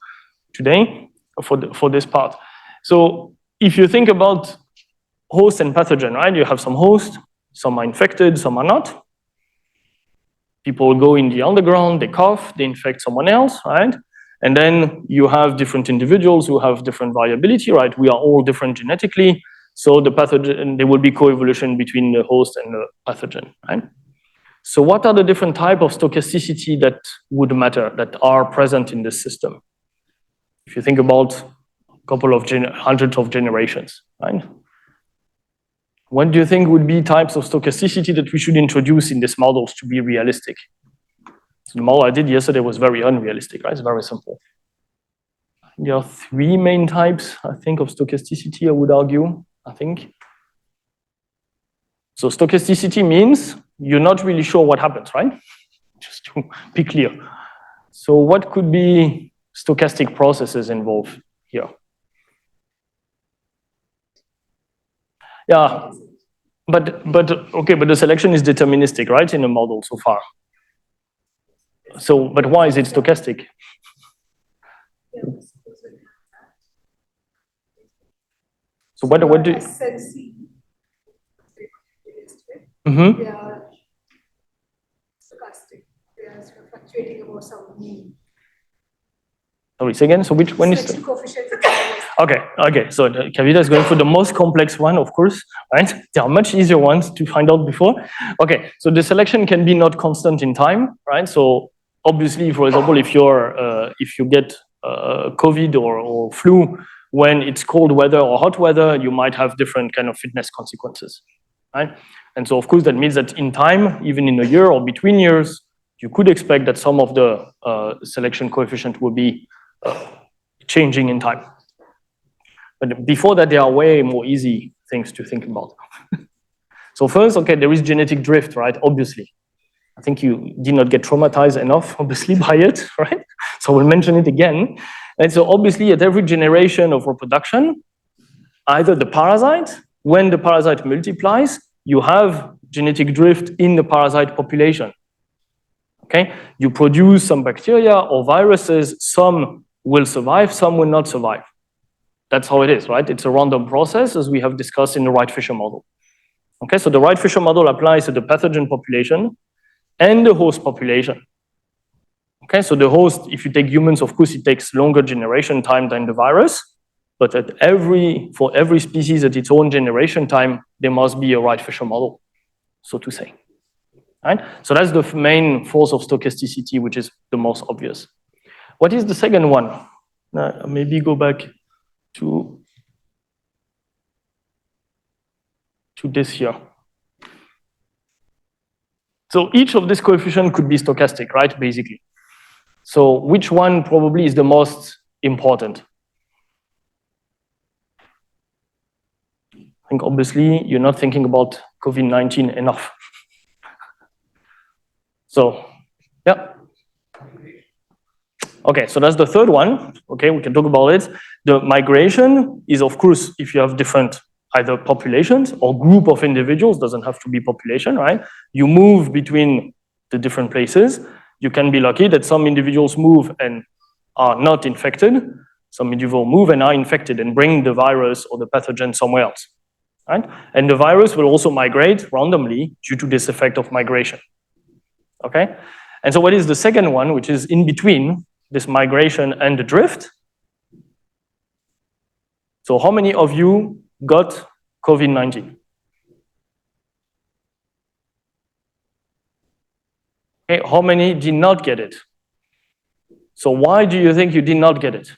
Speaker 1: today, for this part. So if you think about host and pathogen, right? You have some hosts, some are infected, some are not. People go in the underground, they cough, they infect someone else, right? And then you have different individuals who have different variability, right? We are all different genetically. So the pathogen, there will be coevolution between the host and the pathogen, right? So what are the different types of stochasticity that would matter, that are present in this system? If you think about a couple of hundreds of generations, right? What do you think would be types of stochasticity that we should introduce in these models to be realistic? So the model I did yesterday was very unrealistic, right? It's very simple. There are 3 main types, I think, of stochasticity, I would argue, I think. So stochasticity means you're not really sure what happens, right? Just to be clear. So what could be stochastic processes involved here? Yeah, but okay, but the selection is deterministic, right, in the model so far. So, but why is it stochastic? So what do you? Mm-hmm.
Speaker 2: They are stochastic. They are fluctuating about some mean.
Speaker 1: Sorry, say again. So which one is? Okay. So Kavita is going for the most complex one, of course, right? There are much easier ones to find out before. Okay, so the selection can be not constant in time, right? So obviously, for example, if you get COVID or flu, when it's cold weather or hot weather, you might have different kind of fitness consequences, right? And so, of course, that means that in time, even in a year or between years, you could expect that some of the selection coefficient will be changing in time. But before that, there are way more easy things to think about. So first, okay, there is genetic drift, right? Obviously. I think you did not get traumatized enough, obviously, by it, right? So we'll mention it again. And so obviously, at every generation of reproduction, either the parasite when the parasite multiplies, you have genetic drift in the parasite population. Okay, you produce some bacteria or viruses, some will survive, some will not survive. That's how it is, right? It's a random process, as we have discussed in the Wright-Fisher model. Okay, so the Wright-Fisher model applies to the pathogen population and the host population. Okay, so the host, if you take humans, of course, it takes longer generation time than the virus, but for every species at its own generation time, there must be a Wright-Fisher model, so to say. Right? So that's the main force of stochasticity, which is the most obvious. What is the second one? Maybe go back to this here. So each of these coefficients could be stochastic, right, basically. So which one probably is the most important? I think obviously you're not thinking about COVID-19 enough. So, yeah. Okay, so that's the third one. Okay, we can talk about it. The migration is, of course, if you have different either populations or group of individuals, doesn't have to be population, right? You move between the different places. You can be lucky that some individuals move and are not infected. Some individuals move and are infected and bring the virus or the pathogen somewhere else, right? And the virus will also migrate randomly due to this effect of migration. Okay, and so what is the second one, which is in between this migration and the drift? So how many of you got COVID-19? Okay, how many did not get it? So why do you think you did not get it?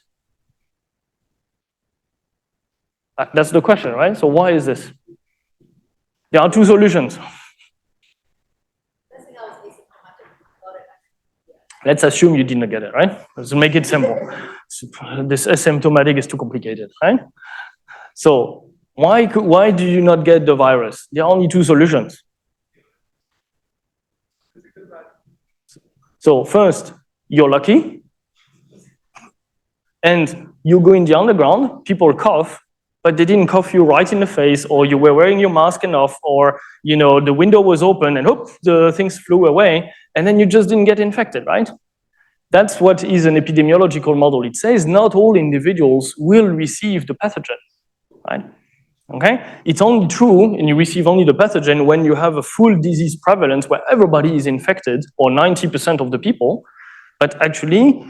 Speaker 1: That's the question, right? So why is this? There are two solutions. Let's assume you didn't get it, right? Let's make it simple. This asymptomatic is too complicated, right? So why do you not get the virus? There are only two solutions. So first, you're lucky, and you go in the underground, people cough, but they didn't cough you right in the face, or you were wearing your mask enough, or the window was open and the things flew away, and then you just didn't get infected, right? That's what is an epidemiological model. It says not all individuals will receive the pathogen, right? Okay? It's only true, and you receive only the pathogen when you have a full disease prevalence where everybody is infected, or 90% of the people. But actually,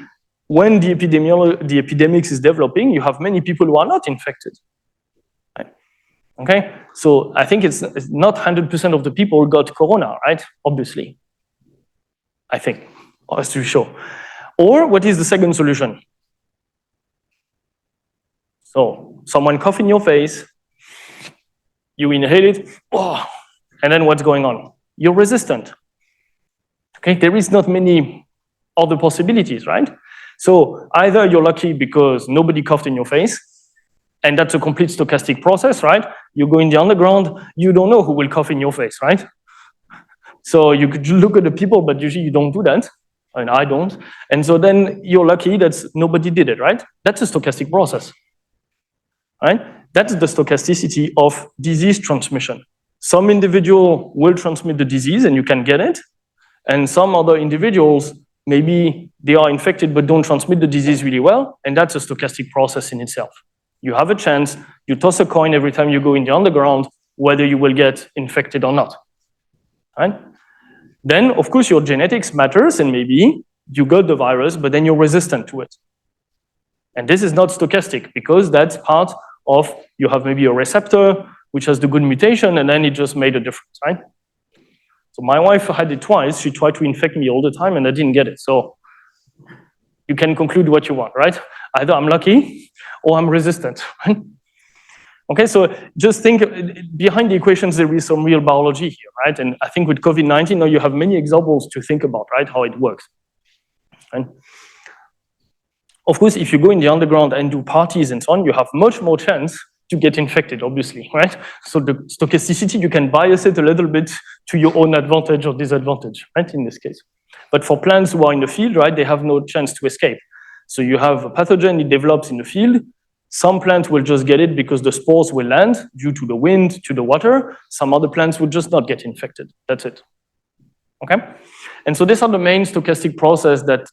Speaker 1: when the epidemics is developing, you have many people who are not infected. Right? Okay? So I think it's not 100% of the people got corona, right? Obviously. I think, as to show. Or what is the second solution? So someone cough in your face, you inhale it, and then what's going on? You're resistant. Okay, there is not many other possibilities, right? So either you're lucky because nobody coughed in your face, and that's a complete stochastic process, right? You go in the underground, you don't know who will cough in your face, right? So you could look at the people, but usually you don't do that. And I don't. And so then you're lucky that nobody did it, right? That's a stochastic process, right? That's the stochasticity of disease transmission. Some individual will transmit the disease and you can get it. And some other individuals, maybe they are infected but don't transmit the disease really well. And that's a stochastic process in itself. You have a chance, you toss a coin every time you go in the underground, whether you will get infected or not, right? Then, of course, your genetics matters, and maybe you got the virus, but then you're resistant to it. And this is not stochastic, because that's part of, you have maybe a receptor, which has the good mutation, and then it just made a difference, right? So my wife had it twice. She tried to infect me all the time, and I didn't get it. So you can conclude what you want, right? Either I'm lucky, or I'm resistant, right? Okay, so just think, behind the equations, there is some real biology here, right? And I think with COVID-19, now you have many examples to think about, right, how it works. And of course, if you go in the underground and do parties and so on, you have much more chance to get infected, obviously, right? So the stochasticity, you can bias it a little bit to your own advantage or disadvantage, right, in this case. But for plants who are in the field, right, they have no chance to escape. So you have a pathogen, it develops in the field. Some plants will just get it because the spores will land due to the wind, to the water. Some other plants will just not get infected. That's it. Okay? And so these are the main stochastic process that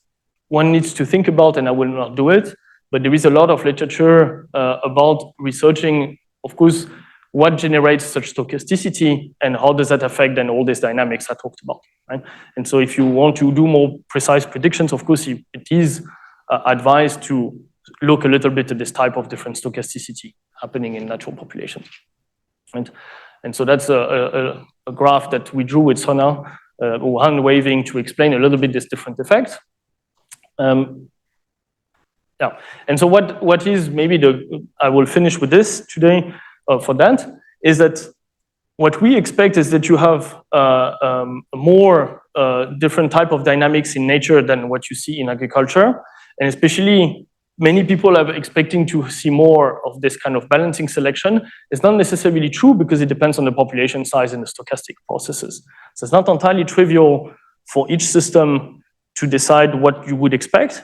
Speaker 1: one needs to think about, and I will not do it, but there is a lot of literature about researching, of course, what generates such stochasticity and how does that affect then all these dynamics I talked about, right? And so if you want to do more precise predictions, of course, it is advised to look a little bit at this type of different stochasticity happening in natural populations, right? And so that's a graph that we drew with Sona, hand waving to explain a little bit this different effects. Yeah, and so what is maybe I will finish with this today for that, is that what we expect is that you have more different type of dynamics in nature than what you see in agriculture, and especially many people are expecting to see more of this kind of balancing selection. It's not necessarily true because it depends on the population size and the stochastic processes. So it's not entirely trivial for each system to decide what you would expect.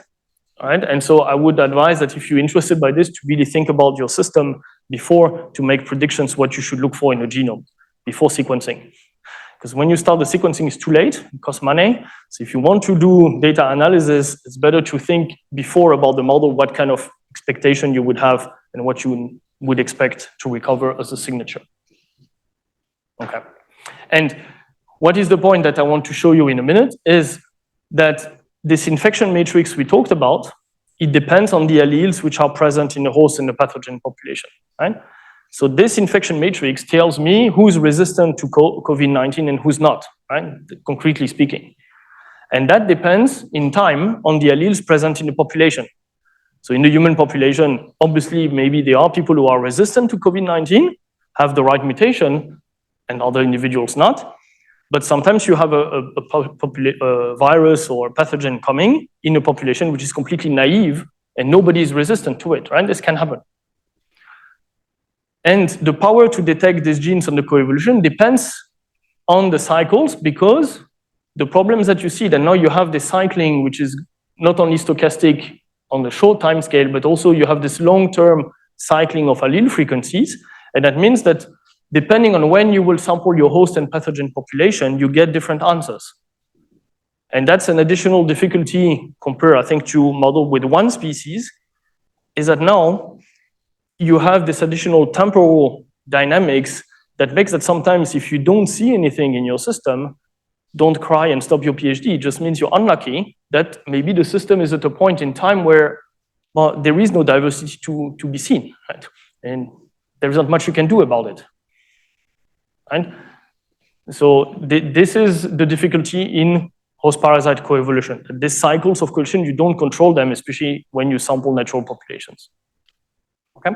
Speaker 1: All right? And so I would advise that if you're interested by this, to really think about your system before to make predictions what you should look for in the genome before sequencing. Because when you start the sequencing, it's too late, it costs money. So if you want to do data analysis, it's better to think before about the model, what kind of expectation you would have and what you would expect to recover as a signature. Okay. And what is the point that I want to show you in a minute is that this infection matrix we talked about, it depends on the alleles which are present in the host and the pathogen population, right? So this infection matrix tells me who's resistant to COVID-19 and who's not, right? Concretely speaking. And that depends in time on the alleles present in the population. So in the human population, obviously, maybe there are people who are resistant to COVID-19, have the right mutation, and other individuals not. But sometimes you have a virus or pathogen coming in a population which is completely naive and nobody is resistant to it, right? This can happen. And the power to detect these genes on the coevolution depends on the cycles, because the problems that you see, that now you have this cycling, which is not only stochastic on the short time scale, but also you have this long-term cycling of allele frequencies. And that means that depending on when you will sample your host and pathogen population, you get different answers. And that's an additional difficulty compared, I think, to model with one species, is that now you have this additional temporal dynamics that makes that sometimes if you don't see anything in your system, don't cry and stop your PhD. It just means you're unlucky that maybe the system is at a point in time where, well, there is no diversity to be seen, right? And there's not much you can do about it, right? So this is the difficulty in host-parasite coevolution. These cycles of coevolution, you don't control them, especially when you sample natural populations. Okay?